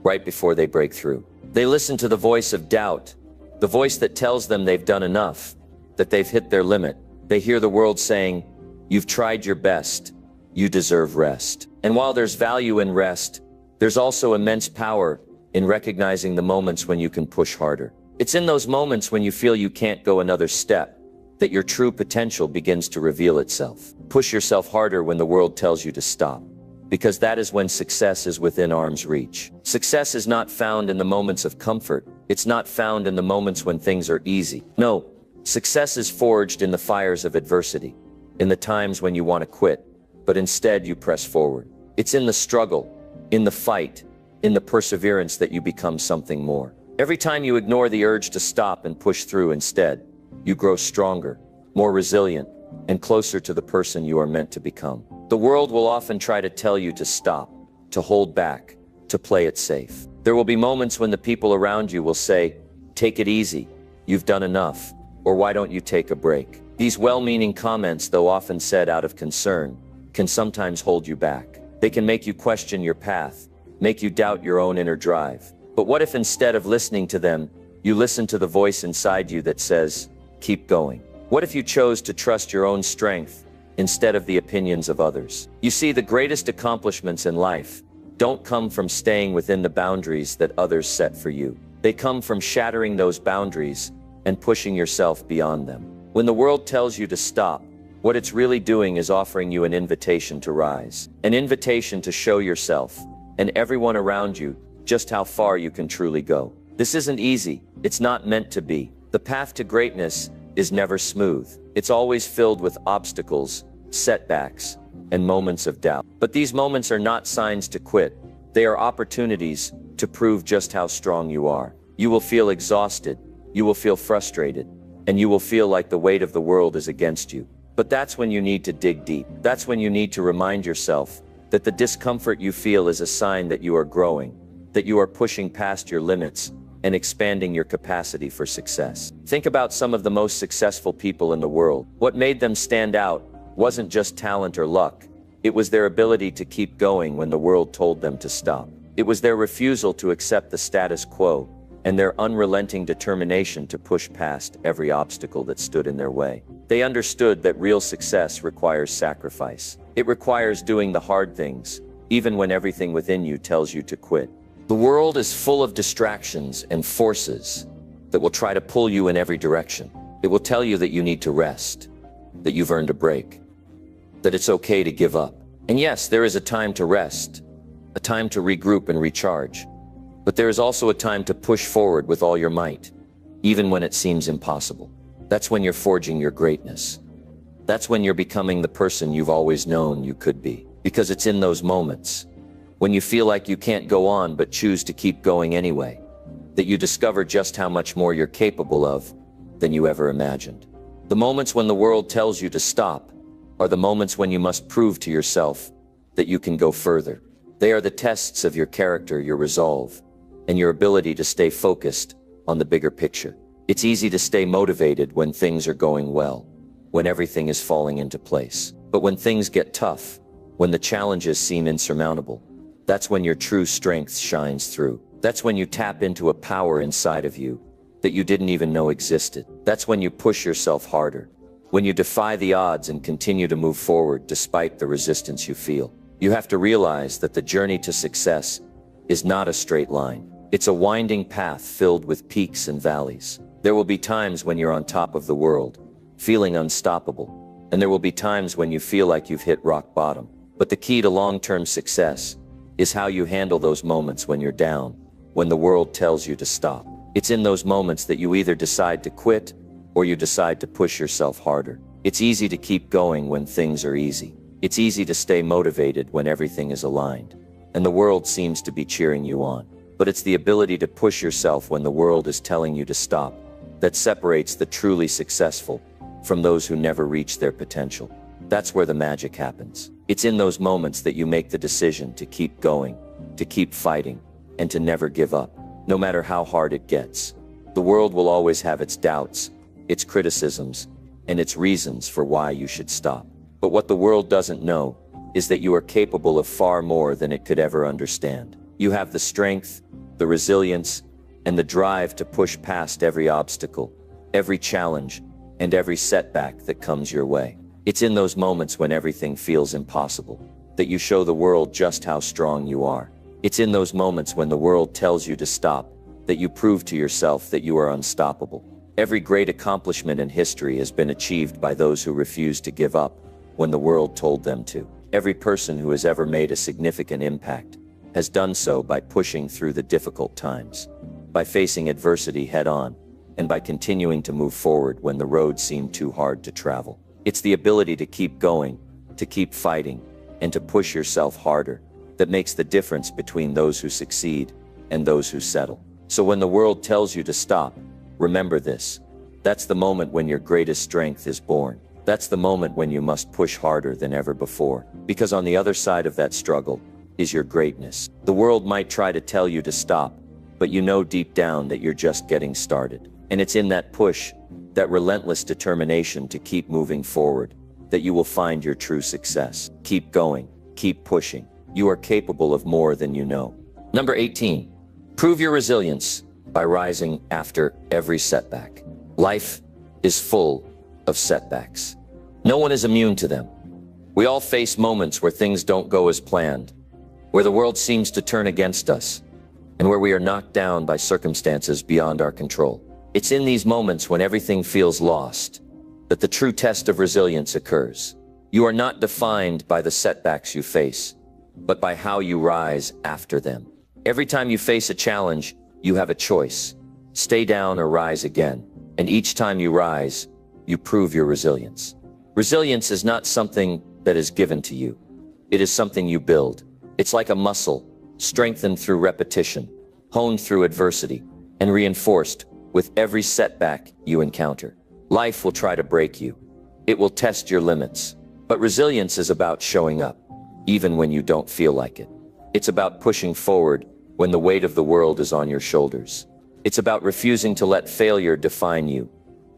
right before they break through. They listen to the voice of doubt, the voice that tells them they've done enough, that they've hit their limit. They hear the world saying, "You've tried your best. You deserve rest." And while there's value in rest, there's also immense power in recognizing the moments when you can push harder. It's in those moments when you feel you can't go another step, that your true potential begins to reveal itself. Push yourself harder when the world tells you to stop, because that is when success is within arm's reach. Success is not found in the moments of comfort. It's not found in the moments when things are easy. No, success is forged in the fires of adversity, in the times when you want to quit, but instead you press forward. It's in the struggle, in the fight, in the perseverance that you become something more. Every time you ignore the urge to stop and push through instead, you grow stronger, more resilient, and closer to the person you are meant to become. The world will often try to tell you to stop, to hold back, to play it safe. There will be moments when the people around you will say, "Take it easy, you've done enough," or "Why don't you take a break?" These well-meaning comments, though often said out of concern, can sometimes hold you back. They can make you question your path, make you doubt your own inner drive. But what if instead of listening to them, you listen to the voice inside you that says, "Keep going"? What if you chose to trust your own strength instead of the opinions of others? You see, the greatest accomplishments in life don't come from staying within the boundaries that others set for you. They come from shattering those boundaries and pushing yourself beyond them. When the world tells you to stop, what it's really doing is offering you an invitation to rise, an invitation to show yourself and everyone around you just how far you can truly go. This isn't easy. It's not meant to be. The path to greatness is never smooth. It's always filled with obstacles, setbacks, and moments of doubt. But these moments are not signs to quit. They are opportunities to prove just how strong you are. You will feel exhausted, you will feel frustrated, and you will feel like the weight of the world is against you. But that's when you need to dig deep. That's when you need to remind yourself that the discomfort you feel is a sign that you are growing, that you are pushing past your limits and expanding your capacity for success. Think about some of the most successful people in the world. What made them stand out wasn't just talent or luck. It was their ability to keep going when the world told them to stop. It was their refusal to accept the status quo and their unrelenting determination to push past every obstacle that stood in their way. They understood that real success requires sacrifice. It requires doing the hard things, even when everything within you tells you to quit. The world is full of distractions and forces that will try to pull you in every direction. It will tell you that you need to rest, that you've earned a break, that it's okay to give up. And yes, there is a time to rest, a time to regroup and recharge. But there is also a time to push forward with all your might, even when it seems impossible. That's when you're forging your greatness. That's when you're becoming the person you've always known you could be. Because it's in those moments, when you feel like you can't go on but choose to keep going anyway, that you discover just how much more you're capable of than you ever imagined. The moments when the world tells you to stop are the moments when you must prove to yourself that you can go further. They are the tests of your character, your resolve, and your ability to stay focused on the bigger picture. It's easy to stay motivated when things are going well, when everything is falling into place. But when things get tough, when the challenges seem insurmountable, that's when your true strength shines through. That's when you tap into a power inside of you that you didn't even know existed. That's when you push yourself harder, when you defy the odds and continue to move forward despite the resistance you feel. You have to realize that the journey to success is not a straight line. It's a winding path filled with peaks and valleys. There will be times when you're on top of the world, feeling unstoppable, and there will be times when you feel like you've hit rock bottom. But the key to long-term success is how you handle those moments when you're down, when the world tells you to stop. It's in those moments that you either decide to quit or you decide to push yourself harder. It's easy to keep going when things are easy. It's easy to stay motivated when everything is aligned and the world seems to be cheering you on. But it's the ability to push yourself when the world is telling you to stop that separates the truly successful from those who never reach their potential. That's where the magic happens. It's in those moments that you make the decision to keep going, to keep fighting, and to never give up, no matter how hard it gets. The world will always have its doubts, its criticisms, and its reasons for why you should stop. But what the world doesn't know is that you are capable of far more than it could ever understand. You have the strength, the resilience, and the drive to push past every obstacle, every challenge, and every setback that comes your way. It's in those moments when everything feels impossible that you show the world just how strong you are. It's in those moments when the world tells you to stop that you prove to yourself that you are unstoppable. Every great accomplishment in history has been achieved by those who refused to give up when the world told them to. Every person who has ever made a significant impact has done so by pushing through the difficult times, by facing adversity head-on, and by continuing to move forward when the road seemed too hard to travel. It's the ability to keep going, to keep fighting, and to push yourself harder that makes the difference between those who succeed and those who settle. So when the world tells you to stop, remember this. That's the moment when your greatest strength is born. That's the moment when you must push harder than ever before. Because on the other side of that struggle is your greatness. The world might try to tell you to stop, but you know deep down that you're just getting started. And it's in that push, that relentless determination to keep moving forward, that you will find your true success. Keep going, keep pushing. You are capable of more than you know. Number 18, prove your resilience by rising after every setback. Life is full of setbacks. No one is immune to them. We all face moments where things don't go as planned, where the world seems to turn against us, and where we are knocked down by circumstances beyond our control. It's in these moments when everything feels lost that the true test of resilience occurs. You are not defined by the setbacks you face, but by how you rise after them. Every time you face a challenge, you have a choice. Stay down or rise again. And each time you rise, you prove your resilience. Resilience is not something that is given to you. It is something you build. It's like a muscle, strengthened through repetition, honed through adversity, and reinforced with every setback you encounter. Life will try to break you. It will test your limits. But resilience is about showing up, even when you don't feel like it. It's about pushing forward when the weight of the world is on your shoulders. It's about refusing to let failure define you,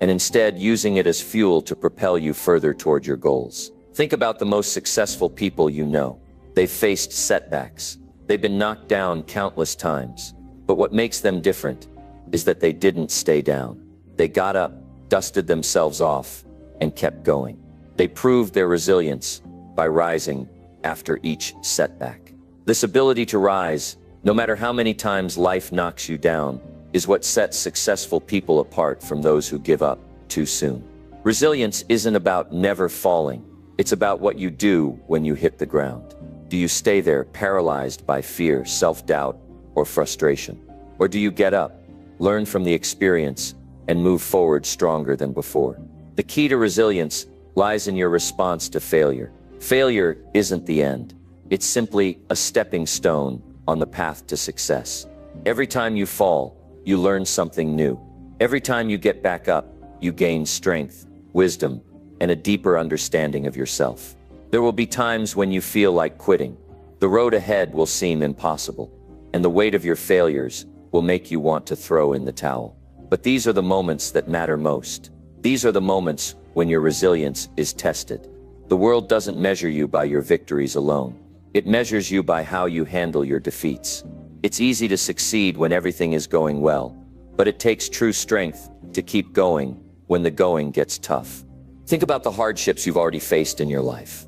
and instead using it as fuel to propel you further toward your goals. Think about the most successful people you know. They've faced setbacks. They've been knocked down countless times. But what makes them different is that they didn't stay down. They got up, dusted themselves off, and kept going. They proved their resilience by rising after each setback. This ability to rise, no matter how many times life knocks you down, is what sets successful people apart from those who give up too soon. Resilience isn't about never falling. It's about what you do when you hit the ground. Do you stay there paralyzed by fear, self-doubt, or frustration? Or do you get up, learn from the experience, and move forward stronger than before? The key to resilience lies in your response to failure. Failure isn't the end. It's simply a stepping stone on the path to success. Every time you fall, you learn something new. Every time you get back up, you gain strength, wisdom, and a deeper understanding of yourself. There will be times when you feel like quitting. The road ahead will seem impossible, and the weight of your failures will make you want to throw in the towel. But these are the moments that matter most. These are the moments when your resilience is tested. The world doesn't measure you by your victories alone. It measures you by how you handle your defeats. It's easy to succeed when everything is going well, but it takes true strength to keep going when the going gets tough. Think about the hardships you've already faced in your life.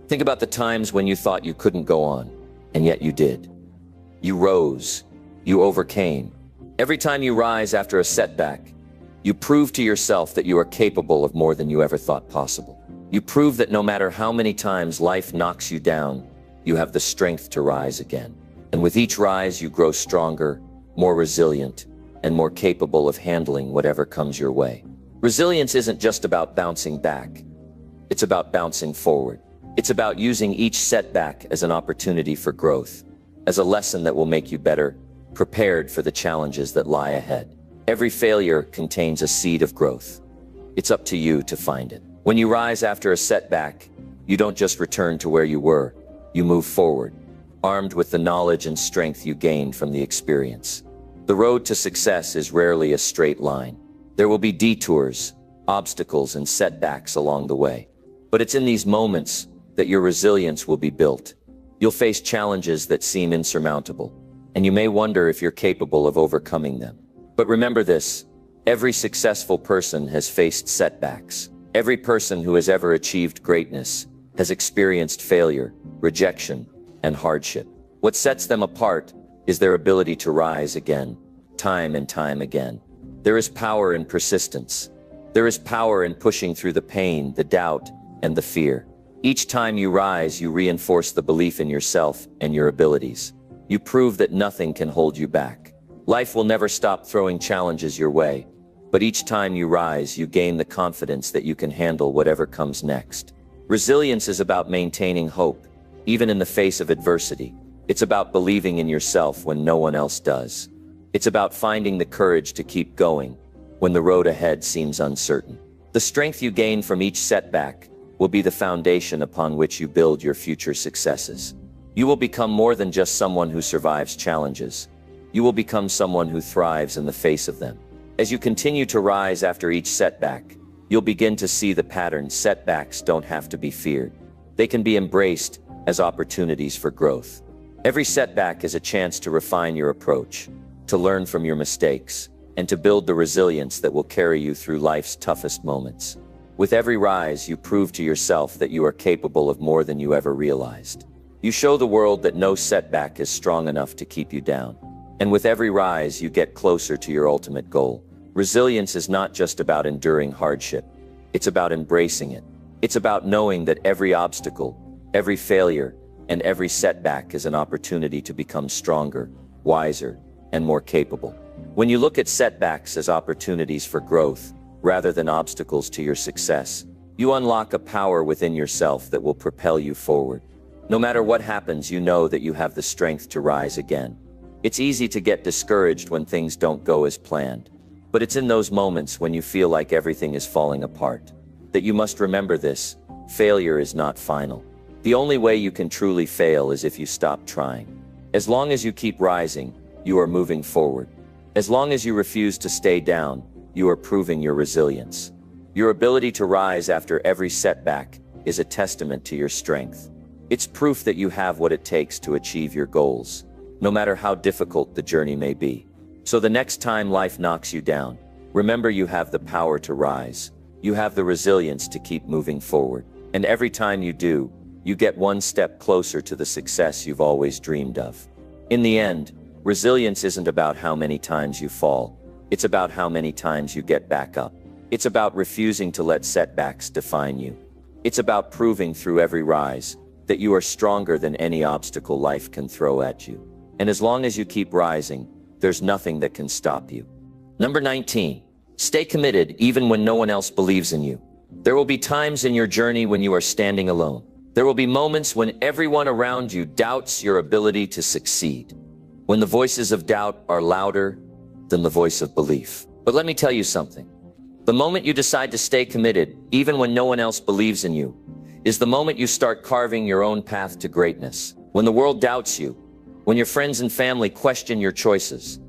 Think about the times when you thought you couldn't go on, and yet you did. You rose. You overcame. Every time you rise after a setback, you prove to yourself that you are capable of more than you ever thought possible. You prove that no matter how many times life knocks you down, you have the strength to rise again. And with each rise, you grow stronger, more resilient, and more capable of handling whatever comes your way. Resilience isn't just about bouncing back. It's about bouncing forward. It's about using each setback as an opportunity for growth, as a lesson that will make you better, prepared for the challenges that lie ahead. Every failure contains a seed of growth. It's up to you to find it. When you rise after a setback, you don't just return to where you were. You move forward, armed with the knowledge and strength you gained from the experience. The road to success is rarely a straight line. There will be detours, obstacles, and setbacks along the way. But it's in these moments that your resilience will be built. You'll face challenges that seem insurmountable, and you may wonder if you're capable of overcoming them. But remember this, every successful person has faced setbacks. Every person who has ever achieved greatness has experienced failure, rejection, and hardship. What sets them apart is their ability to rise again, time and time again. There is power in persistence. There is power in pushing through the pain, the doubt, and the fear. Each time you rise, you reinforce the belief in yourself and your abilities. You prove that nothing can hold you back. Life will never stop throwing challenges your way, but each time you rise, you gain the confidence that you can handle whatever comes next. Resilience is about maintaining hope, even in the face of adversity. It's about believing in yourself when no one else does. It's about finding the courage to keep going when the road ahead seems uncertain. The strength you gain from each setback will be the foundation upon which you build your future successes. You will become more than just someone who survives challenges. You will become someone who thrives in the face of them. As you continue to rise after each setback, you'll begin to see the pattern. Setbacks don't have to be feared. They can be embraced as opportunities for growth. Every setback is a chance to refine your approach, to learn from your mistakes, and to build the resilience that will carry you through life's toughest moments. With every rise, you prove to yourself that you are capable of more than you ever realized. You show the world that no setback is strong enough to keep you down. And with every rise, you get closer to your ultimate goal. Resilience is not just about enduring hardship. It's about embracing it. It's about knowing that every obstacle, every failure, and every setback is an opportunity to become stronger, wiser, and more capable. When you look at setbacks as opportunities for growth, rather than obstacles to your success, you unlock a power within yourself that will propel you forward. No matter what happens, you know that you have the strength to rise again. It's easy to get discouraged when things don't go as planned. But it's in those moments when you feel like everything is falling apart that you must remember this: failure is not final. The only way you can truly fail is if you stop trying. As long as you keep rising, you are moving forward. As long as you refuse to stay down, you are proving your resilience. Your ability to rise after every setback is a testament to your strength. It's proof that you have what it takes to achieve your goals, no matter how difficult the journey may be. So the next time life knocks you down, remember you have the power to rise. You have the resilience to keep moving forward. And every time you do, you get one step closer to the success you've always dreamed of. In the end, resilience isn't about how many times you fall. It's about how many times you get back up. It's about refusing to let setbacks define you. It's about proving through every rise that you are stronger than any obstacle life can throw at you. And as long as you keep rising, there's nothing that can stop you. Number 19, stay committed even when no one else believes in you. There will be times in your journey when you are standing alone. There will be moments when everyone around you doubts your ability to succeed. When the voices of doubt are louder than the voice of belief. But let me tell you something. The moment you decide to stay committed, even when no one else believes in you, is the moment you start carving your own path to greatness. When the world doubts you, when your friends and family question your choices,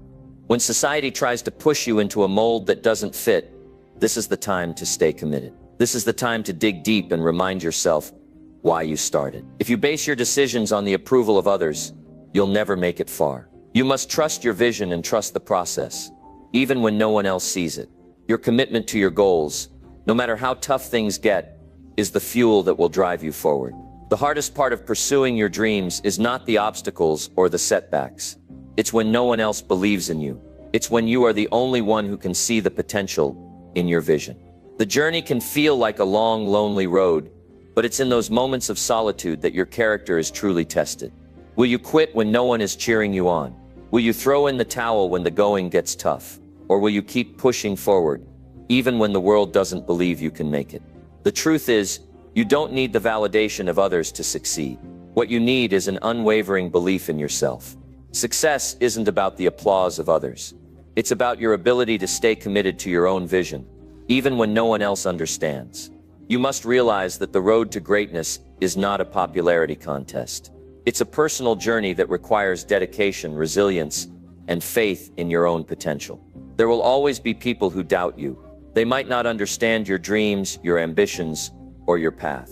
when society tries to push you into a mold that doesn't fit, this is the time to stay committed. This is the time to dig deep and remind yourself why you started. If you base your decisions on the approval of others, you'll never make it far. You must trust your vision and trust the process, even when no one else sees it. Your commitment to your goals, no matter how tough things get, is the fuel that will drive you forward. The hardest part of pursuing your dreams is not the obstacles or the setbacks. It's when no one else believes in you. It's when you are the only one who can see the potential in your vision. The journey can feel like a long, lonely road, but it's in those moments of solitude that your character is truly tested. Will you quit when no one is cheering you on? Will you throw in the towel when the going gets tough? Or will you keep pushing forward, even when the world doesn't believe you can make it? The truth is, you don't need the validation of others to succeed. What you need is an unwavering belief in yourself. Success isn't about the applause of others. It's about your ability to stay committed to your own vision, even when no one else understands. You must realize that the road to greatness is not a popularity contest. It's a personal journey that requires dedication, resilience, and faith in your own potential. There will always be people who doubt you. They might not understand your dreams, your ambitions, or your path.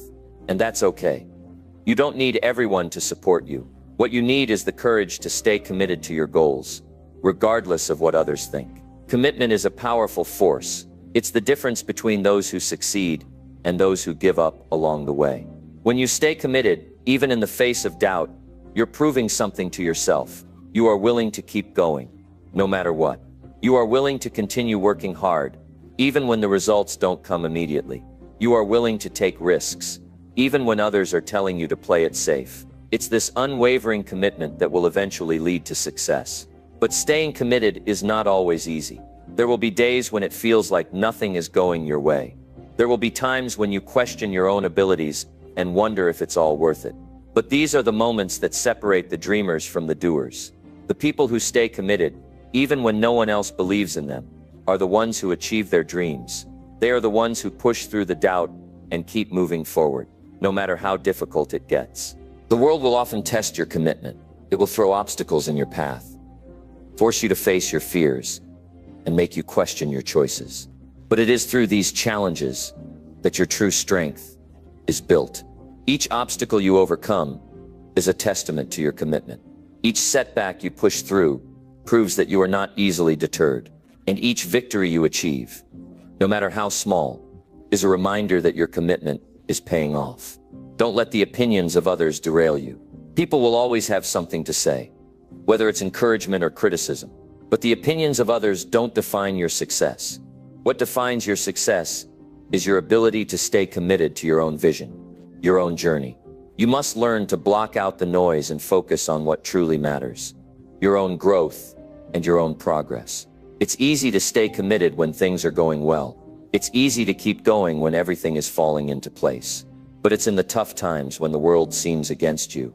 And that's okay. You don't need everyone to support you. What you need is the courage to stay committed to your goals, regardless of what others think. Commitment is a powerful force. It's the difference between those who succeed and those who give up along the way. When you stay committed, even in the face of doubt, you're proving something to yourself. You are willing to keep going, no matter what. You are willing to continue working hard, even when the results don't come immediately. You are willing to take risks, even when others are telling you to play it safe. It's this unwavering commitment that will eventually lead to success. But staying committed is not always easy. There will be days when it feels like nothing is going your way. There will be times when you question your own abilities and wonder if it's all worth it. But these are the moments that separate the dreamers from the doers. The people who stay committed, even when no one else believes in them, are the ones who achieve their dreams. They are the ones who push through the doubt and keep moving forward, no matter how difficult it gets. The world will often test your commitment. It will throw obstacles in your path, force you to face your fears, and make you question your choices. But it is through these challenges that your true strength is built. Each obstacle you overcome is a testament to your commitment. Each setback you push through proves that you are not easily deterred. And each victory you achieve, no matter how small, is a reminder that your commitment is paying off. Don't let the opinions of others derail you. People will always have something to say, whether it's encouragement or criticism. But the opinions of others don't define your success. What defines your success is your ability to stay committed to your own vision, your own journey. You must learn to block out the noise and focus on what truly matters, your own growth and your own progress. It's easy to stay committed when things are going well. It's easy to keep going when everything is falling into place. But it's in the tough times when the world seems against you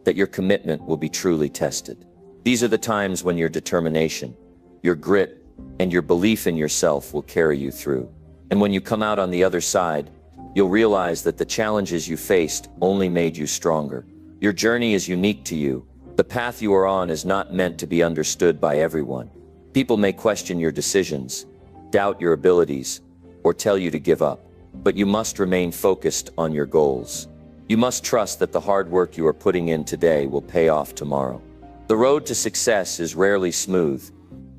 that your commitment will be truly tested. These are the times when your determination, your grit, and your belief in yourself will carry you through. And when you come out on the other side, you'll realize that the challenges you faced only made you stronger. Your journey is unique to you. The path you are on is not meant to be understood by everyone. People may question your decisions, doubt your abilities, or tell you to give up. But you must remain focused on your goals. You must trust that the hard work you are putting in today will pay off tomorrow. The road to success is rarely smooth,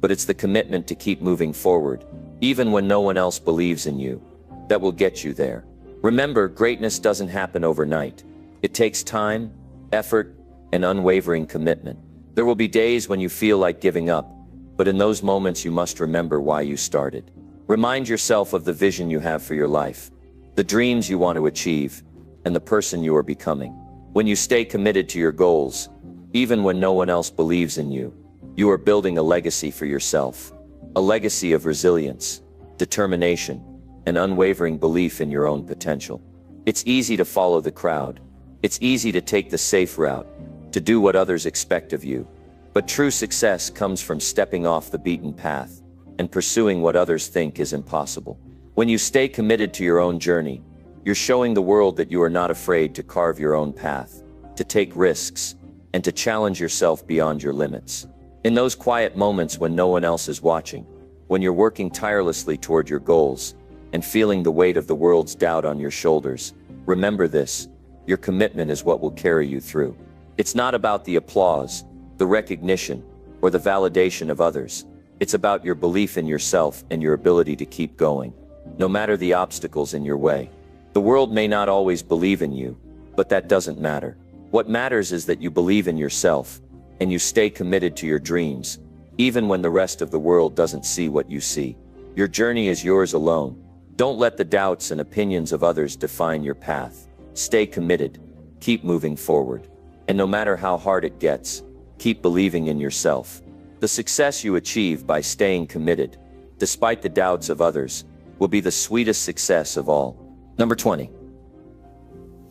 but it's the commitment to keep moving forward, even when no one else believes in you, that will get you there. Remember, greatness doesn't happen overnight. It takes time, effort, and unwavering commitment. There will be days when you feel like giving up, but in those moments you must remember why you started. Remind yourself of the vision you have for your life, the dreams you want to achieve, and the person you are becoming. When you stay committed to your goals, even when no one else believes in you, you are building a legacy for yourself, a legacy of resilience, determination, and unwavering belief in your own potential. It's easy to follow the crowd. It's easy to take the safe route, to do what others expect of you. But true success comes from stepping off the beaten path and pursuing what others think is impossible. When you stay committed to your own journey, you're showing the world that you are not afraid to carve your own path, to take risks, and to challenge yourself beyond your limits. In those quiet moments when no one else is watching, when you're working tirelessly toward your goals and feeling the weight of the world's doubt on your shoulders, remember this: your commitment is what will carry you through. It's not about the applause, the recognition, or the validation of others. It's about your belief in yourself and your ability to keep going, no matter the obstacles in your way. The world may not always believe in you, but that doesn't matter. What matters is that you believe in yourself and you stay committed to your dreams, even when the rest of the world doesn't see what you see. Your journey is yours alone. Don't let the doubts and opinions of others define your path. Stay committed, keep moving forward, and no matter how hard it gets, keep believing in yourself. The success you achieve by staying committed, despite the doubts of others, will be the sweetest success of all. Number 20.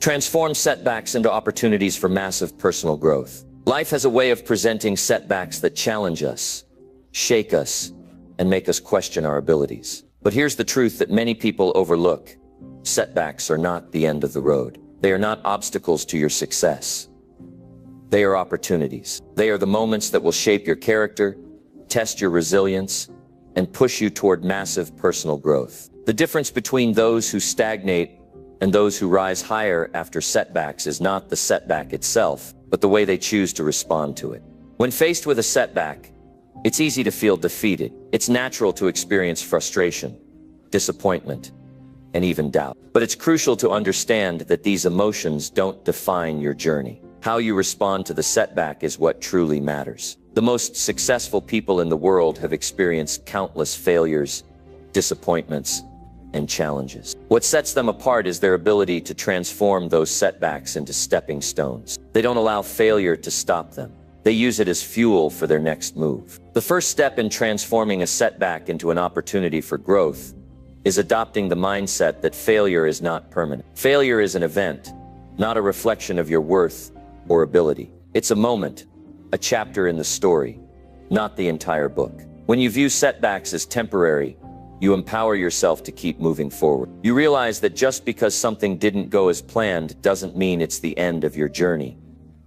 Transform setbacks into opportunities for massive personal growth. Life has a way of presenting setbacks that challenge us, shake us, and make us question our abilities. But here's the truth that many people overlook. Setbacks are not the end of the road. They are not obstacles to your success. They are opportunities. They are the moments that will shape your character, test your resilience, and push you toward massive personal growth. The difference between those who stagnate and those who rise higher after setbacks is not the setback itself, but the way they choose to respond to it. When faced with a setback, it's easy to feel defeated. It's natural to experience frustration, disappointment, and even doubt. But it's crucial to understand that these emotions don't define your journey. How you respond to the setback is what truly matters. The most successful people in the world have experienced countless failures, disappointments, and challenges. What sets them apart is their ability to transform those setbacks into stepping stones. They don't allow failure to stop them. They use it as fuel for their next move. The first step in transforming a setback into an opportunity for growth is adopting the mindset that failure is not permanent. Failure is an event, not a reflection of your worth or ability. It's a moment, a chapter in the story, not the entire book. When you view setbacks as temporary, you empower yourself to keep moving forward. You realize that just because something didn't go as planned doesn't mean it's the end of your journey.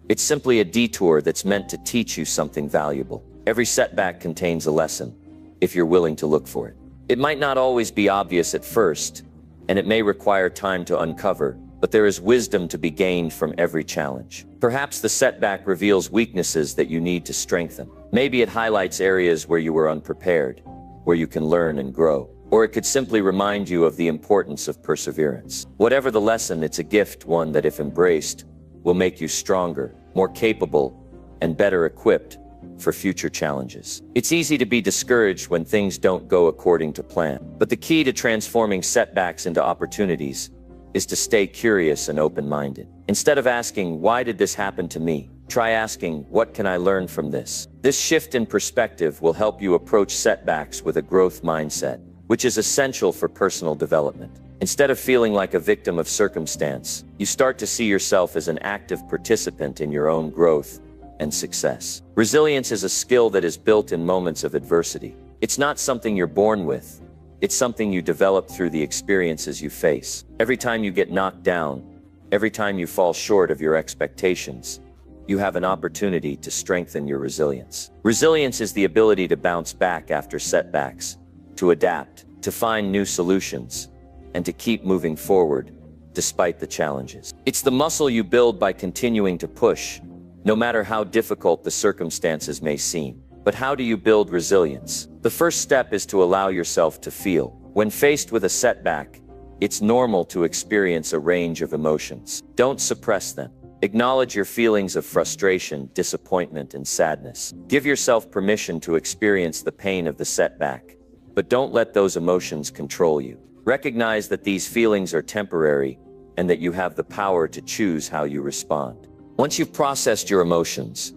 It's simply a detour that's meant to teach you something valuable. Every setback contains a lesson, if you're willing to look for it. It might not always be obvious at first, and it may require time to uncover, but there is wisdom to be gained from every challenge. Perhaps the setback reveals weaknesses that you need to strengthen. Maybe it highlights areas where you were unprepared, where you can learn and grow. Or it could simply remind you of the importance of perseverance. Whatever the lesson, it's a gift, one that, if embraced, will make you stronger, more capable, and better equipped for future challenges. It's easy to be discouraged when things don't go according to plan. But the key to transforming setbacks into opportunities is to stay curious and open-minded. Instead of asking, "Why did this happen to me?" try asking, "What can I learn from this?" This shift in perspective will help you approach setbacks with a growth mindset, which is essential for personal development. Instead of feeling like a victim of circumstance, you start to see yourself as an active participant in your own growth and success. Resilience is a skill that is built in moments of adversity. It's not something you're born with. It's something you develop through the experiences you face. Every time you get knocked down, every time you fall short of your expectations, you have an opportunity to strengthen your resilience. Resilience is the ability to bounce back after setbacks, to adapt, to find new solutions, and to keep moving forward despite the challenges. It's the muscle you build by continuing to push, no matter how difficult the circumstances may seem. But how do you build resilience? The first step is to allow yourself to feel. When faced with a setback, it's normal to experience a range of emotions. Don't suppress them. Acknowledge your feelings of frustration, disappointment, and sadness. Give yourself permission to experience the pain of the setback, but don't let those emotions control you. Recognize that these feelings are temporary and that you have the power to choose how you respond. Once you've processed your emotions,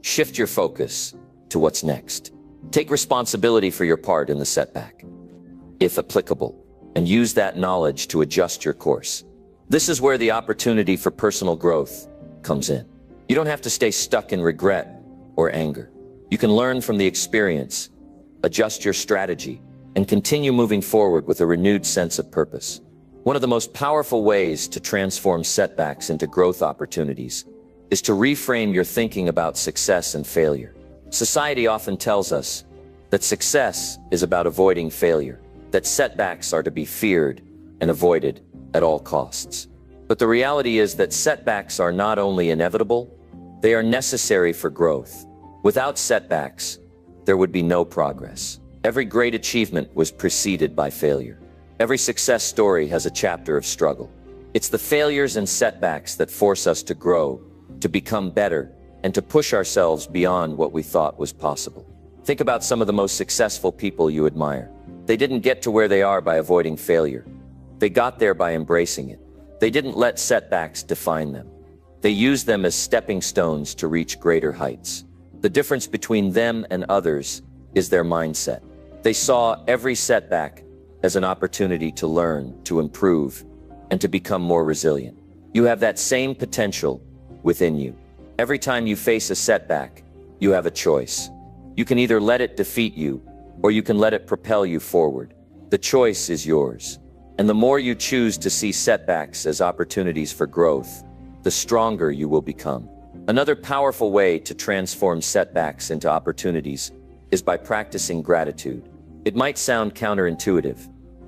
shift your focus to what's next. Take responsibility for your part in the setback, if applicable, and use that knowledge to adjust your course. This is where the opportunity for personal growth comes in. You don't have to stay stuck in regret or anger. You can learn from the experience, adjust your strategy, and continue moving forward with a renewed sense of purpose. One of the most powerful ways to transform setbacks into growth opportunities is to reframe your thinking about success and failure. Society often tells us that success is about avoiding failure, that setbacks are to be feared and avoided at all costs. But the reality is that setbacks are not only inevitable, they are necessary for growth. Without setbacks, there would be no progress. Every great achievement was preceded by failure. Every success story has a chapter of struggle. It's the failures and setbacks that force us to grow, to become better, and to push ourselves beyond what we thought was possible. Think about some of the most successful people you admire. They didn't get to where they are by avoiding failure. They got there by embracing it. They didn't let setbacks define them. They used them as stepping stones to reach greater heights. The difference between them and others is their mindset. They saw every setback as an opportunity to learn, to improve, and to become more resilient. You have that same potential within you. Every time you face a setback, you have a choice. You can either let it defeat you, or you can let it propel you forward. The choice is yours. And the more you choose to see setbacks as opportunities for growth, the stronger you will become. Another powerful way to transform setbacks into opportunities is by practicing gratitude. It might sound counterintuitive.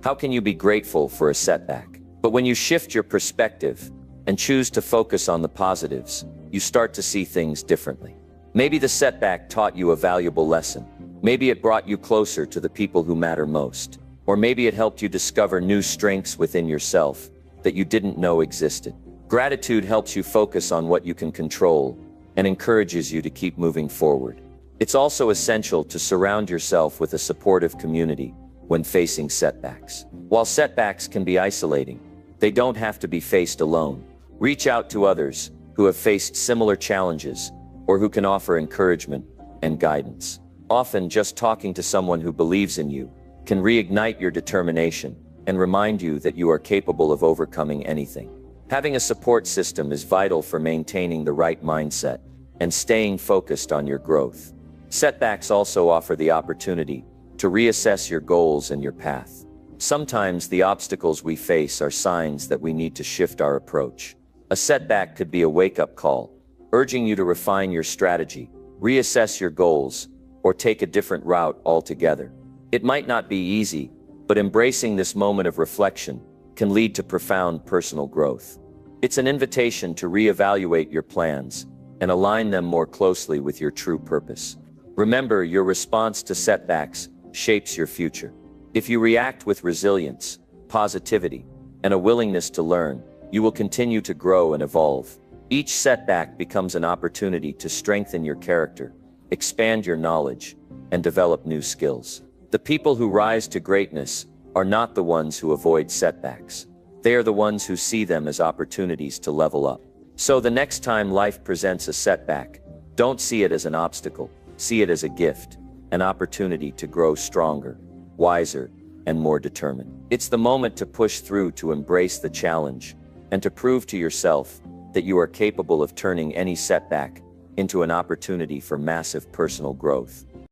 How can you be grateful for a setback? But when you shift your perspective and choose to focus on the positives, you start to see things differently. Maybe the setback taught you a valuable lesson. Maybe it brought you closer to the people who matter most. Or maybe it helped you discover new strengths within yourself that you didn't know existed. Gratitude helps you focus on what you can control and encourages you to keep moving forward. It's also essential to surround yourself with a supportive community when facing setbacks. While setbacks can be isolating, they don't have to be faced alone. Reach out to others who have faced similar challenges or who can offer encouragement and guidance. Often, just talking to someone who believes in you can reignite your determination and remind you that you are capable of overcoming anything. Having a support system is vital for maintaining the right mindset and staying focused on your growth. Setbacks also offer the opportunity to reassess your goals and your path. Sometimes the obstacles we face are signs that we need to shift our approach. A setback could be a wake-up call, urging you to refine your strategy, reassess your goals, or take a different route altogether. It might not be easy, but embracing this moment of reflection can lead to profound personal growth. It's an invitation to reevaluate your plans and align them more closely with your true purpose. Remember, your response to setbacks shapes your future. If you react with resilience, positivity, and a willingness to learn, you will continue to grow and evolve. Each setback becomes an opportunity to strengthen your character, expand your knowledge, and develop new skills. The people who rise to greatness are not the ones who avoid setbacks. They are the ones who see them as opportunities to level up. So the next time life presents a setback, don't see it as an obstacle. See it as a gift, an opportunity to grow stronger, wiser, and more determined. It's the moment to push through, to embrace the challenge, and to prove to yourself that you are capable of turning any setback into an opportunity for massive personal growth.